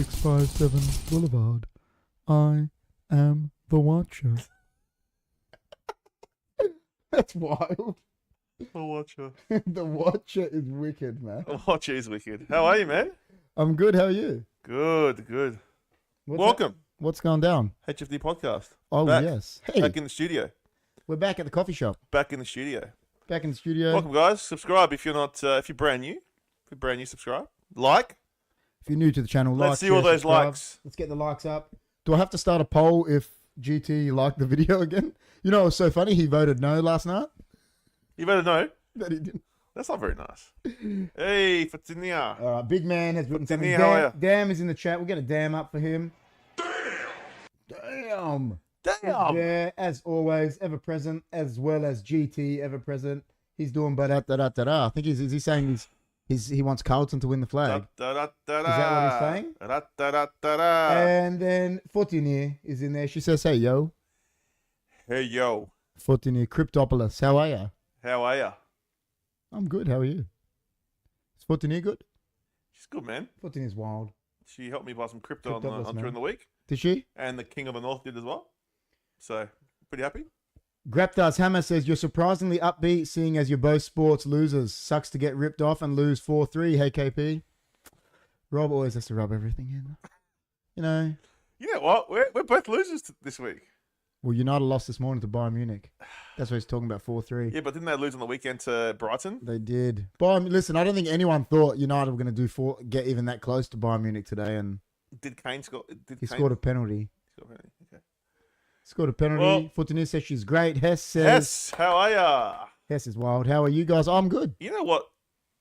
657 Boulevard. I am the Watcher. That's wild. The Watcher. The Watcher is wicked, man. The Watcher is wicked. How are you, man? I'm good. How are you? Good, good. What's Welcome. What's going down? HFD podcast. Oh, Back. yes. Hey, Back in the studio. we're back at the coffee shop. Back in the studio. Back in the studio. Welcome, guys. Subscribe if you're not. If you're brand new. If you're brand new, subscribe. Like. If you're new to the channel, like, Let's see share, all those subscribe. likes. Let's get the likes up. Do I have to start a poll if GT liked the video again? You know, it was so funny. He voted no last night. You better know. That he didn't. That's not very nice. Hey, Fatinia. All right, Big Man has written something. How are ya? Damn is in the chat. We'll get a damn up for him. Damn. Yeah, as always, ever present, as well as GT, ever present. He's doing ba-da-da-da-da-da. I think is he saying he wants Carlton to win the flag. Is that what he's saying? And then Fortinier is in there. She says, hey, yo. Hey, yo. Fortinier, Cryptopolis, how are you? How are ya? I'm good. How are you? Is Fortinier good? She's good, man. Fortinier's wild. She helped me buy some crypto Cryptopolis, on man. during the week. Did she? And the King of the North did as well. So, pretty happy. Graptar's Hammer says, you're surprisingly upbeat seeing as you're both sports losers. Sucks to get ripped off and lose 4-3. Hey, KP. Rob always has to rub everything in. You know. You know what? We're both losers this week. Well, United lost this morning to Bayern Munich. That's what he's talking about, 4-3. Yeah, but didn't they lose on the weekend to Brighton? They did. Bayern, listen, I don't think anyone thought United were going to get even that close to Bayern Munich today, and Did Kane score? he scored a penalty. Okay. Scored a penalty. Well, Fortinier says she's great. Hess says... Yes, how are ya? Hess is wild. How are you guys? I'm good. You know what?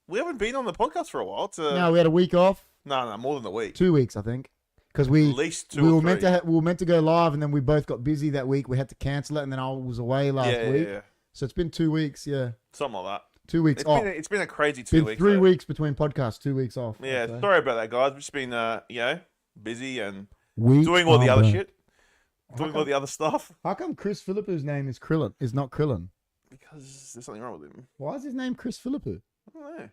We haven't been on the podcast for a while. No, we had a week off. No, more than a week. 2 weeks, I think. Because At we least two we or were three. meant to go live, and then we both got busy that week. We had to cancel it, and then I was away last week. Yeah. So it's been 2 weeks, yeah. Something like that. 2 weeks It's off. been, it's been a crazy It's 2 been weeks. 3 though. weeks between podcasts, 2 weeks off. Yeah, I'd say. sorry about that, guys. We've just been, busy and We doing all the are other the- shit. Doing all the other stuff. How come Chris Philippu's name is Krillin? Is not Krillin? Because there's something wrong with him. Why is his name Chris Philippu? I don't know.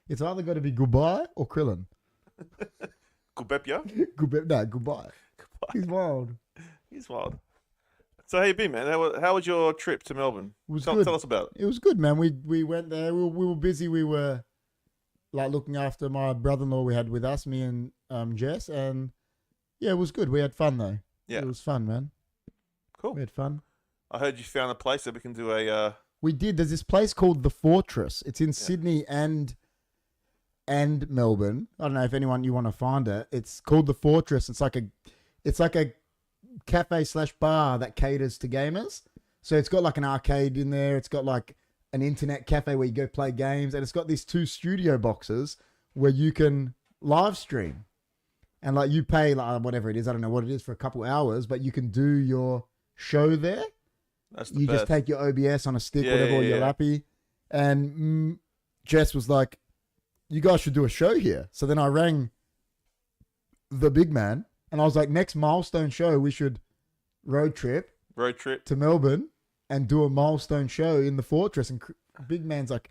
It's either got to be goodbye or Krillin. Kubepia? Goodbye. He's wild. He's wild. So how you been, man? How was your trip to Melbourne? It was Tell good. us about it. It was good, man. We went there. We were busy. We were like looking after my brother-in-law we had with us, me and Jess, and yeah, it was good. We had fun though. Yeah. It was fun, man. Cool. We had fun. I heard you found a place that we can do a... We did. There's this place called The Fortress. It's in Sydney and Melbourne. I don't know if anyone you want to find it. It's called The Fortress. It's like a cafe / bar that caters to gamers. So it's got like an arcade in there. It's got like an internet cafe where you go play games, and it's got these 2 studio boxes where you can live stream. And like you pay like whatever it is, I don't know what it is, for a couple hours, but you can do your show there. That's the You best. just take your OBS on a stick, Yeah, whatever, or yeah, your yeah. lappy. And Jess was like, you guys should do a show here. So then I rang the big man, and I was like, next milestone show, we should road trip to Melbourne and do a milestone show in the Fortress. And big man's like,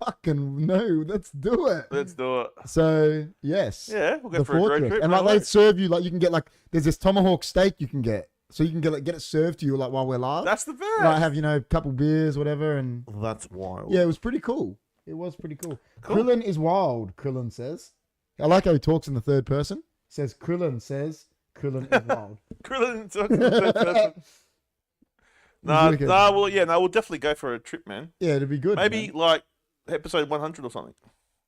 fucking no, let's do it. Let's do it. So yes, Yeah, we'll go the for a road Fortress. trip. And right like they away. serve you, like you can get like, there's this tomahawk steak you can get. So you can get it served to you like while we're live. That's the best. Like have, a couple beers, whatever. And That's wild. yeah, it was pretty cool. It was pretty cool. Cool. Krillin is wild, Krillin says. I like how he talks in the third person. Says Krillin is wild. Krillin talks to the third person. wicked. We'll definitely go for a trip, man. Yeah, it'd be good. Maybe man. like episode 100 or something.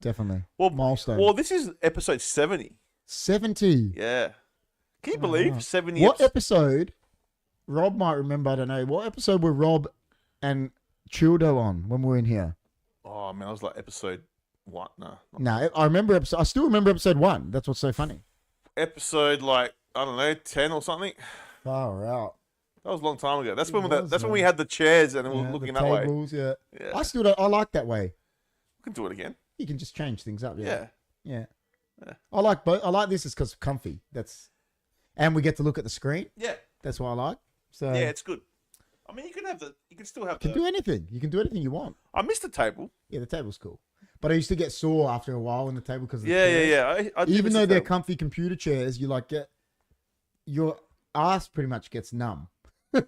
Definitely. Well, Milestone. Well, this is episode 70. 70. Yeah. Can you Oh, believe wow. 70? What episode? Rob might remember, I don't know. What episode were Rob and Childo on when we were in here? Oh man, I was like episode what? No. No, I remember I still remember episode 1. That's what's so funny. Episode like I don't know, 10 or something. Far out. That was a long time ago. That's It when was, that's when man. we had the chairs and we Yeah, were looking the that way. tables, yeah. Yeah. I like that way. We can do it again. You can just change things up. Yeah. Yeah. Yeah. I like both. I like this is because comfy. And we get to look at the screen. Yeah. That's what I like. So Yeah, it's good. I mean, you can still have you can do anything. You can do anything you want. I missed the table. Yeah, the table's cool. But I used to get sore after a while on the table because of the Yeah, chairs. I do Even miss though the they're table. comfy computer chairs, you like get your ass pretty much gets numb. Like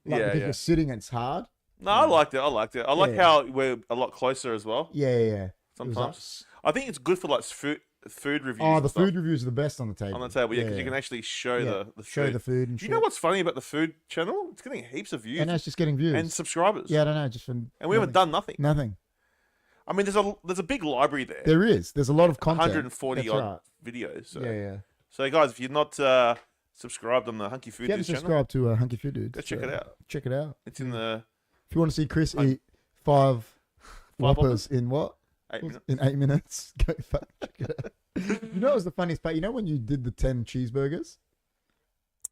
Yeah, because yeah. you're sitting and it's hard. No, I liked it. I liked it. I like Yeah. how we're a lot closer as well. Yeah. It was Sometimes I think it's good for like food reviews. oh, and the stuff food reviews are the best on the table. on the table. Yeah, because you can actually show the show food. the food and Do shit. you know what's funny about the food channel? It's getting heaps of views And it's just getting views. and subscribers. Yeah, I don't know. Just from And we haven't done nothing. nothing. I mean, there's a big library there. There is. There's a lot of content. 140 That's odd right. videos. So. Yeah. So guys, if you're not subscribed on the Hunky If you haven't Food channel, subscribed to Hunkyfooddudes, go check it out. Check it out. It's in the If you want to see Chris eat five Whoppers? Whoppers in what? 8 minutes. In 8 minutes. Go fuck check it out. You know what was the funniest part? You know when you did the 10 cheeseburgers?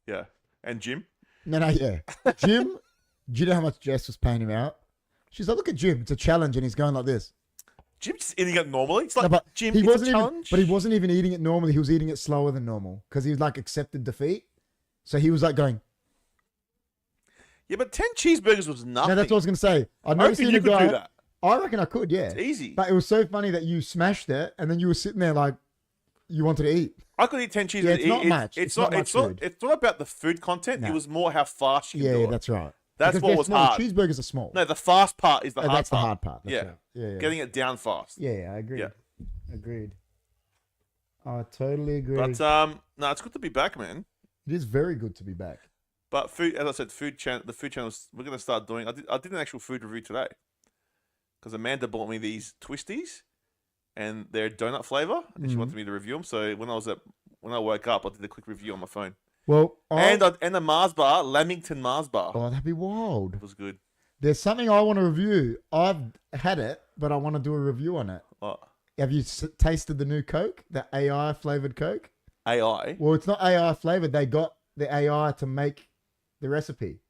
Yeah. And Jim. No, yeah. Jim, do you know how much Jess was paying him out? She's like, look at Jim. It's a challenge. And he's going like this. Jim's just eating it normally. It's like, No, but Jim, he it's wasn't a even, challenge. but he wasn't even eating it normally. He was eating it slower than normal because he was like accepted defeat. So he was like going, Yeah, but 10 cheeseburgers was nothing. no, that's what I was going to say. I've I never reckon seen you a could guy. do that. I reckon I could, yeah. It's easy. But it was so funny that you smashed it and then you were sitting there like you wanted to eat. I could eat 10 cheeseburgers. Yeah, it's not much. It's It's not not. much food. It's not about the food content. No. It was more how fast you can do Yeah, it. that's right. That's Because what they're was small. hard. Cheeseburgers are small. No, the fast part is the hard that's part. the hard part. That's Yeah. right. Yeah. Getting it down fast. Yeah, I agree. Yeah. Agreed. I totally agree. But no, it's good to be back, man. It is very good to be back. But food, as I said, the food channels we're gonna start doing. I did an actual food review today because Amanda bought me these twisties, and they're donut flavor, and she wanted me to review them. So when I woke up, I did a quick review on my phone. Well, And a Mars bar, Lamington Mars bar. oh, that'd be wild. It was good. There's something I want to review. I've had it, but I want to do a review on it. Oh, Have you tasted the new Coke, the AI flavored Coke? AI. Well, it's not AI flavored. They got the AI to make the recipe.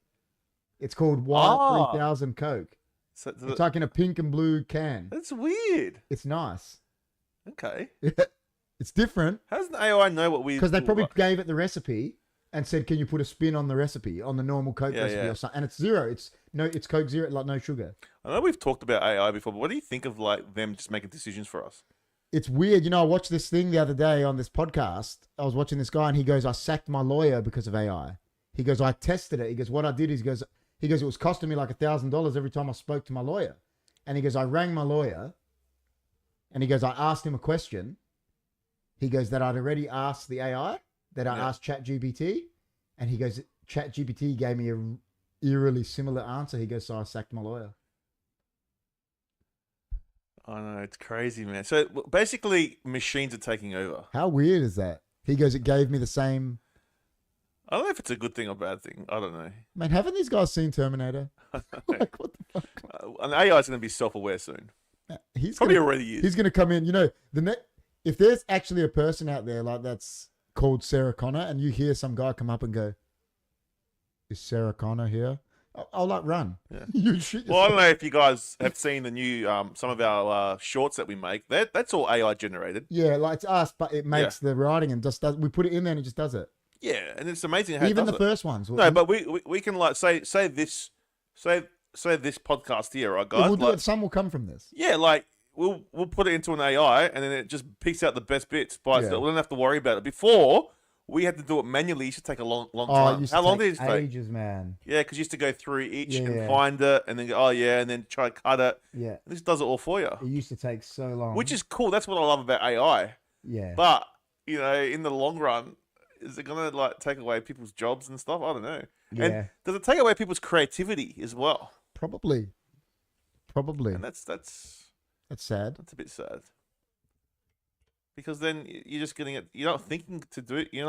It's called White 3000 Coke. So, It's like in a pink and blue can. that's weird. It's nice. Okay. It's different How does the AI know what we? because they probably gave it the recipe and said, "Can you put a spin on the recipe on the normal Coke Yeah, recipe yeah. or something?" And it's zero. It's Coke zero, like no sugar. I know we've talked about AI before, but what do you think of like them just making decisions for us? It's weird. You know, I watched this thing the other day on this podcast. I was watching this guy and he goes, "I sacked my lawyer because of AI." He goes, "I tested it." He goes, "What I did is," he goes, "It was costing me like $1,000 every time I spoke to my lawyer." And he goes, "I rang my lawyer." And he goes, "I asked him a question." He goes, "That I'd already asked the AI, that I asked ChatGPT." And he goes, "ChatGPT gave me a eerily similar answer." He goes, "So I sacked my lawyer." I know, it's crazy, man. So basically, machines are taking over. How weird is that? He goes, "It gave me the same." I don't know if it's a good thing or bad thing. I don't know. Man, haven't these guys seen Terminator? Like, what the fuck? And AI is going to be self-aware soon. He's Probably gonna, already is. He's going to come in. You know, if there's actually a person out there like that's called Sarah Connor, and you hear some guy come up and go, "Is Sarah Connor here?" I'll like run. Yeah. You shit Well, I yourself. don't know if you guys have seen the new some of our shorts that we make. That's all AI generated. Yeah, like it's us, but it makes the writing and just does. We put it in there and it just does it. Yeah, and it's amazing how Even it the does first ones. No, but we can like say this podcast here, right, guys? we'll do Like, it. Some will come from this. yeah, like we'll put it into an AI and then it just picks out the best bits by itself. We don't have to worry about it. Before we had to do it manually. It used to take a long Oh, time. it used How to long take did it take? ages, man. Yeah, because you used to go through each Yeah. and find it and then go, oh yeah, and then try to cut it. Yeah, And this does it all for you, it used to take so long. which is cool. That's what I love about AI. yeah. But you know, in the long run, is it gonna like take away people's jobs and stuff? I don't know. Yeah. And does it take away people's creativity as well? Probably. And that's sad. a bit sad. Because then you're just getting it. You're not thinking to do it. You're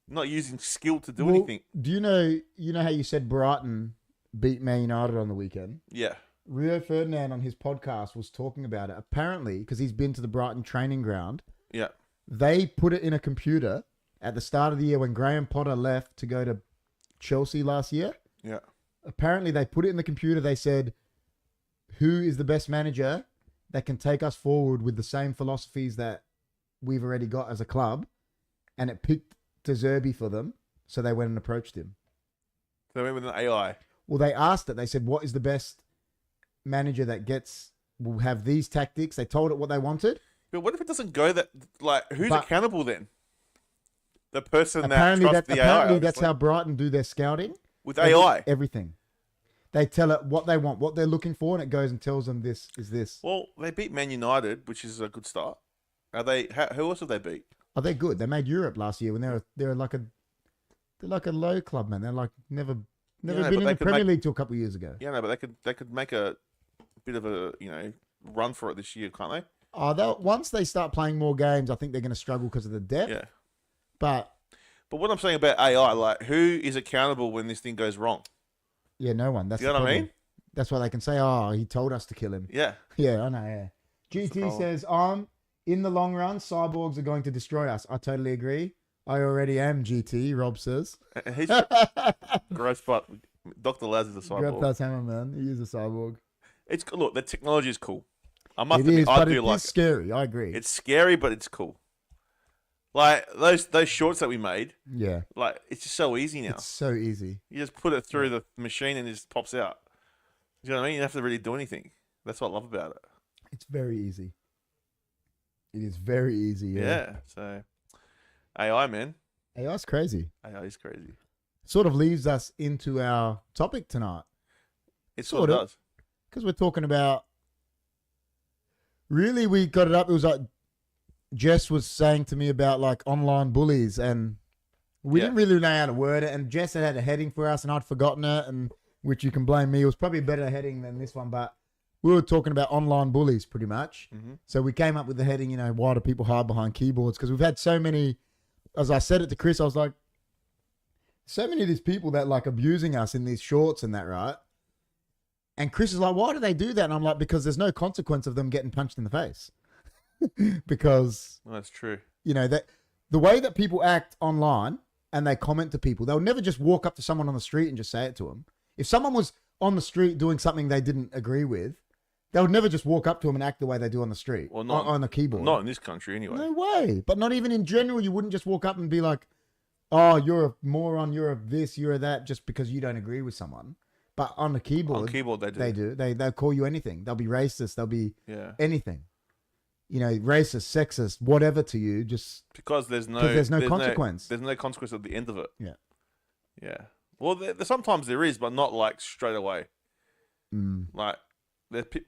not using skill to do Well, anything. Do you know how you said Brighton beat Man United on the weekend? Yeah. Rio Ferdinand on his podcast was talking about it. Apparently, because he's been to the Brighton training ground, Yeah. they put it in a computer at the start of the year when Graham Potter left to go to Chelsea last year. Yeah. Apparently, they put it in the computer. They said, "Who is the best manager that can take us forward with the same philosophies that we've already got as a club?" And it picked De Zerbi for them. So they went and approached him. So they went with an AI. Well, they asked it. They said, "What is the best manager that gets will have these tactics. They told it what they wanted. But what if it doesn't go that? Like, who's But- accountable then? The person that Apparently, trusts the AI. apparently that's obviously. how Brighton do their scouting. With AI. Everything. They tell it what they want, what they're looking for, and it goes and tells them this is this. Well, they beat Man United, which is a good start. Are they? Who else have they beat? Oh, they're good. They made Europe last year when they're like a low club, man. They're like never Yeah, been but in they the could Premier make- League till a couple of years ago. Yeah, no, but they could make a bit of a run for it this year, can't they? Oh, once they start playing more games, I think they're going to struggle because of the depth. Yeah. But But what I'm saying about AI, like, who is accountable when this thing goes wrong? yeah, no one. That's You know the what I problem. mean? That's why they can say, "Oh, he told us to kill him." Yeah. Yeah, I know. Yeah. GT problem. says, in the long run, cyborgs are going to destroy us." I totally agree. I already am, GT. Rob says. And he's gross, but Dr. Laz is a Grab cyborg. that hammer, man. He is a cyborg. It's look, the technology is cool. I must It admit, is, I but do it like is it. scary. I agree. It's scary, but it's cool. Like those shorts that we made, Yeah, like it's just so easy now. it's so easy. You just put it through the machine and it just pops out. You know what I mean? You don't have to really do anything. That's what I love about it. It's very easy. It is very easy. Yeah. So AI, man. AI's crazy. AI is crazy. Sort of leads us into our topic tonight It sort of does. because we're talking about. Really, we got it up. It was like Jess was saying to me about like online bullies, and we Yeah. didn't really know how to word it. And Jess had a heading for us, and I'd forgotten it, and which you can blame me. It was probably a better heading than this one, but we were talking about online bullies pretty much. Mm-hmm. So we came up with the heading, why do people hide behind keyboards? Because we've had so many. As I said it to Chris, I was like, so many of these people that like abusing us in these shorts and that, right? And Chris is like, why do they do that? And I'm like, because there's no consequence of them getting punched in the face. Because, Well, that's true. that the way that people act online and they comment to people, they'll never just walk up to someone on the street and just say it to them. If someone was on the street doing something they didn't agree with, they would never just walk up to them and act the way they do on the street, Well, not on the keyboard. Not in this country, anyway. No way. But not even in general, you wouldn't just walk up and be like, oh, you're a moron, you're a this, you're a that, just because you don't agree with someone. But on the keyboard, On keyboard, they do. they do. They'll call you anything. They'll be racist. They'll be Yeah. anything. Racist, sexist, whatever to you, just Because there's no consequence. There's no consequence at the end of it. Yeah. Yeah. Well, sometimes there is, but not like straight away. Like,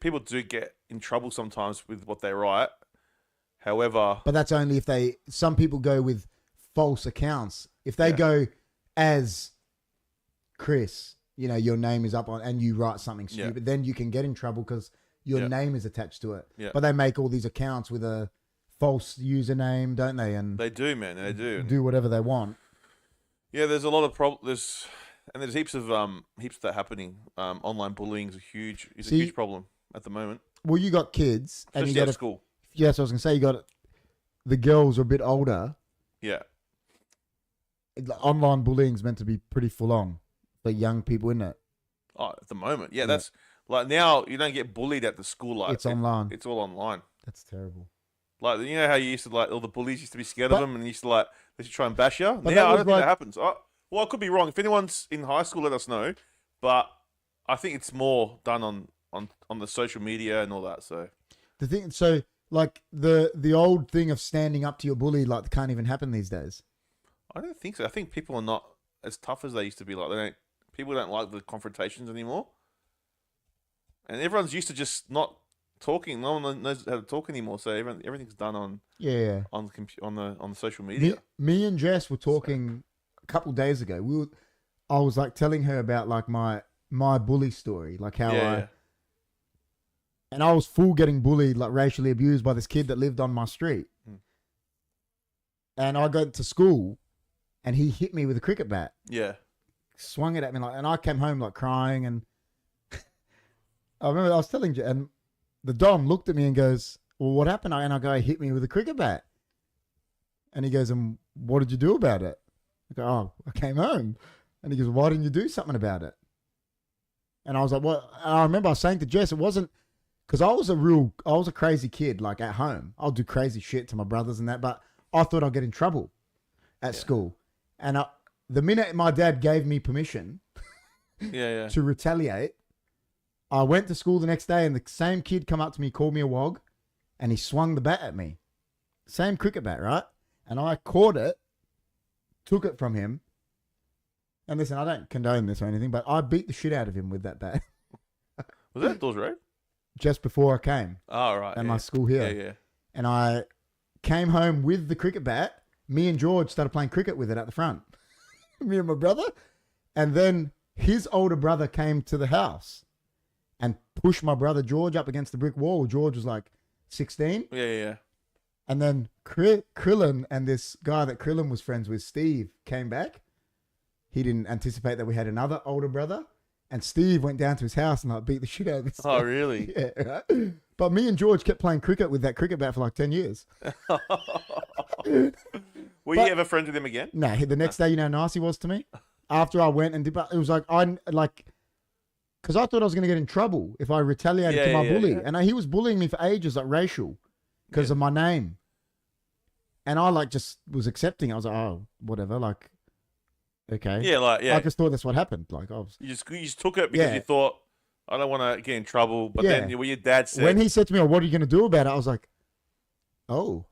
people do get in trouble sometimes with what they write. However, But that's only if some people go with false accounts. If they Yeah. go as Chris, your name is up on, and you write something Yeah. stupid, then you can get in trouble because your Yeah. name is attached to it. Yeah. But they make all these accounts with a false username, don't they? And they do, man. They do. do whatever they want. Yeah, there's a lot of problems. There's heaps of that happening. Online bullying is a huge problem at the moment, Well, you got kids, and especially you at got school. yes, I was gonna say you got the girls are a bit older. Yeah. Online bullying is meant to be pretty full on for young people, isn't it? Oh, at the moment, yeah. That's like now you don't get bullied at the school. Like It's online. It's all online. That's terrible. Like, you know how you used to, like, all the bullies used to be scared But- of them and used to, like, they should try and bash you? Now, that I don't was think like- that happens. Well, I could be wrong. If anyone's in high school, let us know. But I think it's more done on the social media and all that, so. The thing, so like the old thing of standing up to your bully, like can't even happen these days. I don't think so. I think people are not as tough as they used to be. Like, people don't like the confrontations anymore. And everyone's used to just not talking. No one knows how to talk anymore, so everything's done on Yeah. on the social media. Me and Jess were talking a couple days ago. I was like telling her about like my bully story, like how Yeah. and I was full getting bullied, like racially abused by this kid that lived on my street. And I got to school, and he hit me with a cricket bat, Yeah. swung it at me, like, and I came home like crying. And I remember I was telling you, and the Dom looked at me and goes, "Well, what happened?" And I go, "He hit me with a cricket bat." And he goes, "And what did you do about it?" I go, "Oh, I came home." And he goes, "Why didn't you do something about it?" And I was like, "What?" And I remember I was saying to Jess, it wasn't because I was a crazy kid, like at home. I'll do crazy shit to my brothers and that, but I thought I'd get in trouble at school. And the minute my dad gave me permission Yeah. to retaliate, I went to school the next day and the same kid come up to me, called me a wog, and he swung the bat at me. Same cricket bat, right? And I caught it, took it from him. And listen, I don't condone this or anything, but I beat the shit out of him with that bat. Was that Dawes Road? Just before I came. Oh, right. At my school here. Yeah. And I came home with the cricket bat. Me and George started playing cricket with it at the front. Me and my brother. And then his older brother came to the house and pushed my brother George up against the brick wall. George was like 16. Yeah. And then Krillin and this guy that Krillin was friends with, Steve, came back. He didn't anticipate that we had another older brother. And Steve went down to his house and like beat the shit out of this guy. Oh, really? Yeah, right? But me and George kept playing cricket with that cricket bat for like 10 years. Were you ever friends with him again? No, the next day, you know how nice he was to me? After I went and did, it was like, because I thought I was going to get in trouble if I retaliated to my bully. And he was bullying me for ages, like racial, because of my name. And I like just was accepting. I was like, oh, whatever, like, okay. Yeah, I just thought that's what happened. Like, you just took it because you thought, I don't want to get in trouble. But then when your dad said... When he said to me, oh, what are you going to do about it? I was like, oh,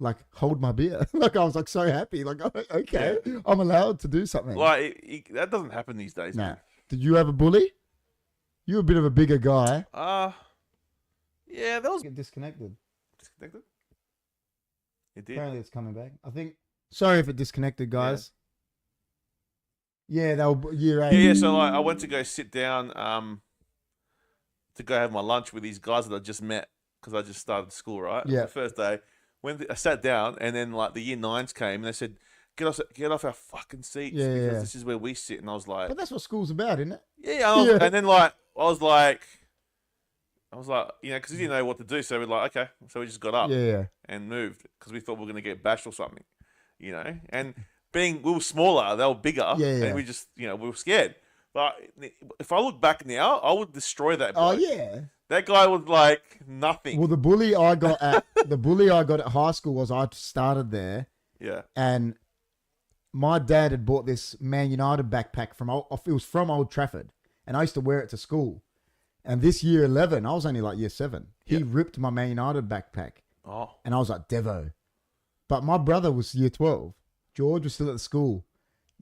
like, hold my beer. Like, I was like so happy. Like, okay, I'm allowed to do something. Like, that doesn't happen these days. Nah. Man. Did you have a bully? You were a bit of a bigger guy. Yeah, that was... Get disconnected. Disconnected? It did. Apparently it's coming back. I think... Sorry if it disconnected, guys. Yeah, they were year 8. Yeah, so like, I went to go sit down to go have my lunch with these guys that I just met because I just started school, right? Yeah. The first day. I sat down and then like the year 9s came and they said, get off our fucking seats because this is where we sit. And I was like... But that's what school's about, isn't it? Yeah, and then like, I was like, you know, because we didn't know what to do. So we're like, okay. So we just got up and moved because we thought we were going to get bashed or something, you know? And we were smaller, they were bigger, and we just, you know, we were scared. But if I look back now, I would destroy that bloke. Oh, yeah. That guy was like nothing. Well, the bully I got at high school was I started there. Yeah. And my dad had bought this Man United backpack it was from Old Trafford. And I used to wear it to school. And this year 11, I was only like year 7. He ripped my Man United backpack. Oh. And I was like, Devo. But my brother was year 12. George was still at the school.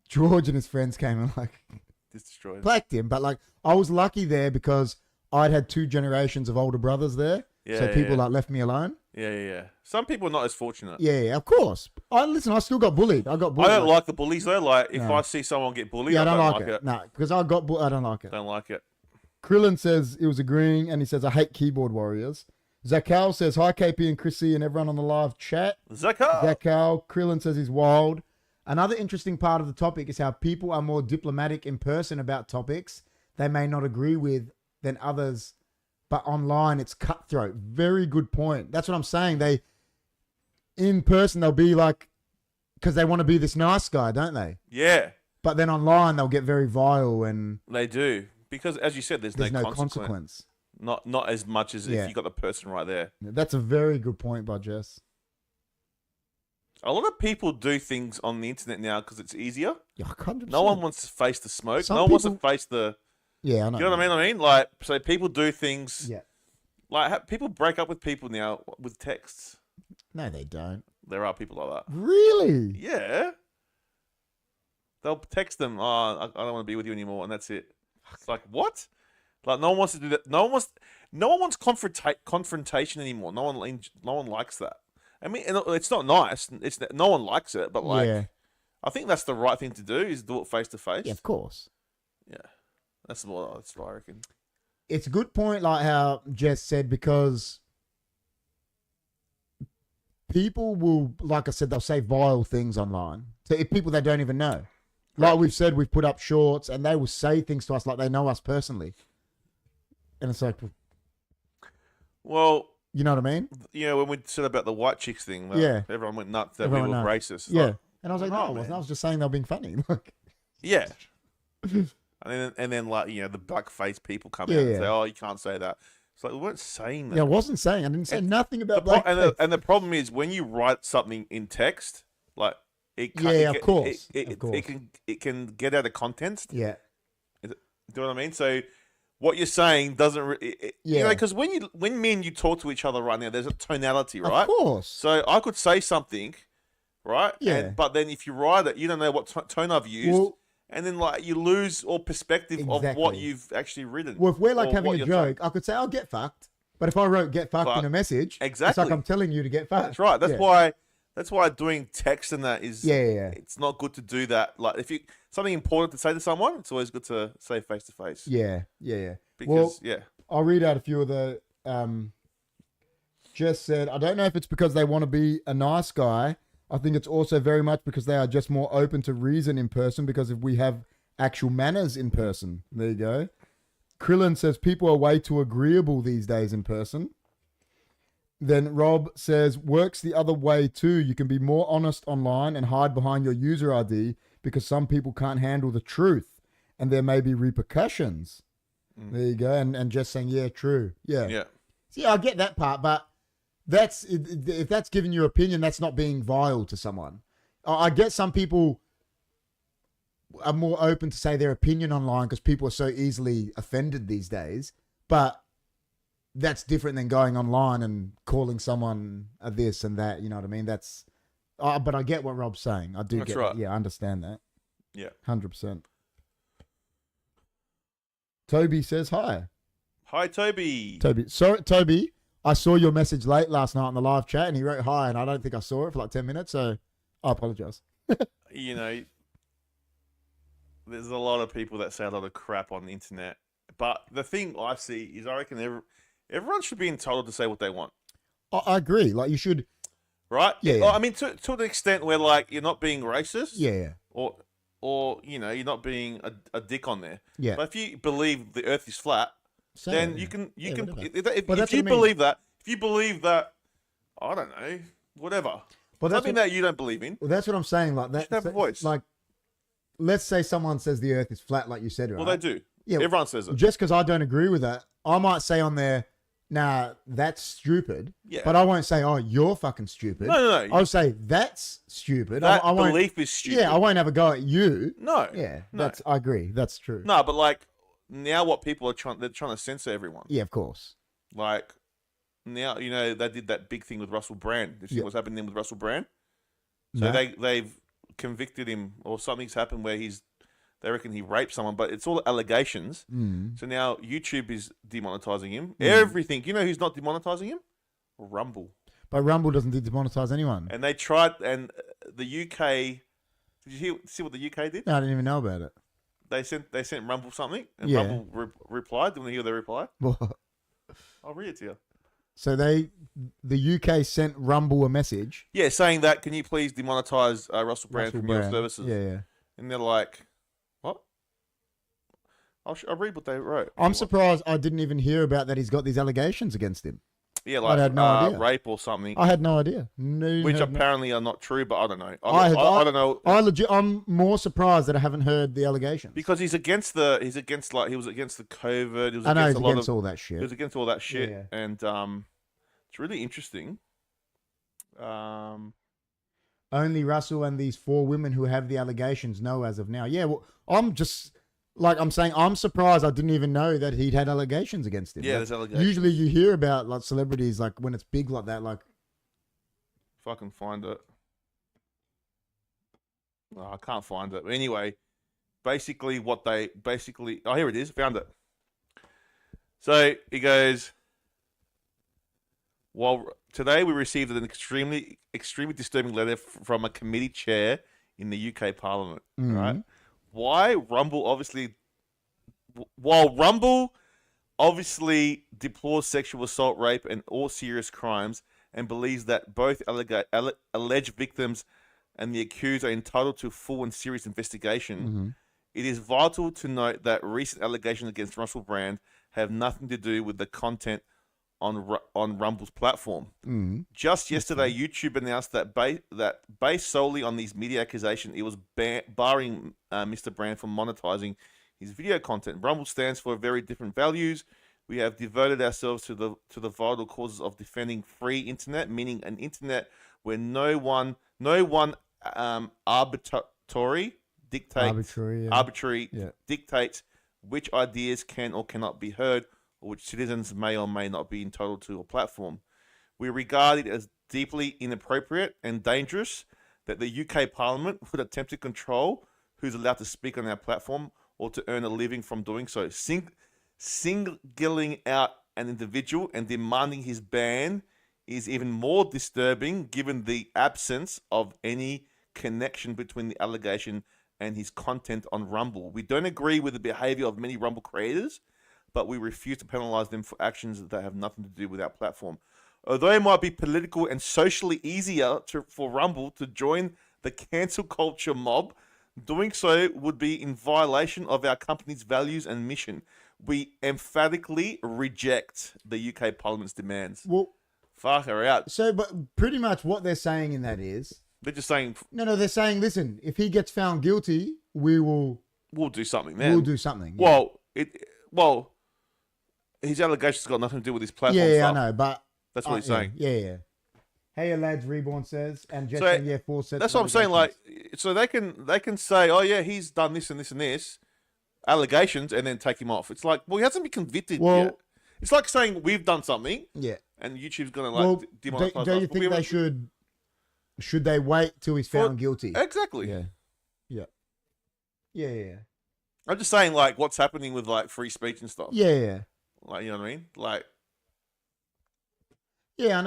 George and his friends came and like destroyed placked him. But like I was lucky there because I'd had 2 generations of older brothers there. Yeah, so people like left me alone. Yeah. Some people are not as fortunate. Yeah, of course. I still got bullied. I don't like the bullies though. Like if I see someone get bullied, I don't like it. No, because I got bullied. I don't like it. Don't like it. Krillin says he was agreeing and he says, I hate keyboard warriors. Zakal says, hi KP and Chrissy and everyone on the live chat. Zakal. Krillin says he's wild. Another interesting part of the topic is how people are more diplomatic in person about topics they may not agree with than others, but online it's cutthroat. Very good point. That's what I'm saying. In person, they'll be like, because they want to be this nice guy, don't they? Yeah. But then online, they'll get very vile and... They do. Because as you said, there's no consequence. Not as much as if you got the person right there. That's a very good point by Jess. A lot of people do things on the internet now because it's easier. Yeah, 100%. No one wants to face the smoke. No one wants to face the... Yeah, I know. You know what I mean? Like, so people do things... Yeah. Like, people break up with people now with texts. No, they don't. There are people like that. Really? Yeah. They'll text them, I don't want to be with you anymore, and that's it. It's like, what? Like, no one wants to do that. No one wants confrontation anymore. No one likes that. I mean, it's not nice. No one likes it, but like, I think that's the right thing to do is do it face to face. Yeah, of course. Yeah, that's what I reckon. It's a good point, like how Jess said, because people will, like I said, they'll say vile things online to people they don't even know. Like we've said, we've put up shorts, and they will say things to us like they know us personally, and it's like, well. You know what I mean? Yeah, when we said about the white chicks thing, everyone went nuts that we were racist. Yeah. Like, and I was like, no, I wasn't. I was just saying they were being funny. Yeah. and then like, you know, the blackface people come out and say, oh, you can't say that. It's like, we weren't saying that. Yeah, I wasn't saying. I didn't say nothing about blackface. And the problem is when you write something in text, like, it can get out of context. Yeah. Do you know what I mean? So what you're saying doesn't. You know, Yeah. because when me and you talk to each other right now, there's a tonality, right? Of course. So I could say something, right? Yeah. But then if you write it, you don't know what tone I've used. Well, And then, like, you lose all perspective of what Exactly. you've actually written. Well, if we're like or having what a you're joke, I could say, "I'll get fucked." But if I wrote "get fucked" in a message, it's Exactly. like I'm telling you to get fucked. That's right. That's why doing text and that is. Yeah. It's not good to do that. Like, if you something important to say to someone, it's always good to say face to face. Yeah. Because Well, I'll read out a few of the. Jess said, "I don't know if it's because they want to be a nice guy. I think it's also very much because they are just more open to reason in person. Because if we have actual manners in person, there you go." Krillin says people are way too agreeable these days in person. Then Rob says, works the other way too. You can be more honest online and hide behind your user ID because some people can't handle the truth and there may be repercussions. There you go. And just saying, yeah, true. Yeah. See, I get that part, but if that's giving your opinion, that's not being vile to someone. I get some people are more open to say their opinion online because people are so easily offended these days. But that's different than going online and calling someone a this and that. You know what I mean? That's. But I get what Rob's saying. I do get. Right. Yeah, I understand that. Yeah. 100%. Toby says hi. Hi, Toby. So Toby, I saw your message late last night on the live chat, and he wrote hi, and I don't think I saw it for like 10 minutes, so I apologize. You know, there's a lot of people that say a lot of crap on the internet, but the thing I see is I reckon everyone should be entitled to say what they want. I agree. Like, you should. Right? Yeah. I mean, to the extent where, like, you're not being racist. Yeah. Or you know, you're not being a dick on there. Yeah. But if you believe the Earth is flat, then you can. If you believe that, I don't know, whatever. But something that you don't believe in. Well, that's what I'm saying. Like that. You should have a voice. Like, let's say someone says the Earth is flat, like you said, right? Well, they do. Yeah. Everyone says it. Just because I don't agree with that, I might say on there, "Nah, that's stupid." Yeah. But I won't say, "Oh, you're fucking stupid." No. I'll say that's stupid. That I won't, belief is stupid. Yeah, I won't have a go at you. No. Yeah. No. I agree. That's true. No, but like now, what people are they're trying to censor everyone. Yeah, of course. Like now, you know, they did that big thing with Russell Brand. Did you see what's happening with Russell Brand? So they've convicted him, or something's happened where they reckon he raped someone, but it's all allegations. So now YouTube is demonetizing him. Everything. You know who's not demonetizing him? Rumble. But Rumble doesn't demonetize anyone. And they tried, and the UK. Did you see what the UK did? No, I didn't even know about it. They sent Rumble something, and Yeah. Rumble replied. Do you want to hear their reply? What? I'll read it to you. So the UK sent Rumble a message. Yeah, saying that, can you please demonetize Russell Brand from your services? Yeah. And they're like, what? I'll read what they wrote. I'm surprised I didn't even hear about that he's got these allegations against him. Yeah, like I had no idea. Rape or something. I had no idea. Which apparently are not true, but I don't know. I don't know. I'm more surprised that I haven't heard the allegations. Because he was against the COVID. He was against all that shit. He was against all that shit. Yeah. And it's really interesting. Only Russell and these 4 women who have the allegations know as of now. Yeah, well, I'm saying I'm surprised I didn't even know that he'd had allegations against him. Yeah, like, there's allegations. Usually you hear about like celebrities like when it's big like that. Like, if I can find it. Oh, I can't find it. But anyway, basically oh, here it is. Found it. So he goes, well, today we received an extremely disturbing letter from a committee chair in the UK Parliament, right? While Rumble obviously deplores sexual assault, rape, and all serious crimes, and believes that both alleged victims and the accused are entitled to full and serious investigation, it is vital to note that recent allegations against Russell Brand have nothing to do with the content on Rumble's platform. Just yesterday, YouTube announced that based solely on these media accusations, it was barring Mr. Brand from monetizing his video content. Rumble stands for very different values. We have devoted ourselves to the vital causes of defending free internet, meaning an internet where no one arbitrary dictates which ideas can or cannot be heard, or which citizens may or may not be entitled to a platform. We regard it as deeply inappropriate and dangerous that the UK Parliament would attempt to control who's allowed to speak on our platform or to earn a living from doing so. Singling out an individual and demanding his ban is even more disturbing given the absence of any connection between the allegation and his content on Rumble. We don't agree with the behavior of many Rumble creators, but we refuse to penalize them for actions that have nothing to do with our platform. Although it might be political and socially easier for Rumble to join the cancel culture mob, doing so would be in violation of our company's values and mission. We emphatically reject the UK Parliament's demands. Well, fuck her out. So, but pretty much what they're saying in that is... They're just saying... No, they're saying, listen, if he gets found guilty, we'll do something, man. We'll do something. Yeah. Well, his allegations got nothing to do with his platform Yeah, stuff. I know, but... That's what he's saying. Yeah. Hey, lads, Reborn says, and Jetson, 4 sets. That's what I'm saying. Like, so they can say, oh yeah, he's done this and this and this, allegations, and then take him off. It's like, well, he hasn't been convicted yet. It's like saying we've done something, and YouTube's gonna demonetize us. Do you think they should? Should they wait till he's found guilty? Exactly. Yeah. I'm just saying, like, what's happening with like free speech and stuff. Yeah. Like, you know what I mean? Like. Yeah, I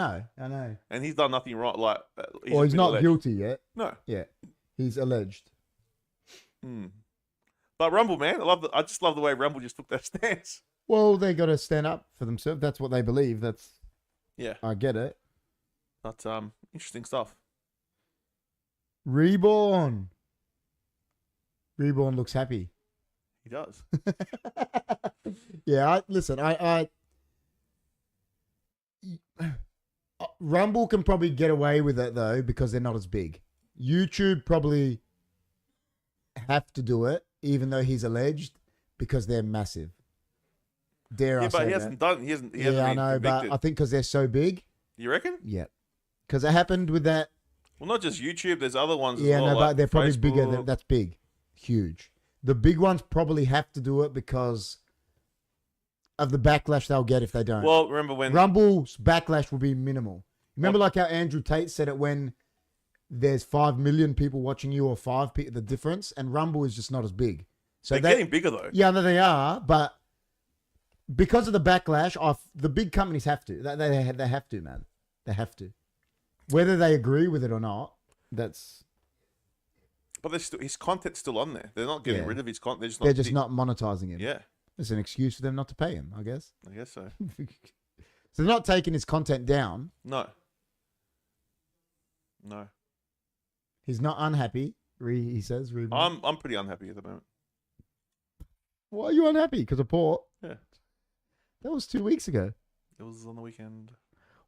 know. And he's done nothing wrong. Like, he's not guilty yet. No. Yeah, he's alleged. But Rumble, man, I just love the way Rumble just took that stance. Well, they got to stand up for themselves. That's what they believe. I get it. That's interesting stuff. Reborn looks happy. He does. Yeah, Rumble can probably get away with it though because they're not as big. YouTube probably have to do it, even though he's alleged, because they're massive. But he hasn't done. He hasn't. Yeah, I know, convicted. But I think because they're so big. You reckon? Yeah, because it happened with that. Well, not just YouTube. There's other ones. Yeah, as well, but they're probably Facebook. bigger. That's big, huge. The big ones probably have to do it because of the backlash they'll get if they don't. Well, remember when Rumble's backlash will be minimal. Remember, like how Andrew Tate said it when there's 5 million people watching you or 5 people, the difference, and Rumble is just not as big. So they're getting bigger though. Yeah, no, they are, but because of the backlash, the big companies have to. They have to, man. They have to. Whether they agree with it or not, that's... But his content's still on there. They're not getting rid of his content. They're just not monetizing him. Yeah. It's an excuse for them not to pay him, I guess. I guess so. So they're not taking his content down. No. He's not unhappy, he says. I'm pretty unhappy at the moment. Why are you unhappy? Because of Port? Yeah. That was 2 weeks ago. It was on the weekend.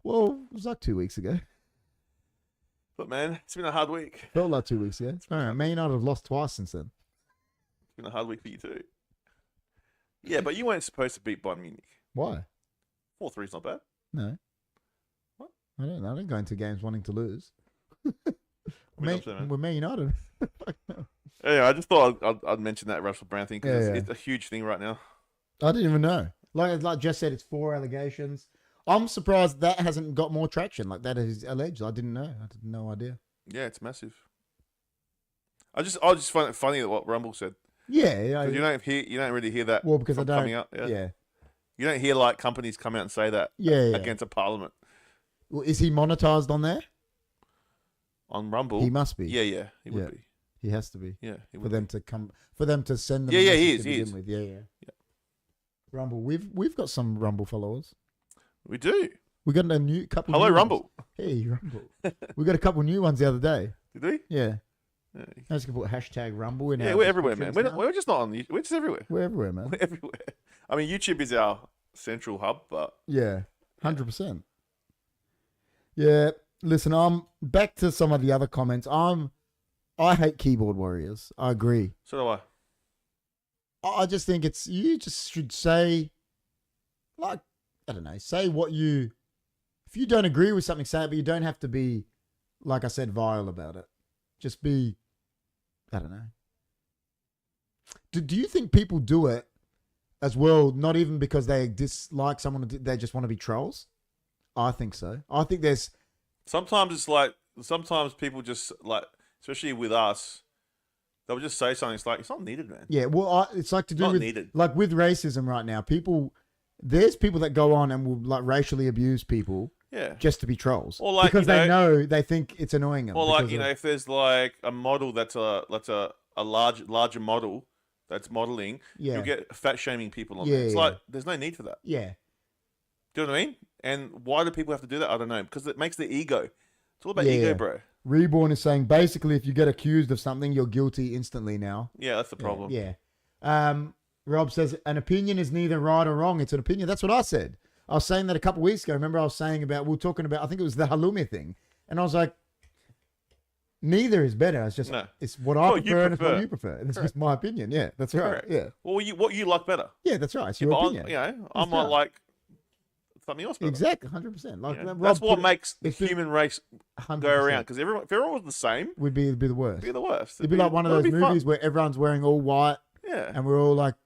Well, it was like 2 weeks ago. But man, it's been a hard week. Felt like 2 weeks ago. All right, Man United have lost twice since then. It's been a hard week for you too. Yeah, but you weren't supposed to beat Bayern Munich. Why? 4-3's not bad. No. What? I don't go into games wanting to lose. We're Man United. Anyway, I just thought I'd mention that Russell Brand thing because it's a huge thing right now. I didn't even know. Like Jess said, it's 4 allegations. I'm surprised that hasn't got more traction. Like that is alleged. I didn't know. I had no idea. Yeah, it's massive. I just find it funny that what Rumble said. Yeah, you don't really hear that. Well, because I don't. Coming out. Yeah. You don't hear like companies come out and say that. Against a parliament. Well, is he monetized on there? On Rumble, he must be. Yeah, he would be. He has to be. Yeah, for them to send them. Yeah, he is. With. Yeah. Rumble, we've got some Rumble followers. We do. We got a new couple. Hello, Rumble. Hey, Rumble. We got a couple new ones the other day. Did we? Yeah. I just can put #Rumble in. Yeah, we're everywhere, man. We're just not on. We're just everywhere. We're everywhere, man. We're everywhere. I mean, YouTube is our central hub, but 100%. Yeah. Listen, I'm back to some of the other comments. I hate keyboard warriors. I agree. So do I. I just think you just should say, like, I don't know, say what if you don't agree with something, say it, but you don't have to be, like I said, vile about it. Just be, I don't know. Do you think people do it as well, not even because they dislike someone, they just want to be trolls. I think so. I think there's... Sometimes it's like, sometimes people just like, especially with us, they'll just say something. It's like, it's not needed, man. Yeah, well, it's like to do Not with... needed. Like with racism right now, there's people that go on and will like racially abuse people. Yeah. Just to be trolls. Or like, because they think it's annoying them. Or like, if there's like a model that's a larger model that's modeling, yeah. you'll get fat shaming people on there. It's like, there's no need for that. Yeah. Do you know what I mean? And why do people have to do that? I don't know. Because it makes the ego. It's all about ego, bro. Reborn is saying basically if you get accused of something, you're guilty instantly now. Yeah, that's the problem. Yeah. Rob says an opinion is neither right or wrong. It's an opinion. That's what I said. I was saying that a couple of weeks ago. Remember I was saying we were talking about, I think it was the halloumi thing. And I was like, neither is better. It's just, it's what I prefer and it's what you prefer. And it's just my opinion. Yeah, that's right. Correct. Yeah. Well, what you like better. Yeah, that's right. It's your opinion. I might like something else better. Exactly, 100%. Like, that's what makes the human race 100%. go around. Because if everyone was the same, would be the worst. It'd be the worst. It'd be like one of those movies where everyone's wearing all white. Yeah. And we're all like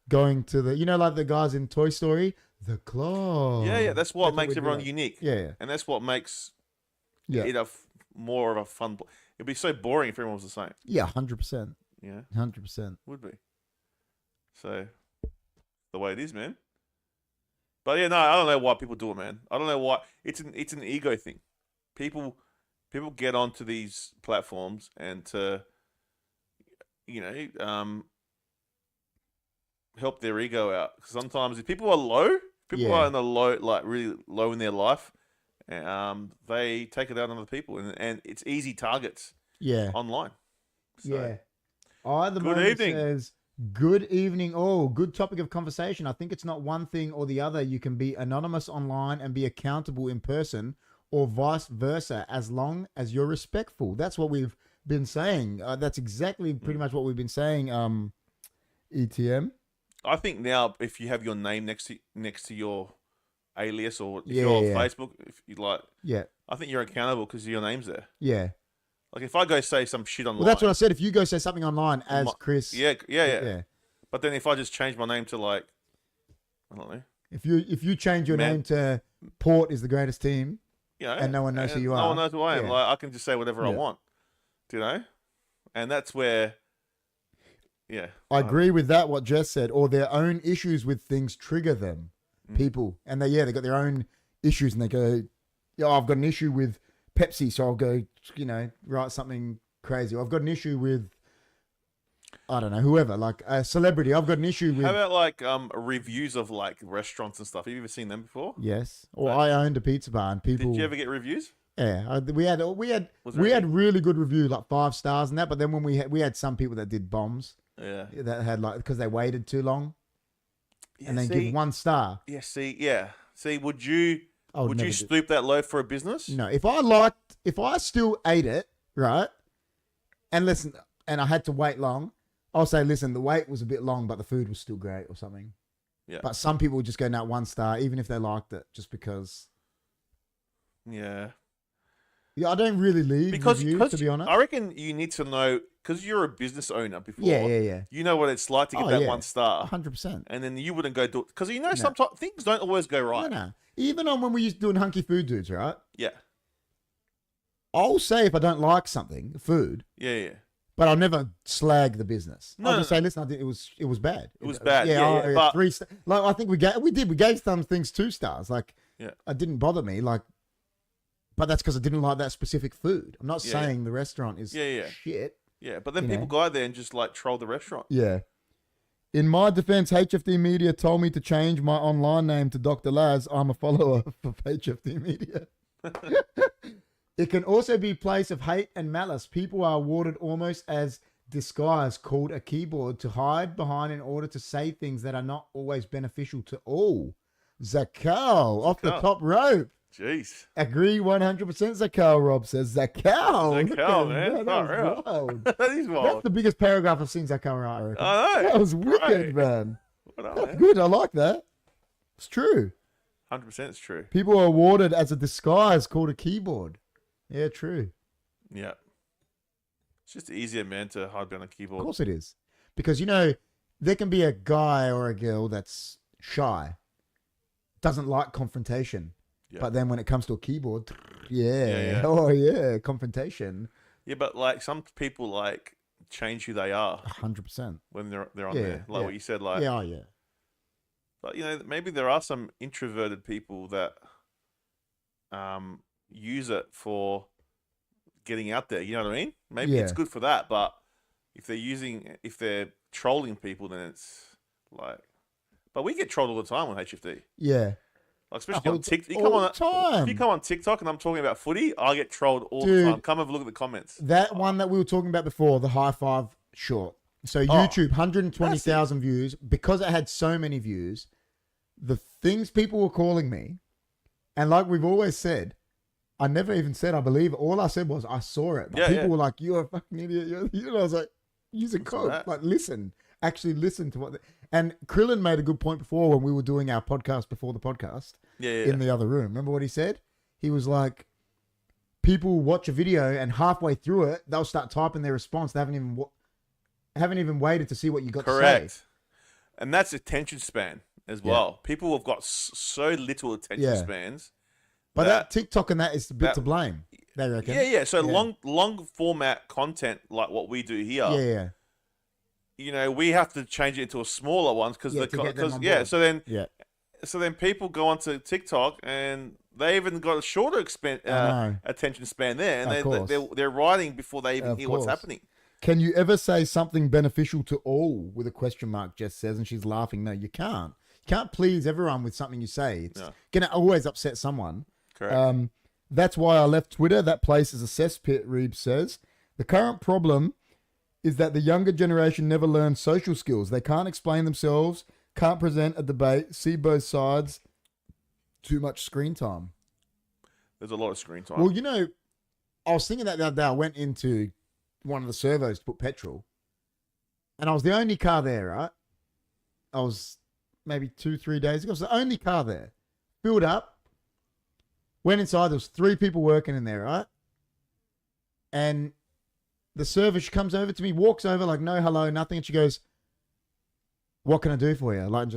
going to like the guys in Toy Story, the claw. Yeah. That's what makes everyone unique. Yeah. And that's what makes it more of a fun. It'd be so boring if everyone was the same. Yeah, 100%. Yeah. 100%. Would be. So, the way it is, man. But yeah, no, I don't know why people do it, man. I don't know why. It's an ego thing. People get onto these platforms and to, help their ego out. Sometimes if people are low, are in the low, like really low in their life, they take it out on other people, and it's easy targets. Yeah. Online. So, yeah. The good evening. Says, good evening. Oh, good topic of conversation. I think it's not one thing or the other. You can be anonymous online and be accountable in person, or vice versa, as long as you're respectful. That's what we've been saying. That's exactly pretty much what we've been saying. ETM. I think now if you have your name next to your alias, or if you're on Facebook, if you like, I think you're accountable because your name's there. Yeah. Like if I go say some shit online. Well, that's what I said. If you go say something online as Chris. Yeah. But then if I just change my name to like, I don't know. If you change your name to Port is the greatest team, and no one knows who you are. No one knows who I am. Like I can just say whatever I want. Do you know? And that's where. Yeah. I agree with that. What Jess said, or their own issues with things trigger them, people, and they got their own issues, and they go, I've got an issue with Pepsi, so I'll go, write something crazy. Or I've got an issue with, I don't know, whoever, like a celebrity. I've got an issue with. How about like reviews of like restaurants and stuff? Have you ever seen them before? Yes. Or I owned a pizza bar, and people. Did you ever get reviews? Yeah, we had really good reviews, like 5 stars and that. But then when we had some people that did bombs. Yeah. That had because they waited too long, and then give 1 star. Yeah. See, would you stoop do that low for a business? No. If I still ate it, right, and listen, and I had to wait long, I'll say, listen, the wait was a bit long, but the food was still great or something. Yeah. But some people would just go, 1 star, even if they liked it, just because. Yeah. Yeah, I don't really leave reviews, to be honest. I reckon you need to know, because you're a business owner before. Yeah. You know what it's like to get that 1 star. 100%. And then you wouldn't go do it. Because sometimes things don't always go right. No. Even on when we used to doing Hunkyfooddudes, right? Yeah. I'll say if I don't like something, food. Yeah. But I'll never slag the business. No, I'll just say, listen, I think it was bad. It was bad. Yeah. But 3 stars. Like I think we gave some things 2 stars. Like it didn't bother me. Like, but that's because I didn't like that specific food. I'm not saying the restaurant is shit. Yeah, but then people go there and just like troll the restaurant. Yeah. In my defense, HFD Media told me to change my online name to Dr. Laz. I'm a follower of HFD Media. It can also be a place of hate and malice. People are awarded almost as disguise called a keyboard to hide behind in order to say things that are not always beneficial to all. Zakal off the top rope. Jeez. Agree 100%, Zakal, Rob says. Zakal, man. That was wild. That is wild. That's the biggest paragraph I've seen Zakal write, I reckon. I know. That was wicked, man. That's good. I like that. It's true. 100% it's true. People are awarded as a disguise called a keyboard. Yeah, true. Yeah. It's just easier, man, to hide behind a keyboard. Of course it is. Because, there can be a guy or a girl that's shy, doesn't like confrontation. Yeah. But then when it comes to a keyboard, Yeah. oh yeah, confrontation. Yeah, but like some people like change who they are 100%. when they're on Yeah, there. Like yeah. what you said, like Yeah, oh yeah. but maybe there are some introverted people that use it for getting out there. You know what I mean? Maybe it's Yeah. good for that, but if they're trolling people, then it's like. But we get trolled all the time on HFD. Yeah. Like especially on TikTok. If you come on TikTok and I'm talking about footy, I get trolled all the time. Come have a look at the comments. That one that we were talking about before, the high five short. So YouTube, 120,000 views. Because it had so many views, the things people were calling me, and like we've always said, I never even said I believe it. All I said was I saw it. But people were like, "You're a fucking idiot." I was like, "Use a code. Like, listen. Actually listen to what." And Krillin made a good point before when we were doing our podcast before the podcast. In the other room. Remember what he said? He was like, people watch a video and halfway through it, they'll start typing their response. They haven't even waited to see what you got to say. And that's attention span as well. People have got so little attention spans. But that TikTok and that is a bit to blame, they reckon. Yeah. So long format content like what we do here. We have to change it into a smaller one because So then people go onto TikTok and they even got a shorter attention span there, and they're writing before they even hear what's happening. Can you ever say something beneficial to all with a question mark? Jess says, and she's laughing. No, you can't. You can't please everyone with something you say. It's gonna always upset someone. Correct. That's why I left Twitter. That place is a cesspit. Reeb says the current problem is that the younger generation never learns social skills. They can't explain themselves. Can't present a debate, see both sides, too much screen time. There's a lot of screen time. Well, I was thinking that the other day. I went into one of the servos to put petrol, and I was the only car there, right? I was maybe 2-3 days ago. I was the only car there. Filled up, went inside. There was 3 people working in there, right? And the server, she comes over to me, walks over, like, no hello, nothing, and she goes, "What can I do for you?" I'm like,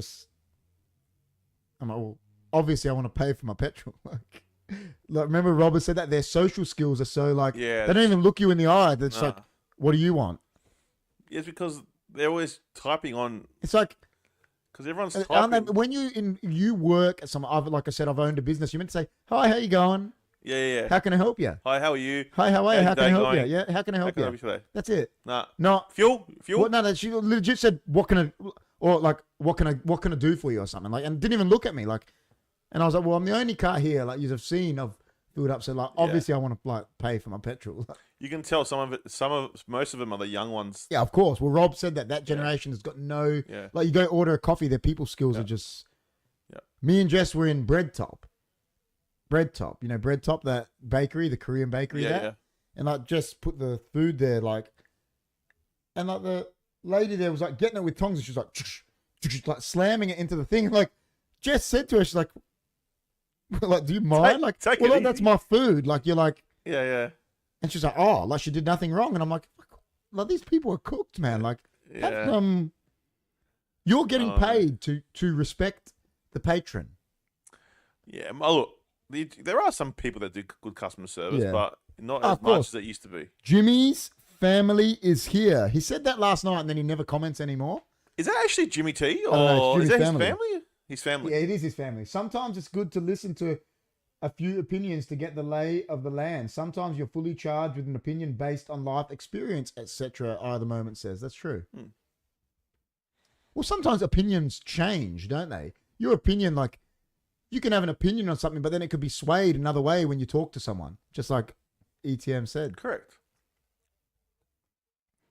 well, obviously I want to pay for my petrol. Like remember Robert said that their social skills are so like, they don't even look you in the eye. They're just like, what do you want? It's because they're always typing on. It's like, because everyone's typing. When you work at some, like I said, I've owned a business. You meant to say, "Hi, how you going? Yeah. How can I help you? Hi, how are you? Hi, how are you? How can I help you? Yeah, how can I help you? Today? That's it. No. Fuel? Well, no, she legit said, "What can I?" Or like, what can I do for you or something? Like, and didn't even look at me. Like, and I was like, well, I'm the only car here. Like you've seen, I've filled up. So like, obviously I want to like pay for my petrol. You can tell most of them are the young ones. Yeah, of course. Well, Rob said that generation has got no, like you go order a coffee, their people skills are just, Me and Jess were in Bread Top. Bread Top, that bakery, the Korean bakery there. And like just put the food there, like, and like the lady there was like getting it with tongs, and she was like slamming it into the thing. And like Jess said to her, she's like, "Do you mind? Take well, that's my food." Like you're like, yeah. And she's like, "Oh, like she did nothing wrong." And I'm like, these people are cooked, man. Like, you're getting paid to respect the patron. Yeah, look, there are some people that do good customer service, but not as much as it used to be. Jimmy's family is here. He said that last night, and then he never comments anymore. Is that actually Jimmy T, or is that his family? His family. Yeah, it is his family. Sometimes it's good to listen to a few opinions to get the lay of the land. Sometimes you're fully charged with an opinion based on life experience, etc. The moment says that's true. Well, sometimes opinions change, don't they? Your opinion, like you can have an opinion on something, but then it could be swayed another way when you talk to someone, just like ETM said. Correct.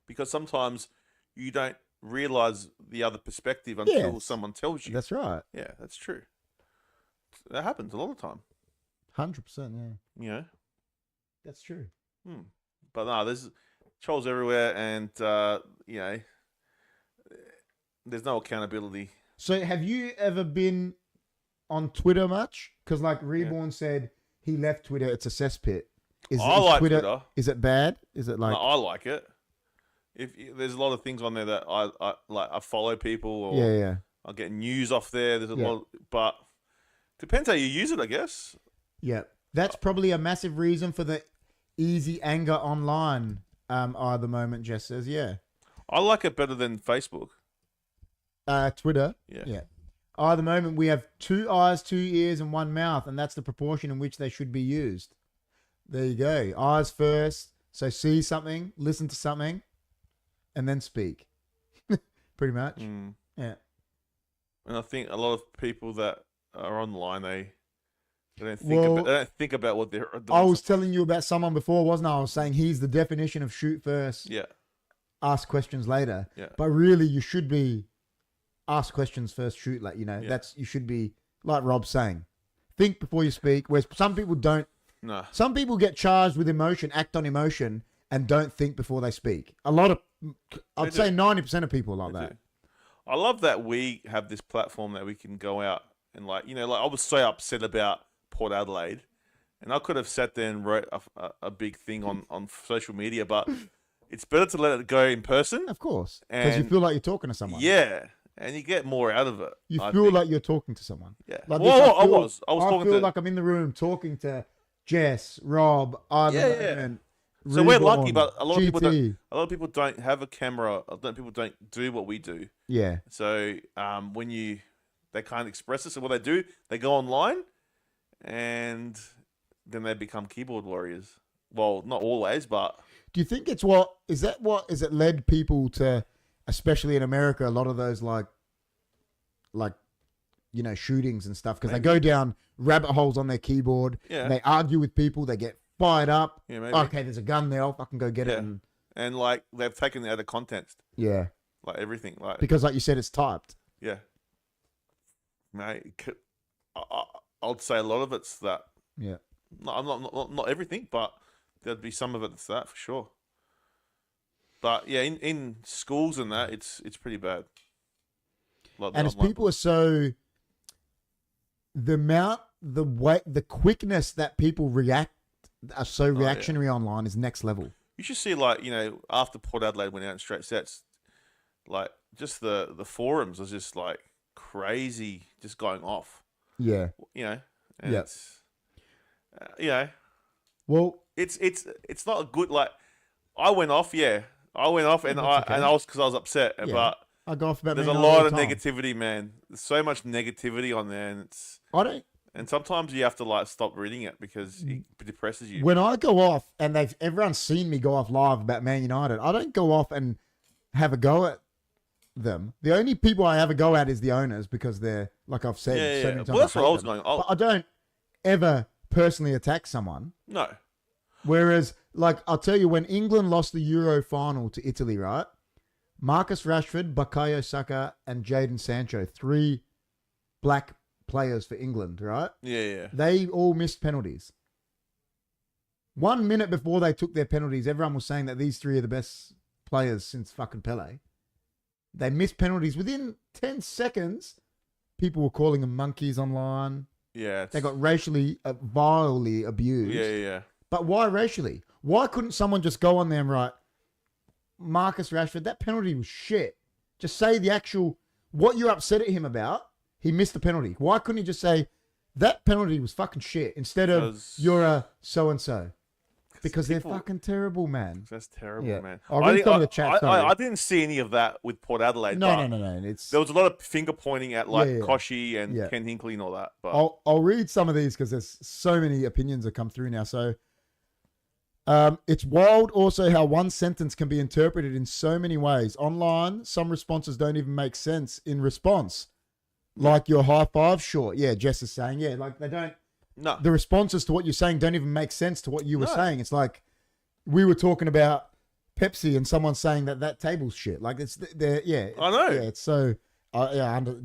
Because sometimes you don't realize the other perspective until someone tells you. That's right. Yeah, that's true. That happens a lot of the time. 100%, yeah. That's true. But no, there's trolls everywhere, and there's no accountability. So have you ever been on Twitter much? Because like Reborn said, he left Twitter. It's a cesspit. I like Twitter. Is it bad? Is it like? No, I like it. there's a lot of things on there that I like. I follow people, or Yeah. I get news off there. There's a Yeah. lot, but depends how you use it, I guess. Yeah. That's probably a massive reason for the easy anger online. At the moment, Jess says, yeah. I like it better than Facebook. Twitter. Yeah. Yeah. At the moment, we have 2 eyes, 2 ears, and 1 mouth, and that's the proportion in which they should be used. There you go. Eyes first. So see something, listen to something, and then speak. Pretty much. Mm. Yeah. And I think a lot of people that are online, they don't think Well, about, they don't think about what they're doing. I was telling you about someone before, wasn't I? I was saying he's the definition of shoot first, Yeah. ask questions later. Yeah. But really, you should be ask questions first, shoot later. You know, Yeah. you should be, like Rob's saying, think before you speak, whereas some people don't. No. Some people get charged with emotion, act on emotion, and don't think before they speak. A lot of, I'd say 90% of people are like that. I love that we have this platform that we can go out and like I was so upset about Port Adelaide, and I could have sat there and wrote a big thing on social media, but it's better to let it go in person. Of course, because you And feel like you're talking to someone. yeah, and you get more out of it. You I feel think. like you're talking to someone. Yeah. Like Well, this, I was talking feel to. like I'm in the room talking to Jess, Rob, Ivan, Yeah. So we're Reborn, lucky, but a lot of people don't. GT. A lot of people don't have a camera. A lot of people don't do what we do. Yeah. So when they can't express it, so what they do, they go online, and then they become keyboard warriors. Well, not always, but Do you think it's what is it led people to, especially in America, a lot of those like shootings and stuff, because they go down rabbit holes on their keyboard. Yeah. And they argue with people. They get fired up. Yeah, maybe. Okay, there's a gun there. I'll fucking go get it. Yeah. And like they've taken it out of context, Yeah. like everything, like Because like you said, it's typed. yeah, mate. I'd say a lot of it's that. Yeah. Not everything, but there'd be some of it that's that for sure. But yeah, in schools and that, it's pretty bad. Like And as people are so, the quickness that people are so reactionary online is next level. you should see like after Port Adelaide went out in straight sets, like just the forums was just like crazy, just going off. Yeah. And Yeah. it's Well, it's not a good like. I went off, and That's and okay. I was because I was upset, Yeah. but I go off about there's me a all lot the of time. negativity, man. There's so much negativity on there, and I don't. sometimes you have to like stop reading it because it depresses you. When I go off, and everyone's seen me go off live about Man United, I don't go off and have a go at them. The only people I have a go at is the owners, because they're, like I've said so many times. Well, that's I what I hate was them. going. But I don't ever personally attack someone. No. Whereas, like, I'll tell you, when England lost the Euro final to Italy, right? Marcus Rashford, Bukayo Saka, and Jadon Sancho, 3 black players for England, right? Yeah. They all missed penalties. 1 minute before they took their penalties, everyone was saying that these 3 are the best players since fucking Pele. They missed penalties. Within 10 seconds, people were calling them monkeys online. Yeah. They got racially, vilely abused. Yeah. But why racially? Why couldn't someone just go on there and write, Marcus Rashford, that penalty was shit. Just say the actual, what you're upset at him about. He missed the penalty. Why couldn't he just say, that penalty was fucking shit, instead of, you're a so-and-so? Because they're fucking terrible, man. That's terrible, Yeah. man. I'll read some of the chat, sorry. I didn't see any of that with Port Adelaide. No. but There was a lot of finger pointing at like Yeah. Koshy and Yeah. Ken Hinkley and all that. But I'll read some of these because there's so many opinions that come through now. So it's wild also how one sentence can be interpreted in so many ways. Online, some responses don't even make sense in response. Like your high five short. Yeah, Jess is saying, like they don't. no. The responses to what you're saying don't even make sense to what you were saying. It's like we were talking about Pepsi and someone saying that table's shit. Like I know. Yeah, it's so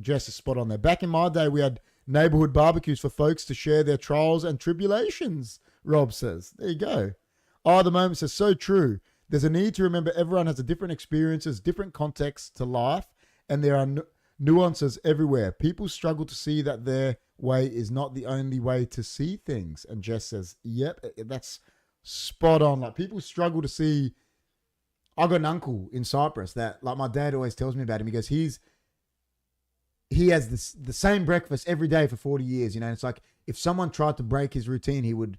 Jess is spot on there. Back in my day, we had neighborhood barbecues for folks to share their trials and tribulations. Rob says, there you go. The moment says, so true. There's a need to remember everyone has a different experiences, different contexts to life, and there are nuances everywhere. People struggle to see that their way is not the only way to see things. And Jess says, yep, that's spot on. Like people struggle to see I got an uncle in Cyprus that, like, my dad always tells me about him. He goes, he has the same breakfast every day for 40 years. You know, and it's like if someone tried to break his routine, he would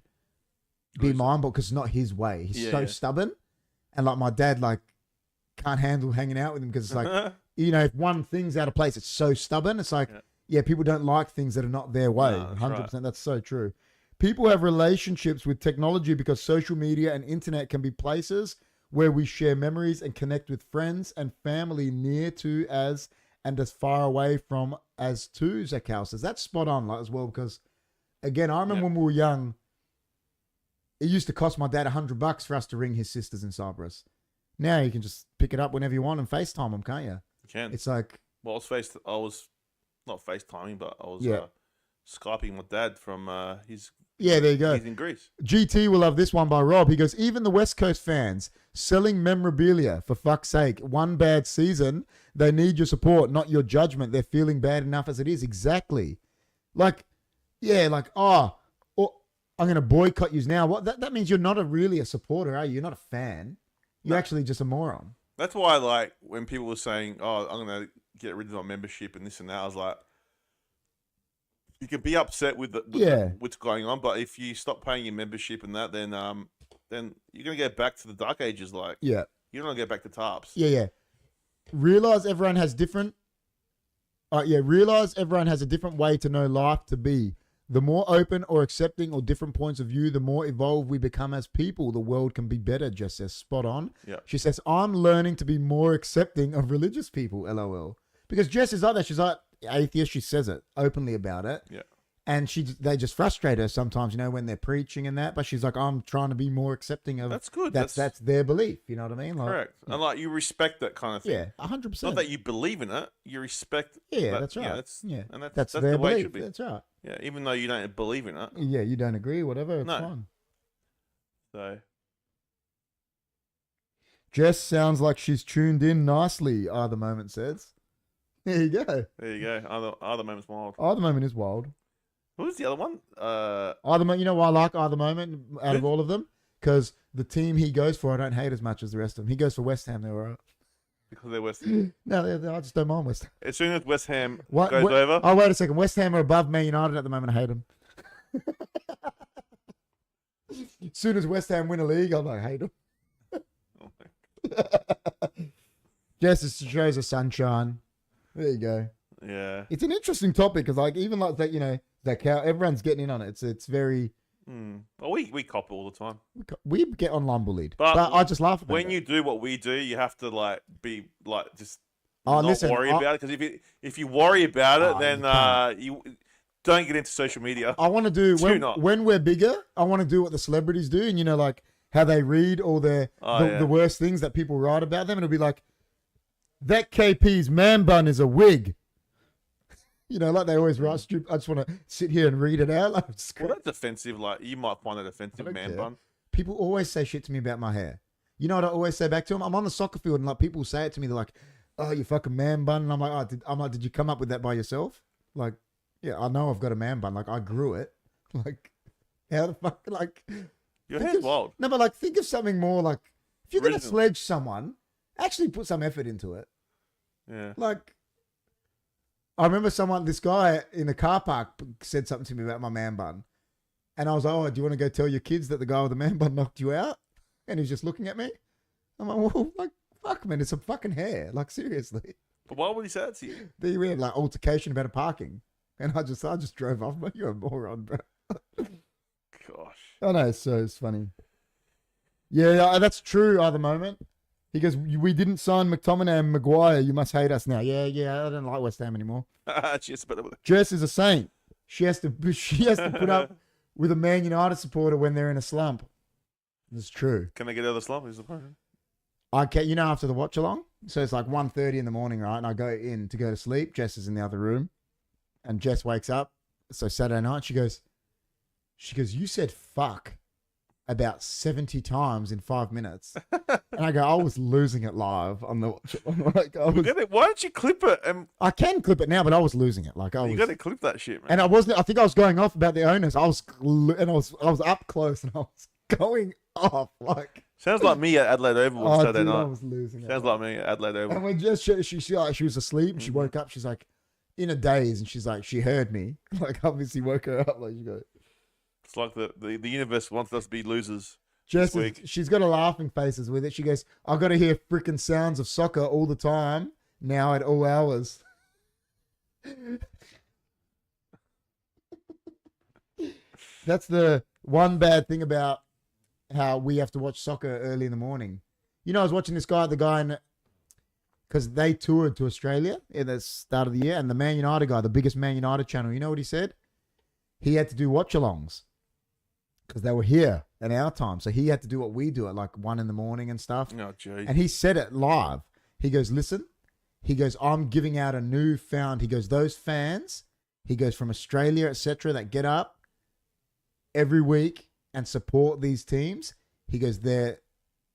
be mind-boggled because it's not his way. He's so stubborn, and like my dad, like can't handle hanging out with him because it's like, you know, if one thing's out of place, it's so stubborn. It's like, people don't like things that are not their way. 100%. Right. That's so true. People have relationships with technology because social media and internet can be places where we share memories and connect with friends and family near to as and as far away from as to, Zakal says. That's spot on, like, as well, because again, I remember when we were young, it used to cost my dad $100 for us to ring his sisters in Cyprus. Now you can just pick it up whenever you want and FaceTime them, can't you? You can. It's like, well, I was not FaceTiming, but I was Skyping my dad from his. Yeah, there you go. He's in Greece. GT will love this one by Rob. He goes, even the West Coast fans selling memorabilia, for fuck's sake. One bad season, they need your support, not your judgment. They're feeling bad enough as it is. Exactly. Like, I'm going to boycott you now. What? That means you're not really a supporter, are you? You're not a fan. You're actually just a moron. That's why, like, when people were saying, oh, I'm going to get rid of my membership and this and that, I was like, you can be upset with what's going on, but if you stop paying your membership and that, then you're gonna get back to the dark ages. Like, you're not gonna get back to tarps. Realize everyone has different. Realize everyone has a different way to know life to be. The more open or accepting or different points of view, the more evolved we become as people. The world can be better. Jess says, spot on. Yeah. She says, I'm learning to be more accepting of religious people. LOL. Because Jess is like that. She's like atheist. She says it openly about it. Yeah. And they just frustrate her sometimes, you know, when they're preaching and that. But she's like, I'm trying to be more accepting of. That's good. That's their belief. You know what I mean? Like, correct. And like you respect that kind of thing. Yeah, 100%. Not that you believe in it, you respect. Yeah, that's right. And that's their the way belief. it should be. That's right. Yeah, even though you don't believe in it. Yeah, you don't agree, whatever. It's fine. So. Jess sounds like she's tuned in nicely. The moment says. There you go. There you go. Either moment's wild. Either moment is wild. What was the other one? Either moment. You know why I like Either Moment out of all of them? Because the team he goes for, I don't hate as much as the rest of them. He goes for West Ham. They're all right. Because they're West Ham. No, I just don't mind West Ham. As soon as West Ham goes over. Oh, wait a second. West Ham are above Man United at the moment. I hate them. As soon as West Ham win a league, I'm like, hate them. Just shows the sunshine. There you go. Yeah. It's an interesting topic because, like, even like that, you know, that cow, everyone's getting in on it. It's very. Well, we cop all the time. We get online bullied, but I just laugh about it. When you do what we do, you have to like be like just worry about it, because if you worry about it, then you don't get into social media. I want to do when we're bigger. I want to do what the celebrities do, and you know, like how they read all the worst things that people write about them, and it'll be like that KP's man bun is a wig. You know, like they always write stupid. I just want to sit here and read it out. Like, well, that's offensive. Like, you might find that offensive, man bun. People always say shit to me about my hair. You know what I always say back to them? I'm on the soccer field and like people say it to me. They're like, "Oh, you fucking man bun," and I'm like, did you come up with that by yourself? Like, yeah, I know I've got a man bun. Like, I grew it. Like, how the fuck? Like, your hair's wild. No, but like, think of something more like if you're gonna sledge someone, actually put some effort into it. Yeah. Like. I remember this guy in the car park said something to me about my man bun. And I was like, oh, do you want to go tell your kids that the guy with the man bun knocked you out? And he's just looking at me. I'm like, well, like, fuck, man, it's a fucking hair. Like, seriously. But why would he say that to you? We had like altercation about a parking. And I just drove off. But you're a moron, bro. Gosh. I know, it's funny. Yeah, that's true at the moment. He goes, we didn't sign McTominay and Maguire. You must hate us now. Yeah, I don't like West Ham anymore. Jess is a saint. She has to put up with a Man United supporter when they're in a slump. It's true. Can they get out of the slump? Is the problem? You know, after the watch along, so it's like 1:30 in the morning, right? And I go in to go to sleep. Jess is in the other room, and Jess wakes up. So Saturday night, she goes, you said fuck about 70 times in 5 minutes. And I go, I was losing it live on the watch. Why don't you clip it? I can clip it now, but I was losing it. Like you got to clip that shit, man. And I think I was going off about the owners. I was up close and I was going off. Like, Sounds like me at Adelaide Oval on Saturday dude, I night. was losing it. Sounds like me at Adelaide Oval. And when just she was asleep and she woke up, she's like in a daze, and she's like, she heard me, like obviously woke her up, like she go. It's like the universe wants us to be losers. Jess, she's got a laughing faces with it. She goes, I've got to hear freaking sounds of soccer all the time now at all hours. That's the one bad thing about how we have to watch soccer early in the morning. You know, I was watching the guy because they toured to Australia at the start of the year, and the Man United guy, the biggest Man United channel, you know what he said? He had to do watch-alongs because they were here at our time. So he had to do what we do at like 1 a.m. and stuff. Oh, geez. And he said it live. He goes, listen, he goes, I'm giving out a newfound, he goes, those fans, he goes, from Australia, etc., that get up every week and support these teams, he goes, they're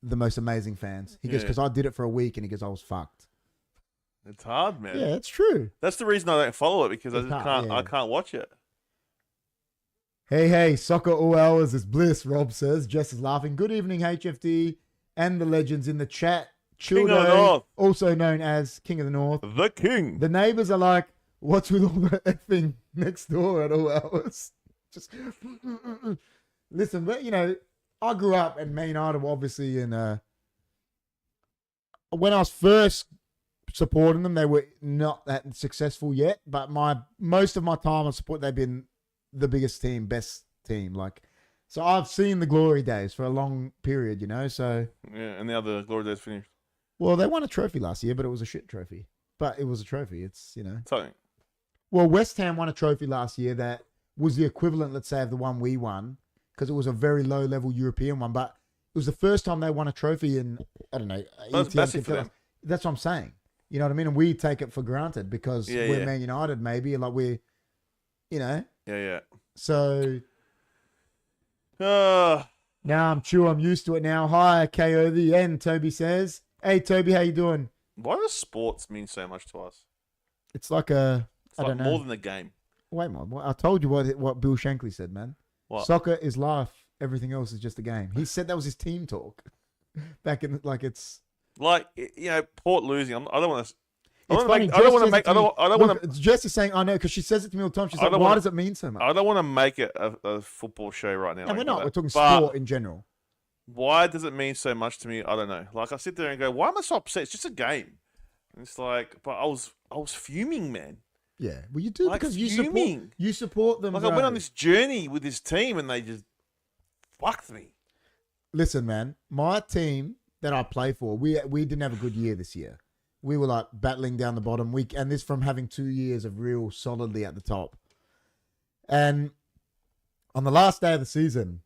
the most amazing fans. He goes, because I did it for a week, and he goes, I was fucked. It's hard, man. Yeah, it's true. That's the reason I don't follow it, because I can't watch it. Hey, soccer all hours is bliss, Rob says. Jess is laughing. Good evening, HFD and the legends in the chat. King of the North. Also known as King of the North. The King. The neighbors are like, what's with all the effing next door at all hours? Just listen, but you know, I grew up in Man United, obviously, and when I was first supporting them, they were not that successful yet. But most of my time on support, they've been the biggest team, best team. Like, so I've seen the glory days for a long period, you know. So yeah, and now the glory days finished. Well, they won a trophy last year, but it was a shit trophy. But it was a trophy. It's, you know. Something. Well, West Ham won a trophy last year that was the equivalent, let's say, of the one we won, because it was a very low-level European one. But it was the first time they won a trophy in, I don't know. That's massive for them. That's what I'm saying. You know what I mean? And we take it for granted because we're Man United, maybe, and like we're, you know. Yeah. So now I'm used to it now. Hi, KO the end, Toby says. Hey, Toby, how you doing? Why does sports mean so much to us? It's like I don't know. More than the game. Wait, man. I told you what Bill Shankly said, man. What? Soccer is life. Everything else is just a game. He said that was his team talk. Back in, like, it's... Like, you know, Port losing. I don't want to... Jess is saying, I know, because she says it to me all the time. She's like, why does it mean so much? I don't want to make it a football show right now. No, we're not. We're talking sport in general. Why does it mean so much to me? I don't know. Like, I sit there and go, why am I so upset? It's just a game. And it's like, but I was fuming, man. Yeah, well, you do, like, because you support them. Like, I went on this journey with this team, and they just fucked me. Listen, man, my team that I play for, we didn't have a good year this year. We were like battling down the bottom week, and this from having 2 years of real solidly at the top. And on the last day of the season,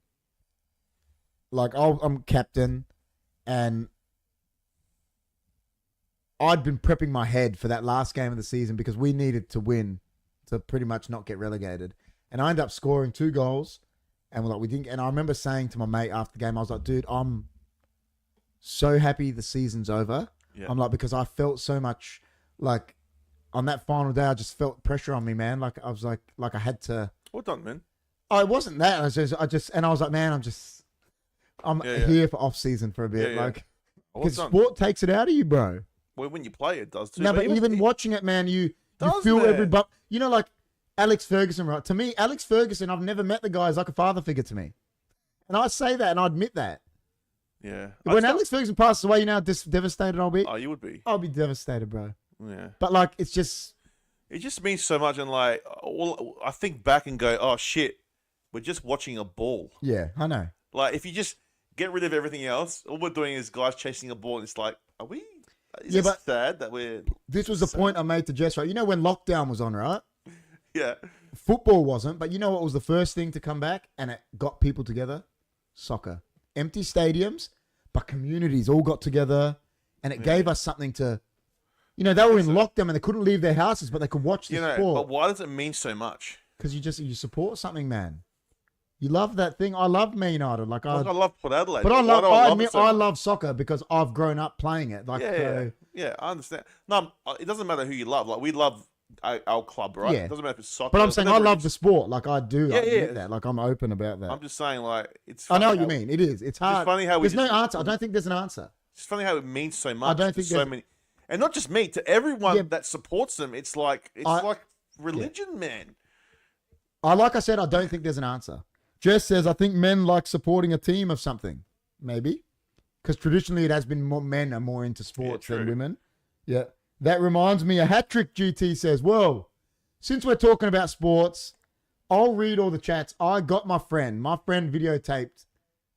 like, I'm captain, and I'd been prepping my head for that last game of the season because we needed to win to pretty much not get relegated. And I ended up scoring 2 goals, and we didn't. And I remember saying to my mate after the game, I was like, dude, I'm so happy the season's over. Yeah. I'm like, because I felt so much, like, on that final day, I just felt pressure on me, man. Like, I was like I had to. Well done, man. Oh, it wasn't that. I was like, man, I'm here for off season for a bit, like, because sport takes it out of you, bro. Well, when you play, it does too. No, but even watching it, man, you feel every bump. You know, like Alex Ferguson, right? To me, Alex Ferguson, I've never met the guy, is like a father figure to me, and I say that and I admit that. Yeah. When Alex Ferguson passes away, you know how devastated I'll be? Oh, you would be. I'll be devastated, bro. Yeah. But, like, it's just... It just means so much, and, like, I think back and go, oh, shit, we're just watching a ball. Yeah, I know. Like, if you just get rid of everything else, all we're doing is guys chasing a ball, and it's like, are we... Is it sad that we're... This was the point I made to Jess, right? You know when lockdown was on, right? Yeah. Football wasn't, but you know what was the first thing to come back, and it got people together? Soccer. Empty stadiums, but communities all got together, and it gave us something to, you know, they were in lockdown and they couldn't leave their houses, but they could watch the sport. But why does it mean so much? Because you support something, man. You love that thing. I love Man United. Like I love Port Adelaide. But I love soccer because I've grown up playing it. Like yeah, I understand. No, it doesn't matter who you love. Like we love our club, right? Yeah. It doesn't matter if it's soccer. But I'm saying I whatever it love is. the sport. Like I do. Yeah, I admit yeah. that. Like I'm open about that. I'm just saying, like, it's. I know funny what you how- mean. It is. It's hard. funny how we there's no just- answer. I don't think there's an answer. It's funny how it means so much. don't to think so there's- many, and not just me, to everyone Yeah. that supports them. It's like like religion, man. Like I said, I don't think there's an answer. Jess says, I think men like supporting a team of something. Maybe. Because traditionally it has been more men are more into sports than true. women. Yeah. That reminds me, a hat trick, GT says, whoa, since we're talking about sports, I'll read all the chats. I got my friend videotaped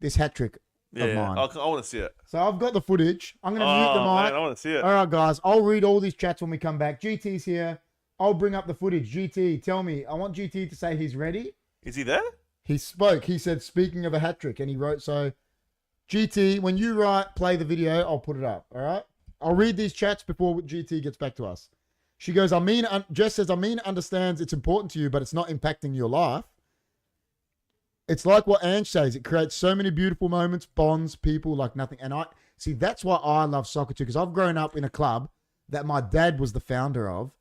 this hat trick of mine. I want to see it. So I've got the footage. I'm going to mute the mic. Man, I want to see it. All right, guys. I'll read all these chats when we come back. GT's here. I'll bring up the footage. GT, tell me. I want GT to say he's ready. Is he there? He spoke. He said, speaking of a hat trick, and he wrote, so GT, when you play the video, I'll put it up. All right. I'll read these chats before GT gets back to us. She goes, Jess says, understands it's important to you, but it's not impacting your life. It's like what Ange says. It creates so many beautiful moments, bonds, people like nothing. And I see, that's why I love soccer too, because I've grown up in a club that my dad was the founder of.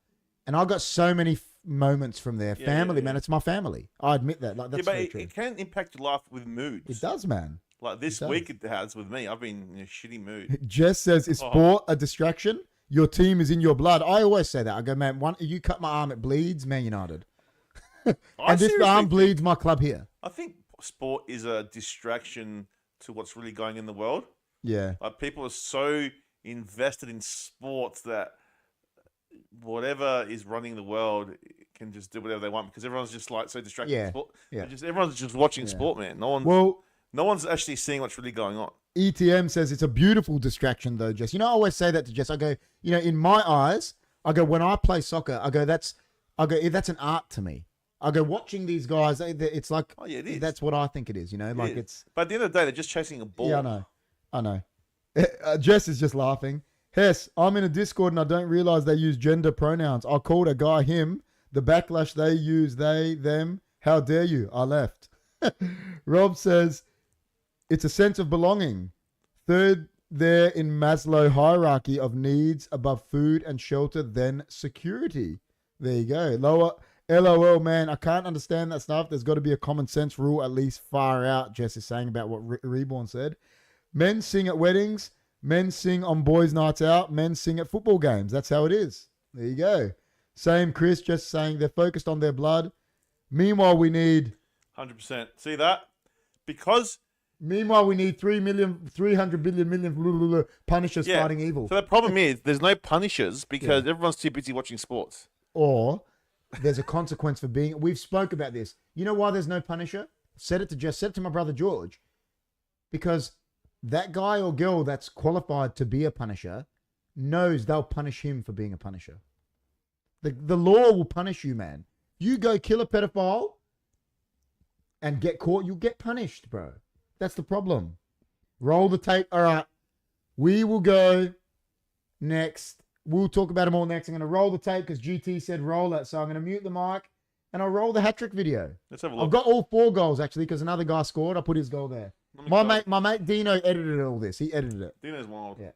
And I got so many moments from their family, man. It's my family. I admit that. Like, that's but very true. it can impact your life with moods. It does, man. Like this week it has with me. I've been in a shitty mood. Jess says, is sport a distraction? Your team is in your blood. I always say that. I go, man, you cut my arm, it bleeds, Man United. And this arm bleeds, my club here. I think sport is a distraction to what's really going in the world. Yeah. Like people are so invested in sports that whatever is running the world can just do whatever they want because everyone's just like so distracted. Yeah. With sport. Yeah. Everyone's just watching sport, man. No one's actually seeing what's really going on. ETM says it's a beautiful distraction though, Jess. You know, I always say that to Jess. I go, you know, in my eyes, I go, when I play soccer, I go, that's an art to me. I go, watching these guys, it's like, oh yeah, it is. That's what I think it is, you know, like it's. But at the end of the day, they're just chasing a ball. Yeah, I know. Jess is just laughing. Hess, I'm in a Discord and I don't realize they use gender pronouns. I called a guy him. The backlash they use, they, them. How dare you? I left. Rob says, it's a sense of belonging. Third there in Maslow hierarchy of needs above food and shelter, then security. There you go. Lower, LOL, man. I can't understand that stuff. There's got to be a common sense rule at least far out, Jess is saying about what Reborn said. Men sing at weddings. Men sing on boys' nights out. Men sing at football games. That's how it is. There you go. Same Chris, just saying they're focused on their blood. Meanwhile, we need... 100%. See that? Because... Meanwhile, we need 300 billion Punishers fighting evil. So the problem is there's no Punishers because everyone's too busy watching sports. Or there's a consequence for being... We've spoke about this. You know why there's no Punisher? Said it to my brother George. Because that guy or girl that's qualified to be a Punisher knows they'll punish him for being a Punisher. The law will punish you, man. You go kill a pedophile and get caught, you'll get punished, bro. That's the problem. Roll the tape. All right. We will go next. We'll talk about them all next. I'm going to roll the tape because GT said roll it. So I'm going to mute the mic and I'll roll the hat-trick video. Let's have a look. I've got all 4 goals, actually, because another guy scored. I put his goal there. My mate Dino edited all this. He edited it. Dino's wild. Yeah.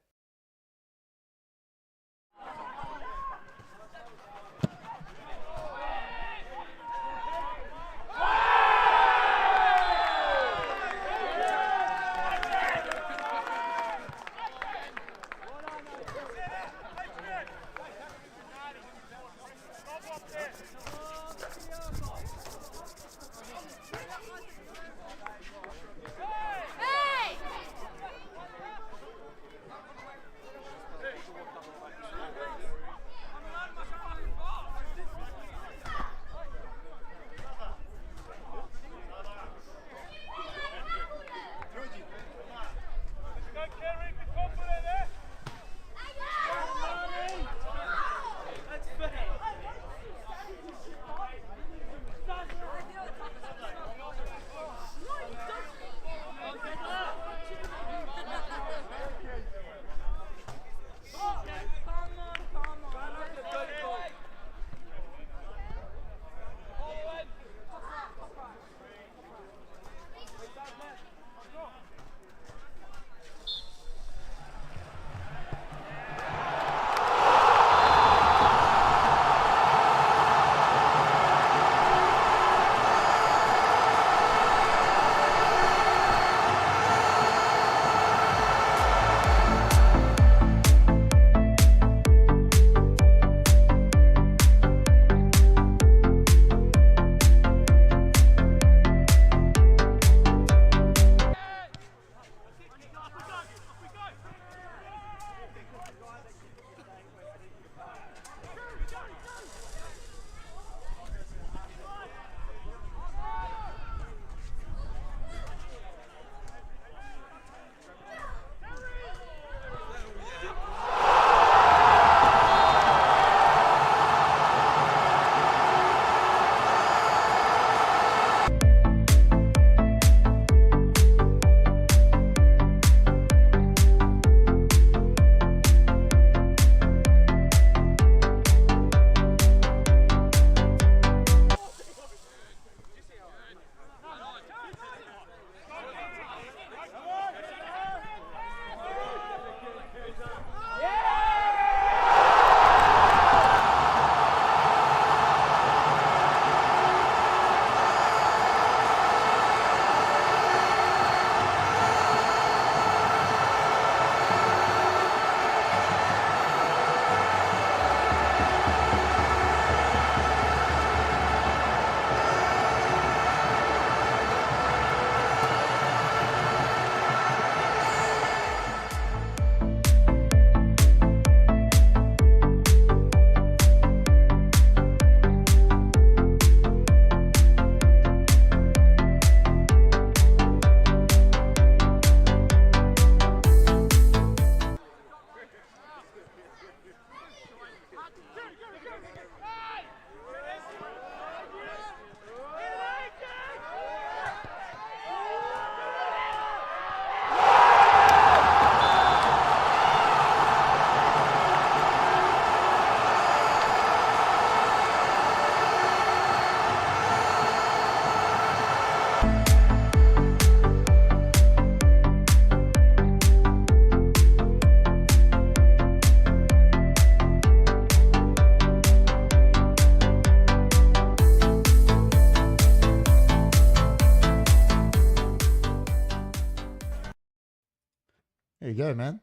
you go, man.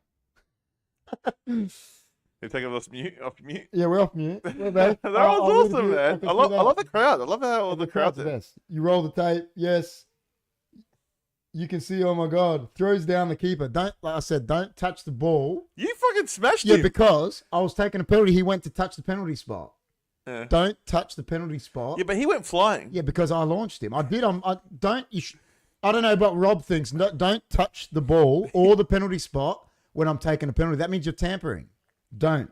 You take it off mute. Off mute. Yeah, we're off mute. We're back. That was awesome, man. I love the crowd. I love how all the crowd's the there. best. You roll the tape. Yes. You can see. Oh my God! Throws down the keeper. Don't, like I said, don't touch the ball. You fucking smashed Yeah, him. because I was taking a penalty. He went to touch the penalty spot. Yeah. Don't touch the penalty spot. Yeah, but he went flying. Yeah, because I launched him. I did. I don't know what Rob thinks. No, don't touch the ball or the penalty spot when I'm taking a penalty. That means you're tampering. Don't.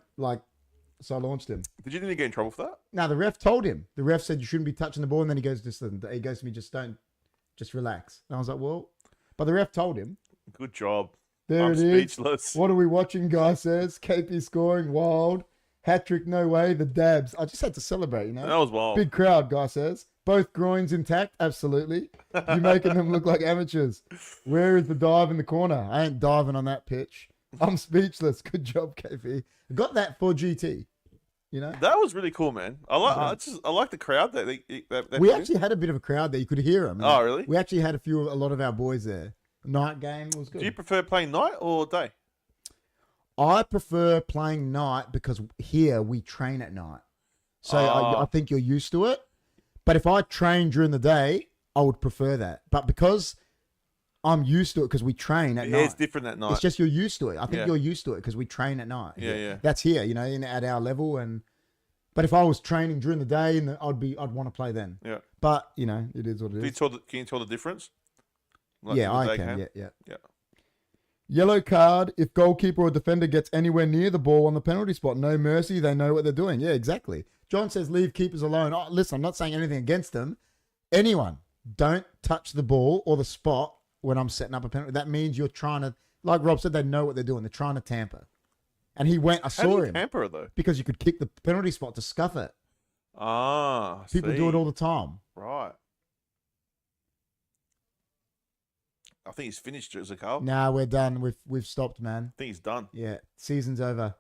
So I launched him. Did you get in trouble for that? No, the ref told him. The ref said you shouldn't be touching the ball, and then he goes to me, just relax. And I was like, well, but the ref told him. Good job. There I'm it is. speechless. What are we watching? Guy says KP scoring wild. Hat trick, no way. The dabs. I just had to celebrate, That was wild. Big crowd, guy says. Both groins intact? Absolutely. You're making them look like amateurs. Where is the dive in the corner? I ain't diving on that pitch. I'm speechless. Good job, KP. Got that for GT. That was really cool, man. I like the crowd that we actually had a bit of a crowd there. You could hear them. Oh, really? We actually had a lot of our boys there. Night game was good. Do you prefer playing night or day? I prefer playing night because here we train at night. So I think you're used to it. But if I train during the day, I would prefer that. But because I'm used to it because we train at night. It's different at night. It's just you're used to it. I think you're used to it because we train at night. Yeah. That's here, at our level. But if I was training during the day, I'd want to play then. Yeah. But it is what it is. Can you tell the difference? Yeah, I can. Yeah. Yeah. Yellow card if goalkeeper or defender gets anywhere near the ball on the penalty spot. No mercy. They know what they're doing. Yeah, exactly. John says leave keepers alone. Oh, listen, I'm not saying anything against them. Anyone, don't touch the ball or the spot when I'm setting up a penalty. That means you're trying to, like Rob said, they know what they're doing. They're trying to tamper. And he went, I saw him. Tamper though? Because you could kick the penalty spot to scuff it. People do it all the time. Right. I think he's finished, is it, Carl? Nah, we're done. We've stopped, man. I think he's done. Yeah, season's over.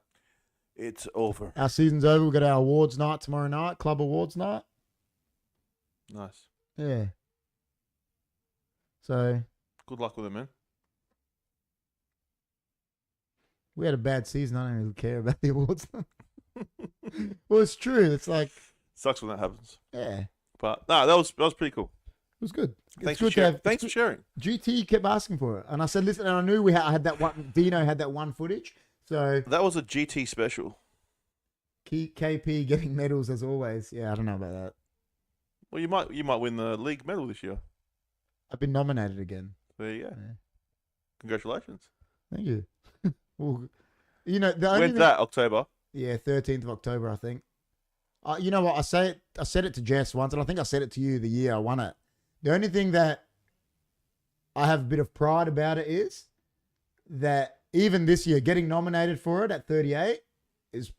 It's over. Our season's over. We've got our awards night tomorrow night, club awards night. Nice. Yeah. So. Good luck with it, man. We had a bad season. I don't really care about the awards. Well, it's true. It's like. Sucks when that happens. Yeah. But no, that was pretty cool. It was good. Thanks for sharing. GT kept asking for it, and I said, "Listen." And I knew I had that one. Dino had that one footage, so that was a GT special. KP getting medals as always. Yeah, I don't know about that. Well, you might win the league medal this year. I've been nominated again. There you go. Yeah. Congratulations. Thank you. Well, the only when's that? October. Yeah, 13th of October, I think. You know what? I said it to Jess once, and I think I said it to you the year I won it. The only thing that I have a bit of pride about it is that even this year, getting nominated for it at 38 is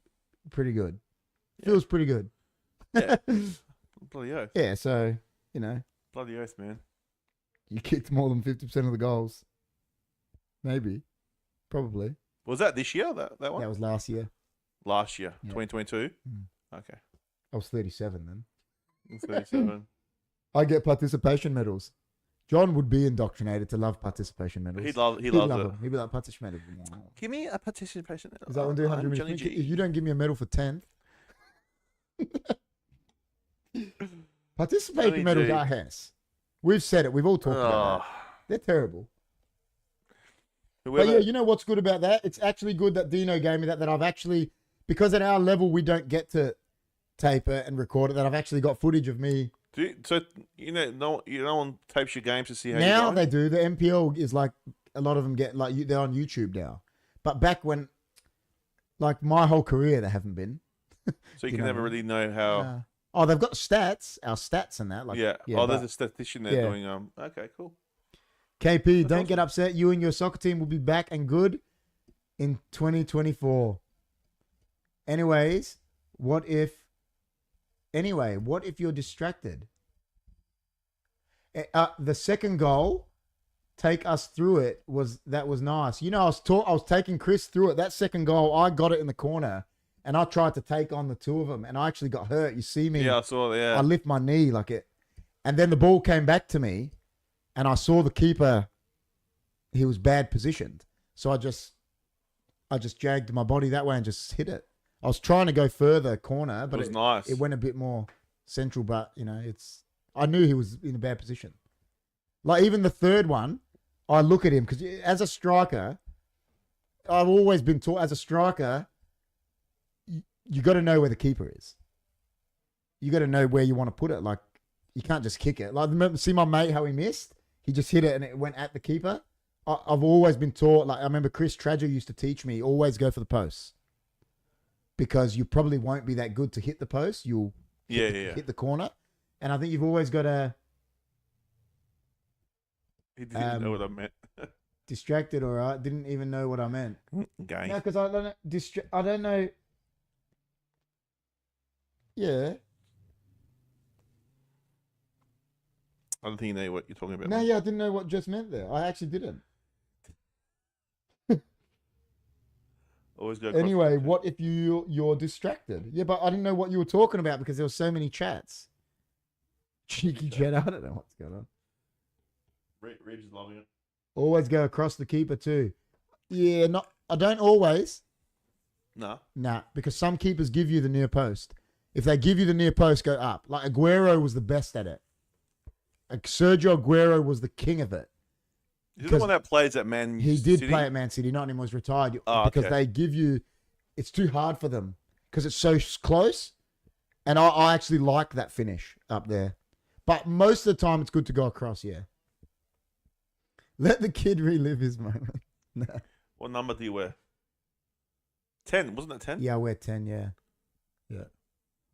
pretty good. Feels pretty good. Yeah. Bloody oath. Yeah, so, Bloody oath, man. You kicked more than 50% of the goals. Maybe. Probably. Was that this year, that one? That was last year. Last year, Yeah. 2022? Mm. Okay. I was 37 then. 37. I get participation medals. John would be indoctrinated to love participation medals. He loves it. Them. He'd be like, participation medal. Give me a participation medal. Is that one doing 100 Johnny meters? G. If you don't give me a medal for 10th. Participation Johnny medals G. are hess. We've said it. We've all talked about it. They're terrible. Whoever, But yeah, you know what's good about that? It's actually good that Dino gave me that I've actually, because at our level we don't get to tape it and record it, that I've actually got footage of me. So no one tapes your games to see how Now you're they going? do. The MPL is like, a lot of them get, like, they're on YouTube now. But back when, like, my whole career, they haven't been. So you can never really know how... Oh, they've got stats, our stats and that. Like, yeah. There's a statistician there doing... Okay, cool. KP, That's don't awesome. get upset. You and your soccer team will be back and good in 2024. Anyways, what if you're distracted? The second goal, take us through it, was nice. I was taking Chris through it. That second goal, I got it in the corner, and I tried to take on the two of them, and I actually got hurt. You see me? Yeah, I saw that. Yeah. I lift my knee like it, and then the ball came back to me, and I saw the keeper. He was bad positioned, So I just jagged my body that way and just hit it. I was trying to go further corner, but It was nice. it went a bit more central. But I knew he was in a bad position. Like even the third one, I look at him because as a striker, I've always been taught as a striker, you got to know where the keeper is. You got to know where you want to put it. Like you can't just kick it. Like see my mate how he missed. He just hit it and it went at the keeper. I've always been taught. Like I remember Chris Tradger used to teach me always go for the posts because you probably won't be that good to hit the post. You'll hit the corner, and I think you've always got to. He didn't know what I meant. Distracted, all right. Didn't even know what I meant. Gang. No, because I don't know. I don't know. Yeah. I don't think you know what you're talking about. No, yeah, I didn't know what just meant there. I actually didn't. Always go. Anyway, what if you're distracted? Yeah, but I didn't know what you were talking about because there were so many chats. Cheeky chat. I don't know what's going on. Reeves is loving it. Always go across the keeper too. Yeah, I don't always. No. Nah, because some keepers give you the near post. If they give you the near post, go up. Like Aguero was the best at it. Like Sergio Aguero was the king of it. Is he the one that plays at Man City? He did play at Man City, not anymore. He's retired. Because they give you, it's too hard for them because it's so close. And I actually like that finish up there. But most of the time, it's good to go across, yeah. Let the kid relive his moment. No. What number do you wear? 10, wasn't it 10? Yeah, I wear 10, yeah. Yeah.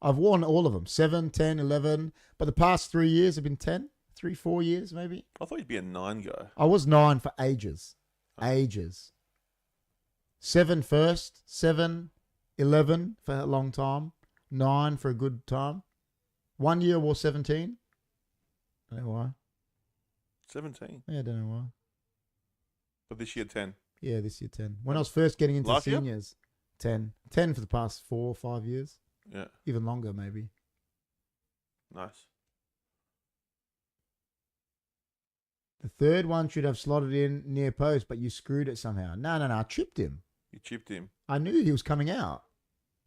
I've worn all of them, 7, 10, 11. But the past 3 years have been 10. 3, 4 years, maybe. I thought you'd be a 9 guy. I was 9 for ages. Ages. 7 first, 7, 11 for a long time, 9 for a good time. 1 year I wore 17. I don't know why. 17? Yeah, I don't know why. But this year 10? Yeah, this year 10. When I was first getting into Last year? seniors, 10. 10 for the past 4 or 5 years. Yeah. Even longer, maybe. Nice. The third one should have slotted in near post, but you screwed it somehow. No, I tripped him. You chipped him. I knew he was coming out.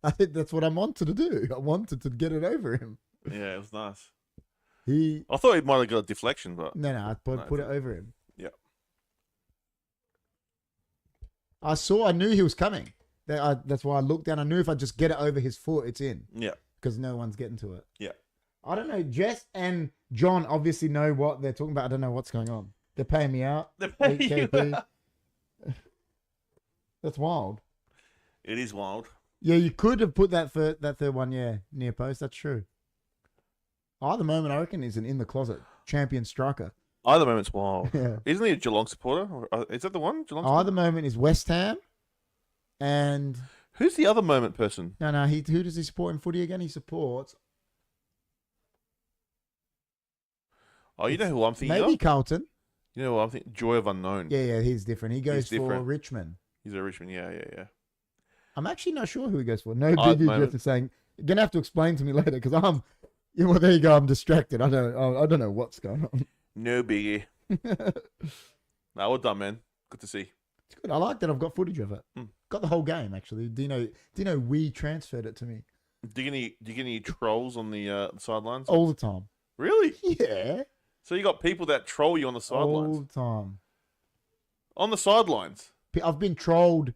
I think that's what I wanted to do. I wanted to get it over him. Yeah, it was nice. I thought he might have got a deflection, but... No, I put it over him. Yeah. I knew he was coming. That's why I looked down. I knew if I just get it over his foot, it's in. Yeah. Because no one's getting to it. Yeah. I don't know. Jess and John obviously know what they're talking about. I don't know what's going on. They're paying me out. They're paying you out. That's wild. It is wild. Yeah, you could have put that third one, near post. That's true. Either moment, I reckon, is an in the closet champion striker. Either moment's wild. Yeah. Isn't he a Geelong supporter? Is that the one? Geelong Either supporter? moment is West Ham, and Who's the other moment person? no, who does he support in footy again? He supports Oh, you know who I'm thinking maybe of? Carlton. You know who I'm thinking? Joy of Unknown. Yeah, he's different. He goes for different. Richmond. He's a Richmond. Yeah. I'm actually not sure who he goes for. No I'd biggie, moment. Jeff is saying. You're gonna have to explain to me later because I'm. Yeah, well, there you go. I'm distracted. I don't know what's going on. No biggie. It's No, well done, man. Good to see. good. I like that. I've got footage of it. Hmm. Got the whole game actually. Do you know we transferred it to me Do you get any trolls on the sidelines? all the time? Really? Yeah, So you got people that troll you on the sidelines? all the time. On the sidelines? I've been trolled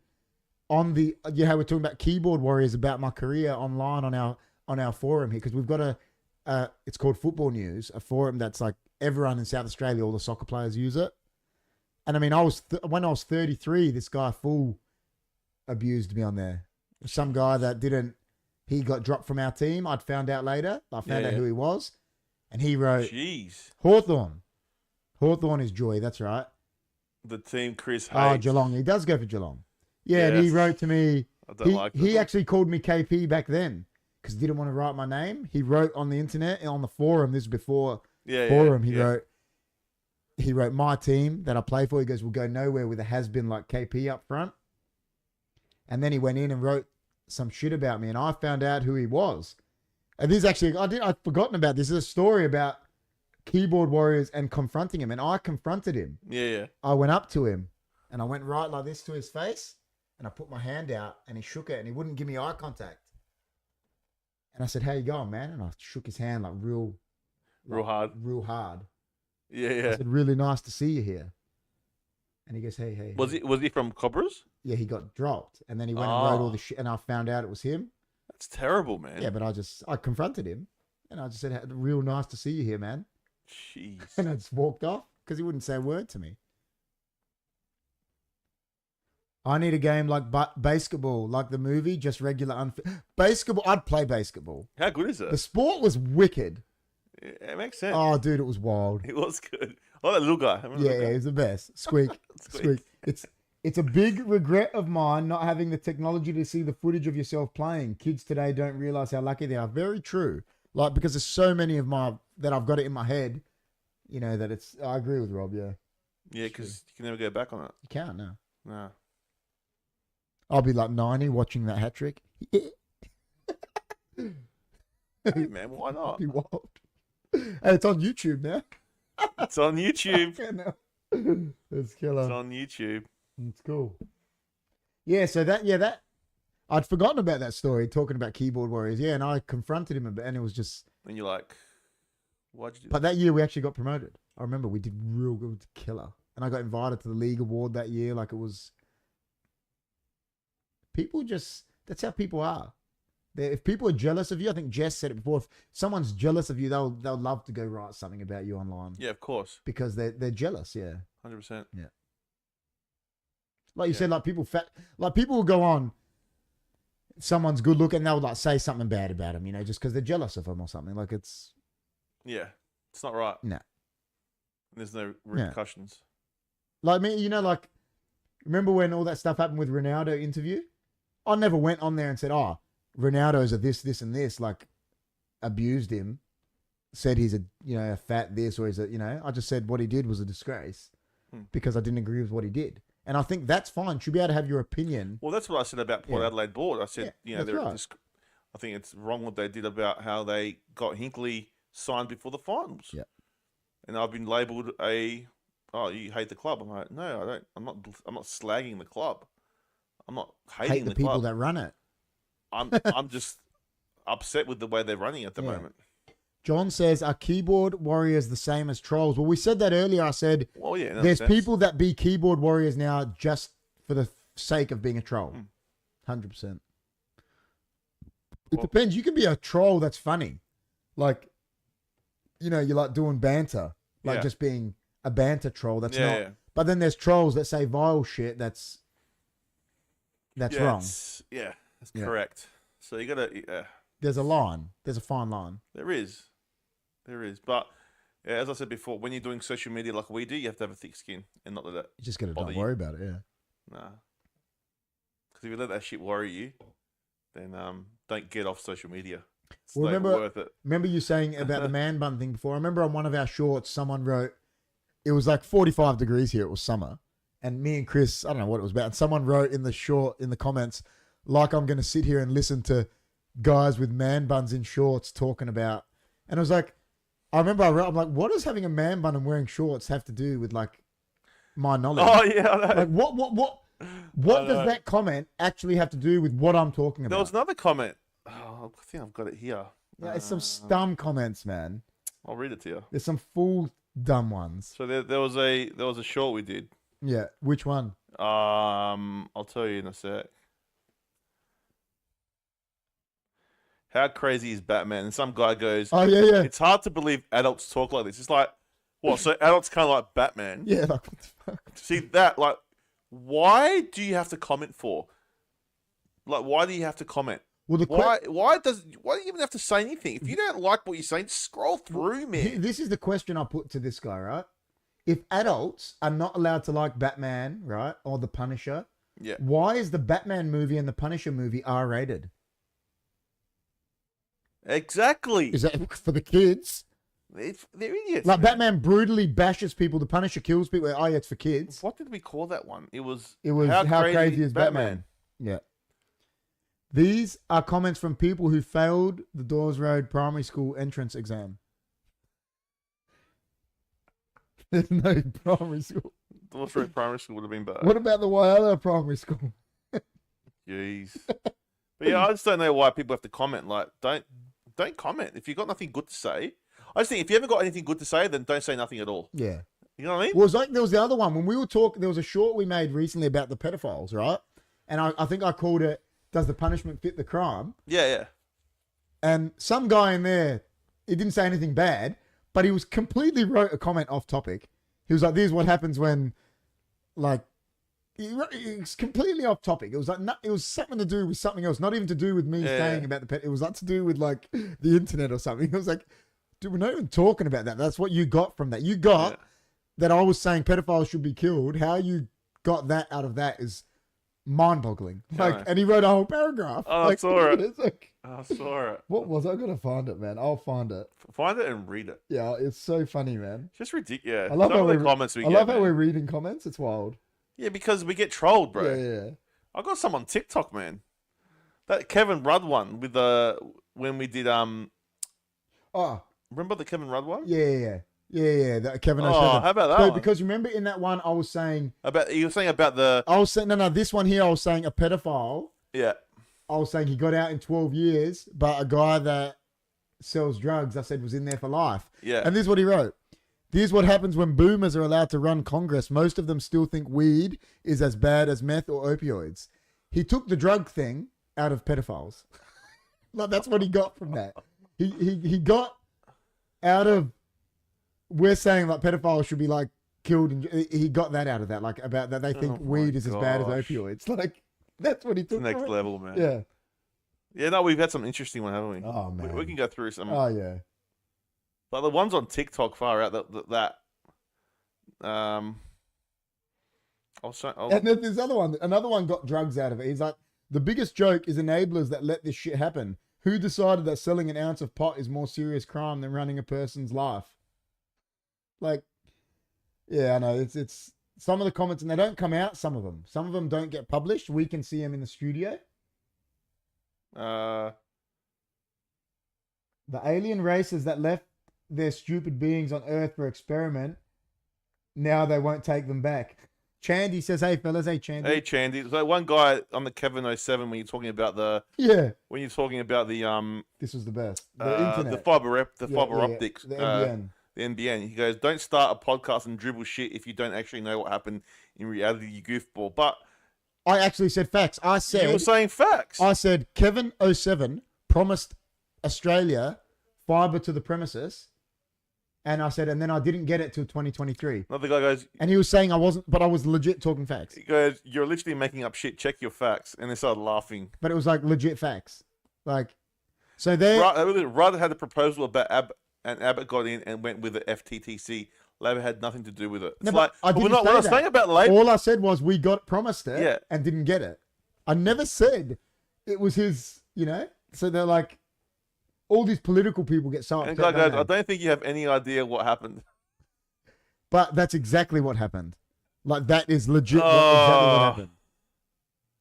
on the. You know, we're talking about keyboard warriors about my career online on our forum here because we've got a. It's called Football News, a forum that's like everyone in South Australia, all the soccer players use it. And I mean, when I was 33, this guy full abused me on there. Some guy that he got dropped from our team. I'd found out later. I found out who he was. And he wrote, Jeez. Hawthorn. Hawthorn is Joy, that's right. The team Chris hates. Oh, Geelong. He does go for Geelong. Yeah, and he wrote to me. I don't like He that. actually called me KP back then because he didn't want to write my name. He wrote on the internet, on the forum, this is before forum, he wrote my team that I play for. He goes, we'll go nowhere with a has-been like KP up front. And then he went in and wrote some shit about me, and I found out who he was. And this actually, I'd forgotten about this. There's a story about keyboard warriors and confronting him, and I confronted him. Yeah. I went up to him, And I went right like this to his face, and I put my hand out, and he shook it, and he wouldn't give me eye contact. And I said, "How you going, man?" And I shook his hand like real hard. Yeah. I said, "Really nice to see you here." And he goes, "Hey." Was he from Cobras? Yeah, he got dropped, and then he went and wrote all the shit, and I found out it was him. That's terrible, man. Yeah, but I confronted him, and I just said, "Real nice to see you here, man." Jeez. And I just walked off because he wouldn't say a word to me. I need a game like basketball, like the movie, just regular basketball. I'd play basketball. How good is it? The sport was wicked. It makes sense. Oh, dude, it was wild. It was good. Oh, that little guy. Yeah, he's the best. Squeak. Squeak. It's a big regret of mine not having the technology to see the footage of yourself playing. Kids today don't realize how lucky they are. Very true. Like, because there's so many of that I've got it in my head, that I agree with Rob, yeah. Yeah, because you can never go back on it. You can't, no. Nah. I'll be like 90 watching that hat trick. Hey, man, why not? Be wild. And it's on YouTube now. It's on YouTube. It's killer. It's on YouTube. It's cool. Yeah, so that I'd forgotten about that story, talking about keyboard warriors. Yeah, and I confronted him a bit, and it was just. And you're like, why'd you do that? But that year we actually got promoted. I remember we did real good, killer, and I got invited to the league award that year. Like, it was. People that's how people are. If people are jealous of you, I think Jess said it before. If someone's jealous of you, they'll love to go write something about you online. Yeah, of course. Because they're jealous. Yeah. 100%. Yeah. Like you said, like people will go on. Someone's good looking, they'll like say something bad about him, just because they're jealous of him or something. Like it's. Yeah, it's not right. No. There's no repercussions. Yeah. Like me, like, remember when all that stuff happened with Ronaldo interview? I never went on there and said, "Oh, Ronaldo's a this, and this," like abused him, said he's a fat this, or he's a, I just said what he did was a disgrace because I didn't agree with what he did. And I think that's fine. Should be able to have your opinion. Well, that's what I said about Port Adelaide Board. I said, right. I think it's wrong what they did about how they got Hinkley signed before the finals. Yeah. And I've been labelled you hate the club. I'm like, no, I don't. I'm not slagging the club. I'm not hating the people club. that run it. I'm just upset with the way they're running at the moment. John says, "Are keyboard warriors the same as trolls?" Well, we said that earlier. I said, well, yeah, there's people that be keyboard warriors now just for the sake of being a troll. 100%. It depends. You can be a troll that's funny. Like, you like doing banter. Like just being a banter troll. That's not. Yeah. But then there's trolls that say vile shit that's wrong. That's correct. So you got to... There's a line. There's a fine line. There is. But as I said before, when you're doing social media like we do, you have to have a thick skin and not let that. You just got to don't worry about it, yeah. Nah. Because if you let that shit worry you, then don't get off social media. It's not worth it. Remember you saying about the man bun thing before? I remember on one of our shorts, someone wrote, it was like 45 degrees here. It was summer. And me and Chris, I don't know what it was about. And someone wrote in the comments, like I'm going to sit here and listen to guys with man buns in shorts talking about. And I was like, I remember I'm like, what does having a man bun and wearing shorts have to do with like my knowledge? Oh yeah, I know. Like what does that comment actually have to do with what I'm talking about? There was another comment. Oh, I think I've got it here. Yeah, it's some dumb comments, man. I'll read it to you. There's some full dumb ones. So there was a short we did. Yeah, which one? I'll tell you in a sec. How crazy is Batman? And some guy goes, "Oh yeah. It's hard to believe adults talk like this." It's like, what? So adults kind of like Batman? Yeah, like what the fuck? See that? Like, why do you have to comment for? Like, why do you have to comment? Well, why do you even have to say anything? If you don't like what you're saying, scroll through, man. This is the question I put to this guy, right? If adults are not allowed to like Batman, right, or the Punisher, why is the Batman movie and the Punisher movie R-rated? Exactly. Is that for the kids? They're idiots. Like, man. Batman brutally bashes people. The Punisher kills people. Oh, yeah, it's for kids. What did we call that one? It was How Crazy is Batman? Yeah. These are comments from people who failed the Dawes Road Primary School entrance exam. There's no primary school. North Primary School would have been bad. What about the Whyalla Primary School? Jeez. But yeah, I just don't know why people have to comment. Like, don't comment if you've got nothing good to say. I just think if you haven't got anything good to say, then don't say nothing at all. Yeah. You know what I mean? Well, it was like there was the other one when we were talking. There was a short we made recently about the pedophiles, right? And I think I called it "Does the punishment fit the crime?" Yeah. And some guy in there, he didn't say anything bad, but he was completely wrote a comment off topic. He was like, "This is what happens when, like." It's completely off topic. It was like it was something to do with something else, not even to do with me saying about the pet. It was like to do with like the internet or something. It was like, dude, we're not even talking about that. That's what you got from that. You got that I was saying pedophiles should be killed. How you got that out of that is mind-boggling. Like, and he wrote a whole paragraph. Oh, like, I saw it. It's like, I saw it. what was I gonna find it, man? I'll find it. Find it and read it. Yeah, it's so funny, man. It's just ridiculous. I love how comments we I get, love how man. we're reading comments. It's wild. Yeah, because we get trolled, bro. Yeah. I got some on TikTok, man. That Kevin Rudd one with when we did Oh, remember the Kevin Rudd one? yeah. That Kevin. Oh, 07. how about that? So, one? because remember in that one, I was saying You were saying about the no, this one here, I was saying a pedophile. yeah. I was saying he got out in 12 years, but a guy that sells drugs, I said, was in there for life. Yeah. And this is what he wrote. This is what happens when boomers are allowed to run Congress. Most of them still think weed is as bad as meth or opioids. He took the drug thing out of pedophiles. Like, that's what he got from that. He got out of, we're saying like pedophiles should be like killed. And he got that out of that, like about that they think weed is as bad as opioids. Like, that's what he took. Next level, man. Yeah. Yeah, no, we've had some interesting one, haven't we? Oh, man. We can go through some. Oh, yeah. Like the ones on TikTok far out that and there's this other one. Another one got drugs out of it. He's like, the biggest joke is enablers that let this shit happen. Who decided that selling an ounce of pot is more serious crime than running a person's life? Like, yeah, I know. It's some of the comments, and they don't come out. Some of them don't get published. We can see them in the studio. The alien races that left their stupid beings on Earth for experiment, now they won't take them back. Chandy says, "Hey fellas, hey Chandy." Hey Chandy. So one guy on the Kevin 07 when you're talking about the This was the best. The internet, the fiber optics, the NBN. The NBN. He goes, "Don't start a podcast and dribble shit if you don't actually know what happened in reality, you goofball." But I actually said facts. I said you were saying facts. I said Kevin 07 promised Australia fiber to the premises. And I said, and then I didn't get it till 2023. Another guy goes, and he was saying I wasn't, but I was legit talking facts. He goes, "You're literally making up shit. Check your facts." And they started laughing. But it was like legit facts. Like, so they Rudd had a proposal about Abbott, and Abbott got in and went with the FTTC. Labor had nothing to do with it. It's no, we're not saying about Labor. All I said was we got promised it and didn't get it. I never said it was his, So they're like, all these political people get so upset. And guys, I don't think you have any idea what happened. But that's exactly what happened. Like, that is legit exactly what happened.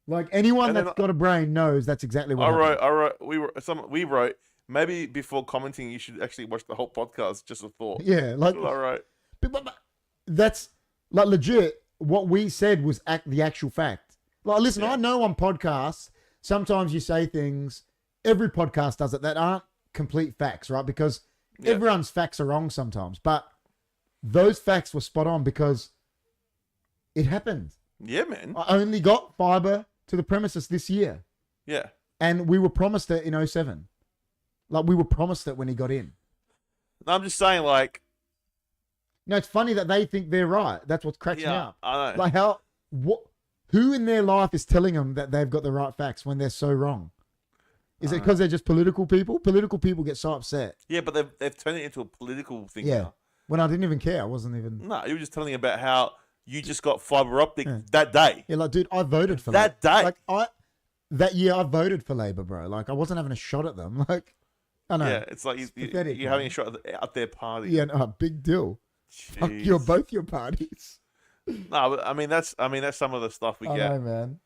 Like, anyone that's got a brain knows that's exactly what happened. We wrote, maybe before commenting, you should actually watch the whole podcast. Just a thought. Yeah, like, all right. But that's, like, legit, what we said was the actual fact. Like, listen, I know on podcasts, sometimes you say things, every podcast does it, that aren't complete facts, right? Because everyone's facts are wrong sometimes, but those facts were spot on because it happened. Yeah, man. I only got fiber to the premises this year. Yeah. And we were promised it in 07. Like, we were promised it when he got in. No, I'm just saying, like... No, it's funny that they think they're right. That's what cracks me up. I know. Like, who in their life is telling them that they've got the right facts when they're so wrong? Is it because they're just political people? Political people get so upset. Yeah, but they've turned it into a political thing now. When I didn't even care. I wasn't even... No, you were just telling about how you just got fiber optic that day. Yeah, like, dude, I voted for that day. Like, that year I voted for Labor, bro. Like, I wasn't having a shot at them. Like, I know. Yeah, it's like you're having a shot at their party. Yeah, no, big deal. Fuck both your parties. No, but I mean that's some of the stuff we get. I know, man.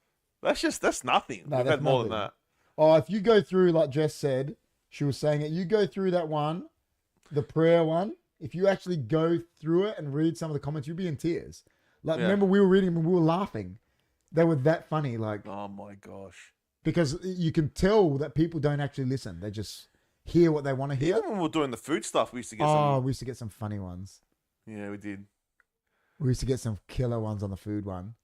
That's nothing. No, We've had more than that. Oh, if you go through, like Jess said, she was saying it, you go through that one, the prayer one, if you actually go through it and read some of the comments, you'll be in tears. Like, Yeah. remember we were reading them and we were laughing. They were that funny, like, Oh my gosh. because you can tell that people don't actually listen. They just hear what they want to hear. Even when we were doing the food stuff, we used to get Oh, some. we used to get some funny ones. Yeah, we did. We used to get some killer ones on the food one.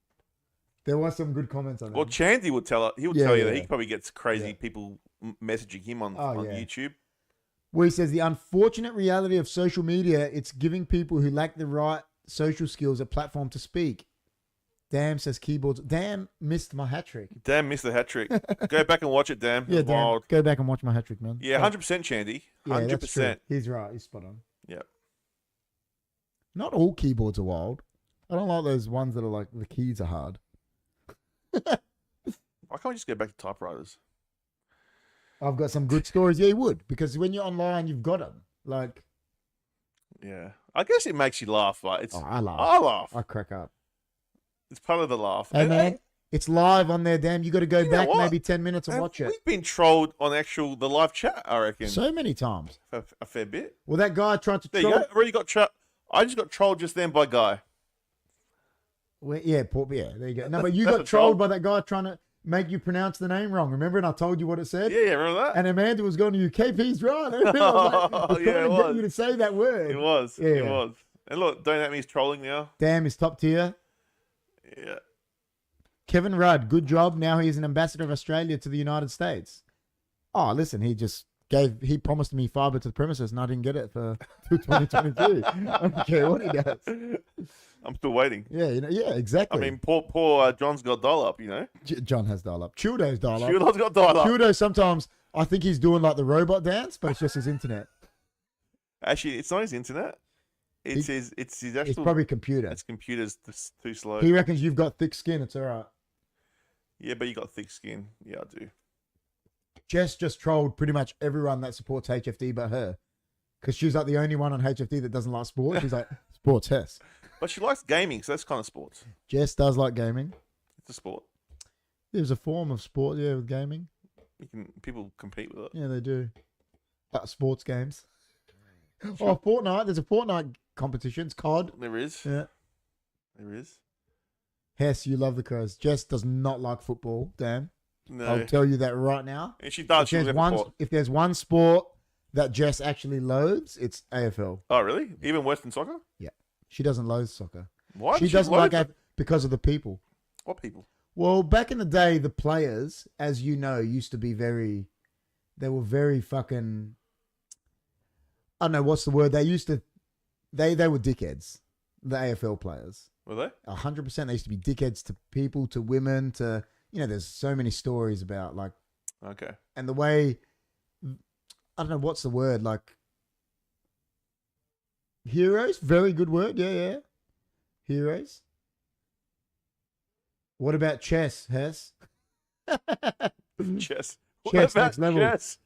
There was some good comments on that. Well, Chandy would tell he would Yeah, tell you that yeah. he probably gets crazy Yeah. people messaging him on Oh, yeah. YouTube. Where he says the unfortunate reality of social media, it's giving people who lack the right social skills a platform to speak. Damn, says keyboards. Damn, missed my hat trick. Damn, missed the hat trick. Go back and watch it, damn. Yeah, It's damn. wild. Go back and watch my hat trick, man. Yeah, Oh, 100% Chandy. yeah, that's true. 100%. He's right. He's spot on. Yep. Not all keyboards are wild. I don't like those ones that are like the keys are hard. Why can't we just go back to typewriters? I've got some good stories. Yeah, you would, because when you're online, you've got them. Like, Yeah. I guess it makes you laugh, but it's. oh, I laugh. I laugh. I crack up. It's part of the laugh. Hey, And- man, it's live on there. Damn, you got to go You know back what? maybe 10 minutes and and watch it. We've been trolled on the live chat, I reckon. So many times. A fair bit. Well, that guy tried to There you troll. go. Already got I just got trolled just then by Guy. Well, yeah, yeah, there you go. No, but you That's got a troll. trolled by that guy trying to make you pronounce the name wrong. Remember? And I told you what it said. Yeah, remember that? And Amanda was going to you, KP's right. I was like, I was Yeah, trying it to get was. you to say that word. It was. Yeah. It was. And look, Don't At Me's trolling now. Damn, he's top tier. Yeah. Kevin Rudd, good job. Now he's an ambassador of Australia to the United States. Oh, listen, he promised me fiber to the premises and I didn't get it for 2022. I don't care what he does. I'm still waiting. Yeah, yeah, exactly. I mean, poor John's got dial up, you know? John has dial up. Childo's dial up. Shield's got dial up. Childo sometimes, I think he's doing like the robot dance, but it's just his internet. Actually, it's not his internet. It's his actual. It's probably computer. It's computer's too slow. He reckons you've got thick skin. It's all right. Yeah, but you got thick skin. Yeah, I do. Jess just trolled pretty much everyone that supports HFD but her. Because she's like the only one on HFD that doesn't like sports. She's like, sports, Hess. But she likes gaming, so that's kind of sports. Jess does like gaming. It's a sport. There's a form of sport, yeah, with gaming. People compete with it. Yeah, they do. Sports games. Oh, Fortnite. There's a Fortnite competition. It's COD. There is. Yeah. There is. Hess, you love the Crows. Jess does not like football, damn. No. I'll tell you that right now. And she does. If there's one sport that Jess actually loathes, it's AFL. Oh, really? Even worse than soccer? She doesn't loathe soccer. Why? She doesn't like it because of the people. What people? Well, back in the day, the players, as you know, used to be they were very fucking, I don't know, what's the word? They were dickheads, the AFL players. Were they? 100%. They used to be dickheads to people, to women, to, there's so many stories about like, Okay. and the way, I don't know, what's the word? Like, heroes? Very good word. Yeah. Heroes. What about chess, Hess? Chess. Chess next level. Chess?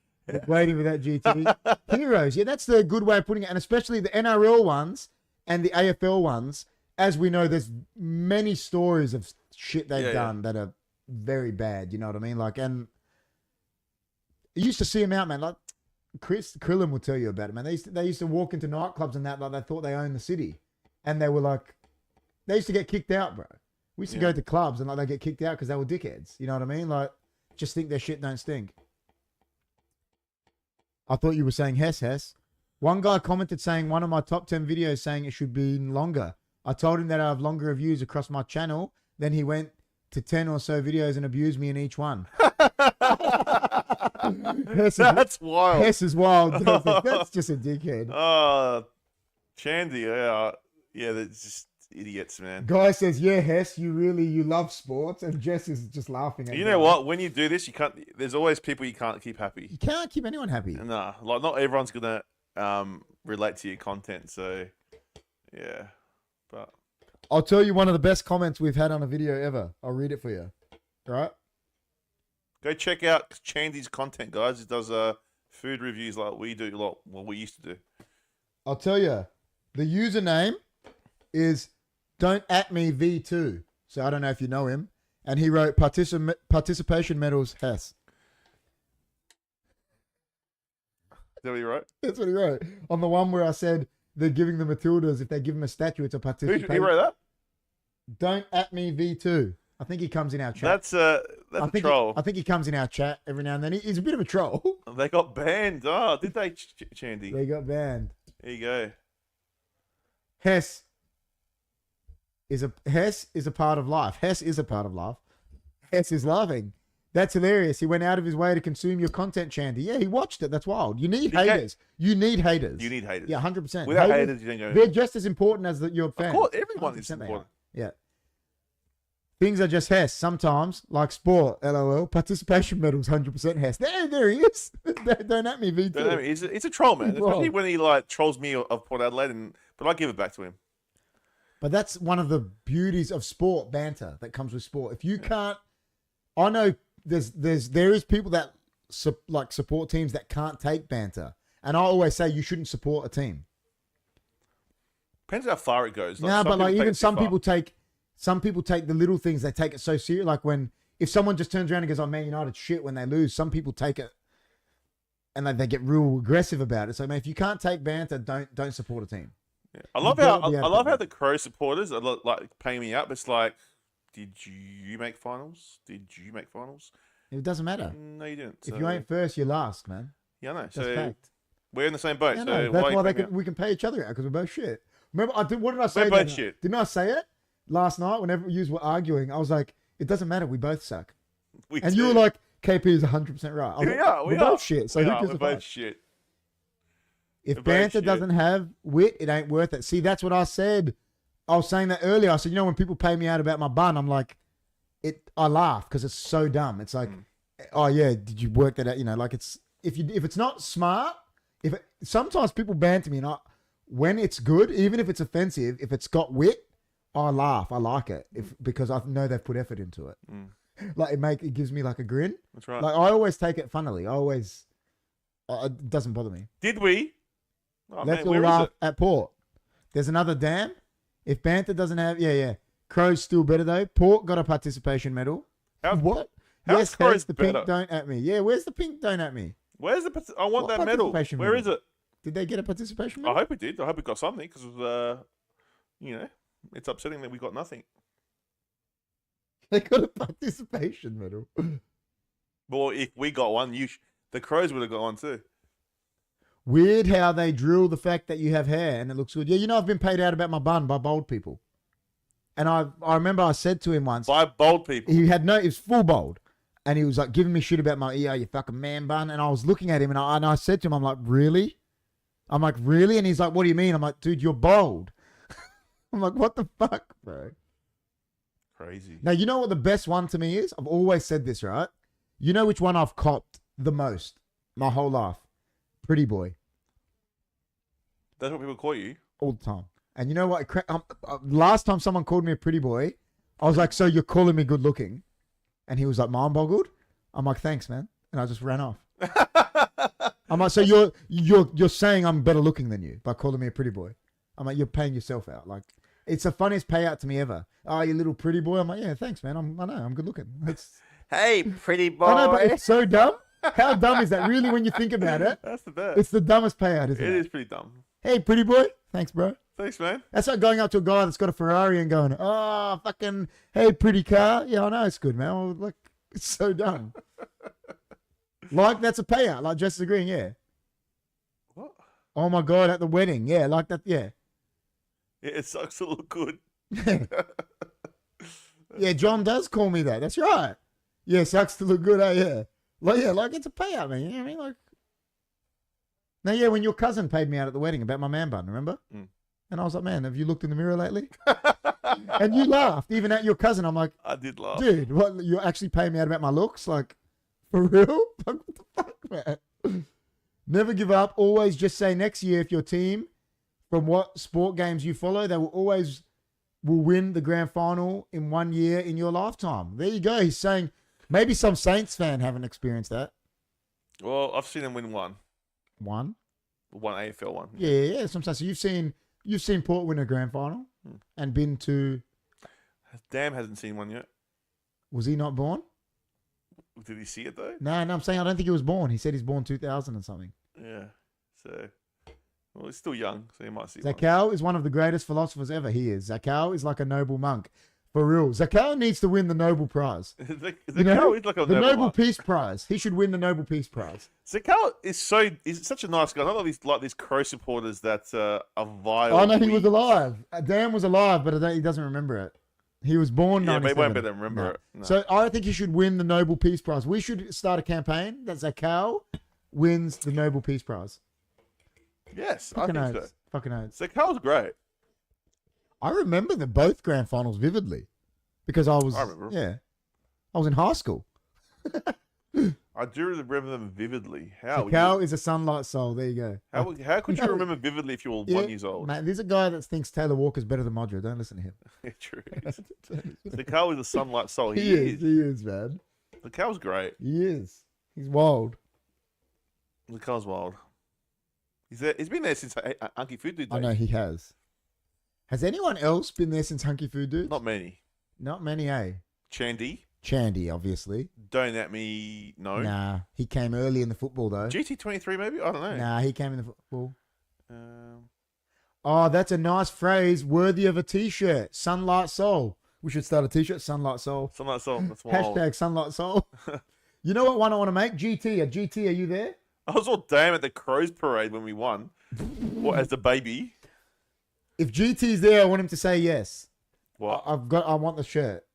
Waiting for that GT. Heroes. Yeah, that's the good way of putting it. And especially the NRL ones and the AFL ones. As we know, there's many stories of shit they've done that are very bad. You know what I mean? Like, and you used to see them out, man. Like, Chris Krillin will tell you about it, man. They used to walk into nightclubs and that, like they thought they owned the city. And they were like, they used to get kicked out, bro. We used to go to clubs and like they get kicked out because they were dickheads. You know what I mean? Like, just think their shit don't stink. I thought you were saying Hess. One guy commented saying one of my top 10 videos saying it should be longer. I told him that I have longer reviews across my channel. Then he went to 10 or so videos and abused me in each one. That's wild. Hess is wild. That's just a dickhead. Chandy, yeah, that's just idiots, man. Guy says, yeah, Hess, you love sports. And Jess is just laughing at You know what? When you do this, you can't. There's always people you can't keep happy. You can't keep anyone happy. Nah, like not everyone's gonna relate to your content. So, yeah, but I'll tell you one of the best comments we've had on a video ever. I'll read it for you. All right? go check out Chandy's content, guys. He does food reviews like we do, like what we used to do. I'll tell you, the username is Don't At Me V2. So I don't know if you know him. And he wrote participation medals Hess. Is that what you wrote? That's what he wrote. On the one where I said they're giving the Matildas, if they give them a statue, it's a participation. Who wrote that? Don't at me V2. I think he comes in our chat. That's a troll. I think he comes in our chat every now and then. He's a bit of a troll. They got banned. Oh, did they, Chandy? They got banned. There you go. Hess is a part of life. Hess is a part of life. Hess is laughing. That's hilarious. He went out of his way to consume your content, Chandy. Yeah, he watched it. That's wild. You need haters. You need haters. You need haters. Yeah, 100%. Without haters, you don't go. They're just as important as your fans. Of course, everyone is important. Yeah. Things are just Hess. Sometimes, like sport, LOL. Participation medals, 100% Hess. There he is. Don't at me, V2. Don't at me. He's a troll, man. Especially when he like trolls me of Port Adelaide, but I give it back to him. But that's one of the beauties of sport, banter that comes with sport. If you can't, I know there is people that support teams that can't take banter, and I always say you shouldn't support a team. Depends how far it goes. Like, but like even some people take the little things. They take it so serious. Like if someone just turns around and goes, "Oh, Man United shit," when they lose, some people take it and they get real aggressive about it. So, man, if you can't take banter, don't support a team. Yeah. I love how the Crow supporters are like paying me up. It's like, did you make finals? Did you make finals? It doesn't matter. No, you didn't. If you ain't first, you're last, man. Yeah, I know. That's so fact. we're in the same boat. Yeah, so that's why we can pay each other out because we're both shit. Remember, what did I say? We're both shit. Didn't I say it last night? Whenever you were arguing, I was like, it doesn't matter. We both suck. You were like, KP is 100% right. We're both shit. So we're both shit. If banter doesn't have wit, it ain't worth it. See, that's what I said. I was saying that earlier. I said, when people pay me out about my bun, I'm like, I laugh because it's so dumb. It's like, oh yeah, did you work that out? Like if it's not smart, sometimes people banter me, and when it's good, even if it's offensive, if it's got wit, I laugh. I like it because I know they've put effort into it. Like it gives me like a grin. That's right. Like I always take it funnily. It doesn't bother me. Did we? Oh, Let's all laugh at Port. There's another dam. If banter doesn't have, Crow's still better though. Port got a participation medal. What? How's Crow's the better? pink don't at me. Yeah, where's the pink don't at me? Where's I want that medal. Where is it? Did they get a participation medal? I hope it did. I hope it got something because it's upsetting that we got nothing. They got a participation medal. Well, if we got one, the Crows would have got one too. Weird how they drill the fact that you have hair and it looks good. Yeah, I've been paid out about my bun by bald people. And I remember I said to him once. By bald people? It was full bald. And he was like giving me shit about my ear, you fucking man bun. And I was looking at him and I said to him, I'm like, really? I'm like, really? And he's like, what do you mean? I'm like, dude, you're bald. I'm like, what the fuck, bro? Crazy. Now, you know what the best one to me is? I've always said this, right? You know which one I've copped the most my whole life? Pretty boy. That's what people call you? All the time. And you know what? Last time someone called me a pretty boy, I was like, so you're calling me good looking? And he was like, mind boggled? I'm like, thanks, man. And I just ran off. I'm like, so you're saying I'm better looking than you by calling me a pretty boy? I'm like, you're paying yourself out. Like, it's the funniest payout to me ever. Oh, you little pretty boy. I'm like, yeah, thanks, man. I know, I'm good looking. Hey, pretty boy. I know, but it's so dumb. How dumb is that? Really, when you think about it, that's the best. It's the dumbest payout, isn't it? It is pretty dumb. Hey, pretty boy. Thanks, bro. Thanks, man. That's like going up to a guy that's got a Ferrari and going, oh, fucking, hey, pretty car. Yeah, I know it's good, man. Well, like, it's so dumb. Like, that's a payout. Like, just agreeing, yeah. What? Oh, my God, at the wedding. Yeah, like that, yeah. Yeah, it sucks to look good. Yeah, John does call me that. That's right. Yeah, sucks to look good, yeah. Like it's a payout, man. You know what I mean? Like, now, yeah, when your cousin paid me out at the wedding about my man bun, remember? And I was like, man, have you looked in the mirror lately? And you laughed, even at your cousin. I'm like, I did laugh. Dude, what? You're actually paying me out about my looks? Like, for real? Like, what the fuck, man? Never give up. Always just say next year if your team, from what sport games you follow, they will win the grand final in 1 year in your lifetime. There you go. He's saying maybe some Saints fan haven't experienced that. Well, I've seen them win one. One AFL one. Yeah. Sometimes so you've seen Port win a grand final and been to. Dam hasn't seen one yet. Was he not born? Did he see it though? No. I'm saying I don't think he was born. He said he's born 2000 and something. Yeah. So, well, he's still young, so he might see Zakao is one of the greatest philosophers ever. He is. Zakao is like a noble monk. For real. Zakal needs to win the Nobel Prize. Zakal is like a the Nobel Nobel Peace Prize. He should win the Nobel Peace Prize. Zakal is such a nice guy. Not like these Crow supporters that are vile. I know he was alive. Dan was alive, but he doesn't remember it. He was born 97. Yeah, but he won't be able to remember it. No. So I think he should win the Nobel Peace Prize. We should start a campaign that Zakal wins the Nobel Peace Prize. Yes, Fucking I think oaths. so. Fucking oaths. Zakal's great. I remember both grand finals vividly because I was in high school. I do remember them vividly. How? Zakal is a sunlight soul. There you go. How could you remember vividly if you were 1 year old? Mate, there's a guy that thinks Taylor Walker's better than Modra. Don't listen to him. True. Zakal is a sunlight soul. He is, man. Zakal's great. He is. He's wild. Zakal's wild. He's been there since Hunkyfooddudes. I know he has. Has anyone else been there since Hunkyfooddudes? Not many. Not many, eh? Chandy, obviously. Don't at me, no. Nah, he came early in the football, though. GT23, maybe? I don't know. Nah, he came in the football. Oh, that's a nice phrase, worthy of a T-shirt. Sunlight Soul. We should start a T-shirt, Sunlight Soul. Sunlight Soul, that's wild. Hashtag Sunlight Soul. You know what one I want to make? GT, are you there? I was all damn at the Crows parade when we won. What, as the baby? If GT's there, I want him to say yes. What? I want the shirt.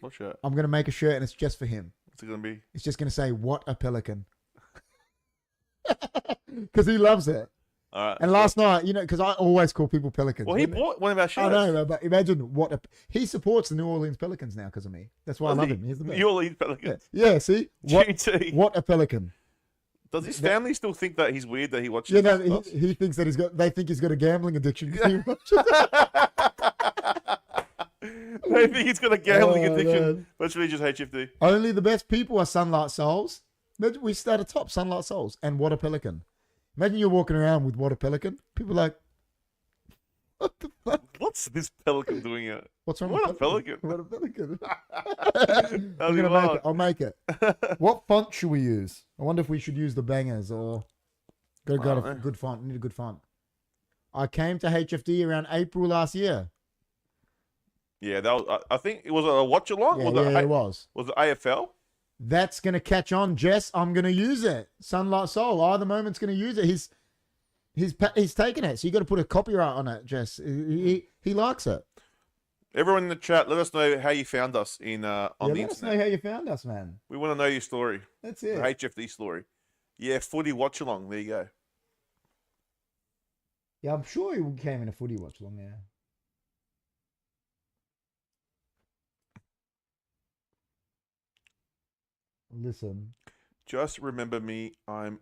What shirt? I'm going to make a shirt and it's just for him. What's it going to be? It's just going to say, what a pelican. Because he loves it. All right. And last night, because I always call people pelicans. Well, he bought one of our shirts. I know, but imagine he supports the New Orleans Pelicans now because of me. That's why I love him. He's the best. New Orleans Pelicans. Yeah, see? GT. What a pelican. Does his family still think that he's weird that he watches he thinks that they think he's got a gambling addiction. They think he's got a gambling addiction. Man. But it's really just HFD. Only the best people are Sunlight Souls. Imagine we start atop Sunlight Souls and What a Pelican. Imagine you're walking around with What a Pelican. People are like, what the fuck? What's this pelican doing here? What's wrong with a pelican? What a pelican. I'm going to make it. I'll make it. What font should we use? I wonder if we should use the bangers or got a good font. We need a good font. I came to HFD around April last year. Yeah, that was, I think it was a watch along. It was. Was it AFL? That's going to catch on, Jess. I'm going to use it. Sunlight Soul. Either moment's going to use it. He's taking it. So you got to put a copyright on it, Jess. He likes it. Everyone in the chat, let us know how you found us on the internet. Let us know how you found us, man. We want to know your story. That's it. The HFD story. Yeah, footy watch along. There you go. Yeah, I'm sure he came in a footy watch along there. Listen. Just remember me. I'm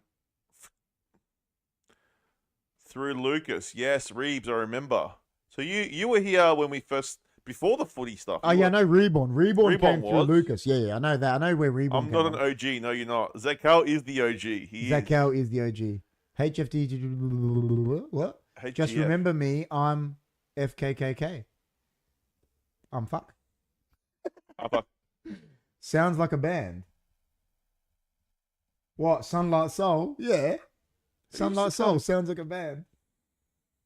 through Lucas. Yes, Reeves, I remember. So you were here when we first, before the footy stuff. Oh, yeah, I know Reborn. Reborn came through Lucas. Yeah, I know that. I know where Reborn I'm not an OG. No, you're not. Zakal is the OG. Zakal is the OG. HFD. What? HGF. Just remember me. I'm FKKK. I'm fuck. Sounds like a band. What? Sunlight Soul? Yeah. Sunlight Soul sounds like a band.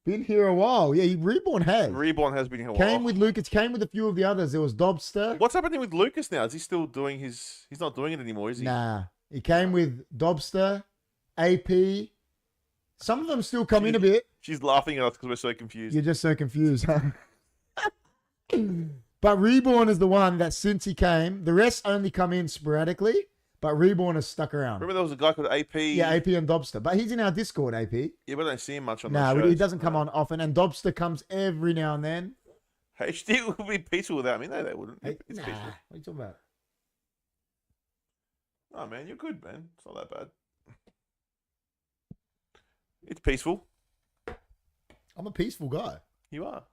Been here a while. Yeah, Reborn has. Reborn has been here a while. Came with Lucas, came with a few of the others. There was Dobster. What's happening with Lucas now? Is he still doing his... He's not doing it anymore, is he? Nah. He came with Dobster, AP. Some of them still come in a bit. She's laughing at us because we're so confused. You're just so confused, huh? But Reborn is the one that since he came, the rest only come in sporadically. But Reborn has stuck around. Remember there was a guy called AP? Yeah, AP and Dobster. But he's in our Discord, AP. Yeah, but I don't see him much on the shows. He doesn't come on often. And Dobster comes every now and then. HD would be peaceful without me. No, they wouldn't. It's peaceful. What are you talking about? Oh, man, you're good, man. It's not that bad. It's peaceful. I'm a peaceful guy. You are.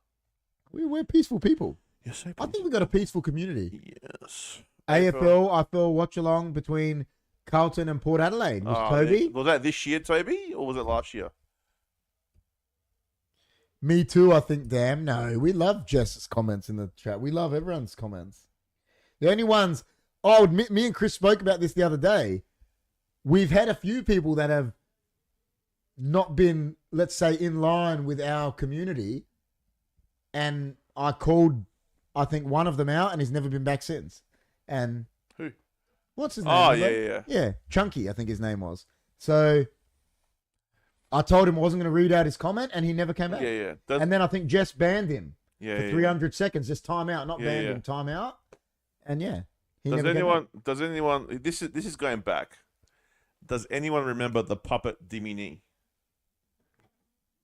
We're peaceful people. You're so peaceful. I think we've got a peaceful community. Yes. AFL watch along between Carlton and Port Adelaide. Toby? Was that this year, Toby, or was it last year? Me too, I think, damn. No, we love Jess's comments in the chat. We love everyone's comments. The only ones... Oh, me and Chris spoke about this the other day. We've had a few people that have not been, let's say, in line with our community. And I called I think, one of them out, and he's never been back since. And Who? what's his name? Oh, remember? yeah. Yeah, Chunky, I think his name was. So I told him I wasn't going to read out his comment, and he never came back. Yeah. And then I think Jess banned him Yeah, for 300 seconds, just time out, not banned yeah. him, time out. And yeah, he Does never came back. anyone? This is going back. Does anyone remember the puppet Dimini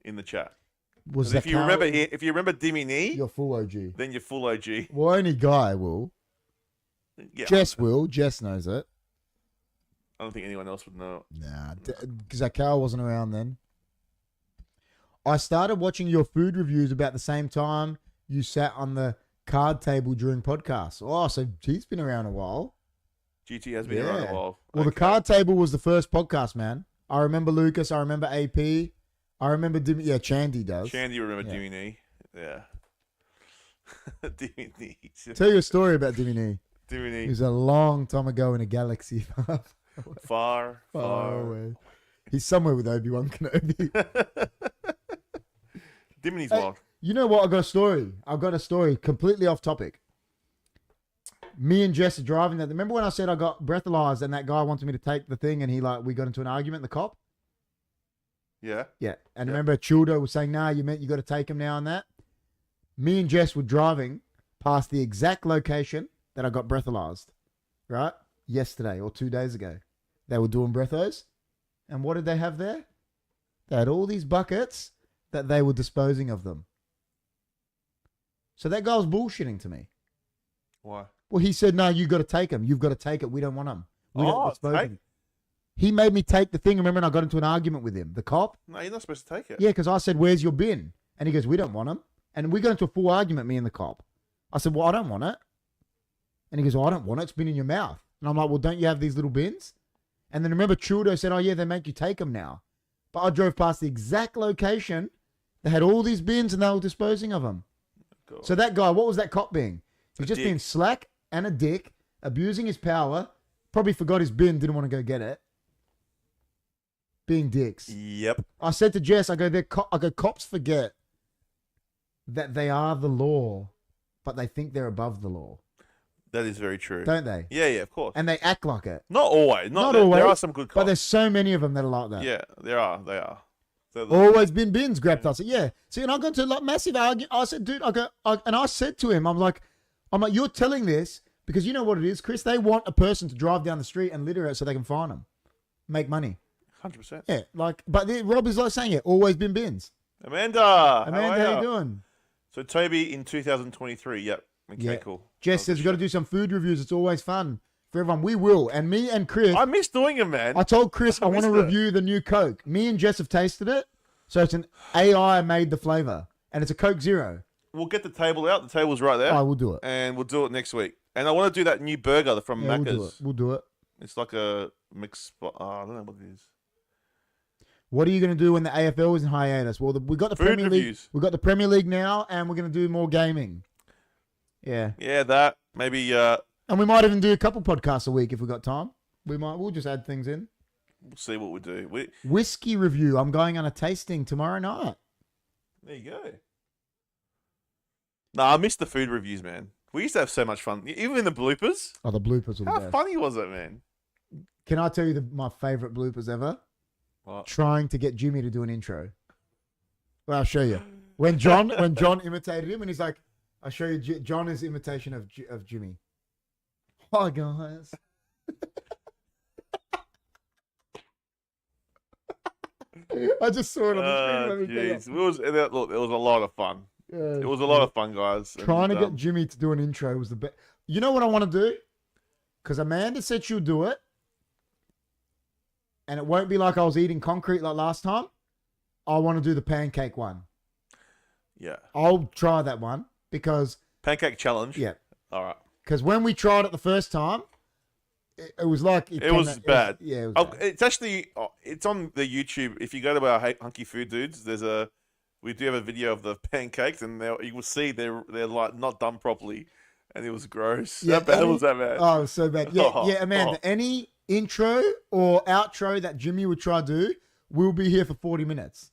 in the chat? Was 'Cause that if you remember Dimini, You're full OG. then you're full OG. Well, only Guy will. Yeah, Jess will. Jess knows it. I don't think anyone else would know. Nah, Zakal wasn't around then. I started watching your food reviews about the same time you sat on the card table during podcasts. Oh, so he's been around a while. GT has been around a while. Well, the card table was the first podcast, man. I remember Lucas. I remember AP. I remember Chandy does. Chandy remember Dimini. Yeah. Dimini. Tell you a story about Dimini. It Dimini. was a long time ago in a galaxy Far away. He's somewhere with Obi-Wan Kenobi. Dimini's Hey, wild. You know what? I've got a story completely off topic. Me and Jess are driving that. Remember when I said I got breathalyzed and that guy wanted me to take the thing and we got into an argument, the cop? Yeah. Yeah. And Yeah. remember Childo was saying, nah, you got to take him now and that? Me and Jess were driving past the exact location that I got breathalyzed, right? Yesterday or 2 days ago. They were doing breathos. And what did they have there? They had all these buckets that they were disposing of them. So that guy was bullshitting to me. Why? Well, he said, no, you got to take them. You've got to take it. We don't want them. We don't dispose of them. He made me take the thing. Remember, and I got into an argument with him, the cop. No, you're not supposed to take it. Yeah, because I said, where's your bin? And he goes, we don't want them. And we got into a full argument, me and the cop. I said, well, I don't want it. And he goes, well, I don't want it. It's been in your mouth. And I'm like, well, don't you have these little bins? And then remember, Childo said, oh, yeah, they make you take them now. But I drove past the exact location. They had all these bins and they were disposing of them. God. So that guy, what was that cop being? He's just dick. being slack and a dick, abusing his power, probably forgot his bin, didn't want to go get it. Being dicks. Yep. I said to Jess, I go, cops forget that they are the law, but they think they're above the law. That is very true. Don't they? Yeah, of course. And they act like it. Not always. Not always. There are some good cops. But there's so many of them that are like that. Yeah, there are. They are. Always been bins grabbed. I said, yeah. See, and I got into a massive argument. I said, dude, and I said to him, I'm like, you're telling this because you know what it is, Chris? They want a person to drive down the street and litter it so they can fine them, make money. 100%. Yeah, but Rob is like saying it. Always been bins. Amanda, how you doing? So Toby in 2023. Yep. Okay, Yeah. cool. Jess says we've got to do some food reviews. It's always fun for everyone. We will. And me and Chris. I miss doing them, man. I told Chris I want to missed it. review the new Coke. Me and Jess have tasted it. So it's an AI made the flavor. And it's a Coke Zero. We'll get the table out. The table's right there. Oh, we'll do it. And we'll do it next week. And I want to do that new burger from Yeah, Macca's. We'll do it. It's like a mix. I don't know what it is. What are you going to do when the AFL is in hiatus? Well, we got the Food Premier reviews. League. We got the Premier League now, and we're going to do more gaming. Yeah. Yeah, that. Maybe. And we might even do a couple podcasts a week if we got time. We'll just add things in. We'll see what we do. Whiskey review. I'm going on a tasting tomorrow night. There you go. Nah, I miss the food reviews, man. We used to have so much fun. Even in the bloopers. Oh, the bloopers were the How best. funny was it, man? Can I tell you my favorite bloopers ever? What? Trying to get Jimmy to do an intro. Well, I'll show you. When John imitated him, and he's like, "I'll show you John's imitation of Jimmy." Hi guys. I just saw it on the screen. Let me tell you. It was a lot of fun. Yeah, It was a lot of fun, guys. Trying to And, get Jimmy to do an intro was the best. You know what I want to do? Because Amanda said she'll do it. And it won't be like I was eating concrete like last time. I want to do the pancake one. Yeah. I'll try that one because... Pancake challenge. Yeah. All right. Because when we tried it the first time, it was like... It was bad. It was Oh, bad. it's actually it's on the YouTube. If you go to our Hunkyfooddudes, we do have a video of the pancakes, and you will see they're like not done properly, and it was gross. Yeah, How bad was that, man? Oh, it was so bad. Yeah, Amanda. Any intro or outro that Jimmy would try to do, we'll be here for 40 minutes.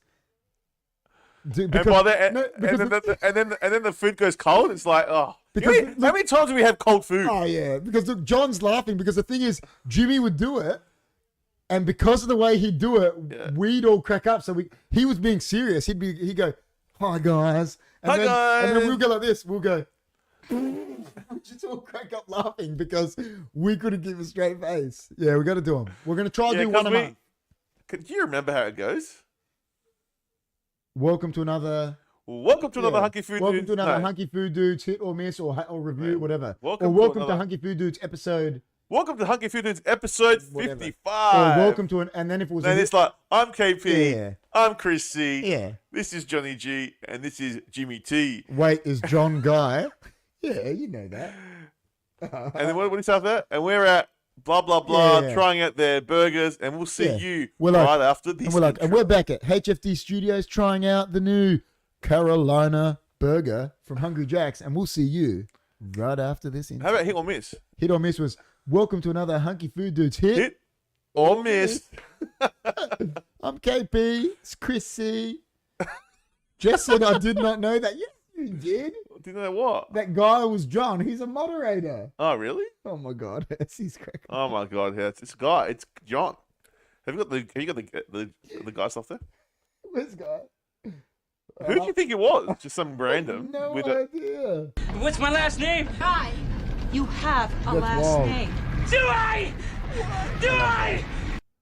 And then the food goes cold. It's like, oh, Because How many times do we have cold food? oh yeah, because look, John's laughing because the thing is, Jimmy would do it, and because of the way he'd do it, we'd all crack up. So he was being serious. He'd go, "Hi guys," and Hi, guys. and then we'll go like this. We'll go. We just all crack up laughing because we couldn't keep a straight face. Yeah, we got to do them. We're gonna try to do one a month. Do you remember how it goes? Welcome to another Hunky Food Welcome Dudes. to another No. Hunky Food Dudes hit or miss or review, whatever. Welcome to Hunky Food Dudes episode. Welcome to Hunkyfooddudes episode Whatever. 55. Or welcome to and then if it was And it's like, I'm KP, Yeah. I'm Chris C, Yeah. this is Johnny G, and this is Jimmy T. Wait, is John Guy? Yeah, you know that. And then what do you say after that? And we're at blah, blah, blah, Yeah. trying out their burgers, and we'll see Yeah. you We're like- right after this. And we're back at HFD Studios trying out the new Carolina burger from Hungry Jack's, and we'll see you right after this. How about hit or miss? Hit or miss was welcome to another Hunky Food Dudes hit. Hit or miss? I'm KP. It's Chris C. Jess said I did not know that. Yes, you did. Do you know what? That guy was John. He's a moderator. Oh, really? Oh my god, he's cracking. Oh my God! Yeah, it's this guy. It's John. Have you got the guy stuff there? This guy. Who do you think it was? Just some random. No with idea. What's my last name? Hi. You have a That's last wild. name. Do I? Do I?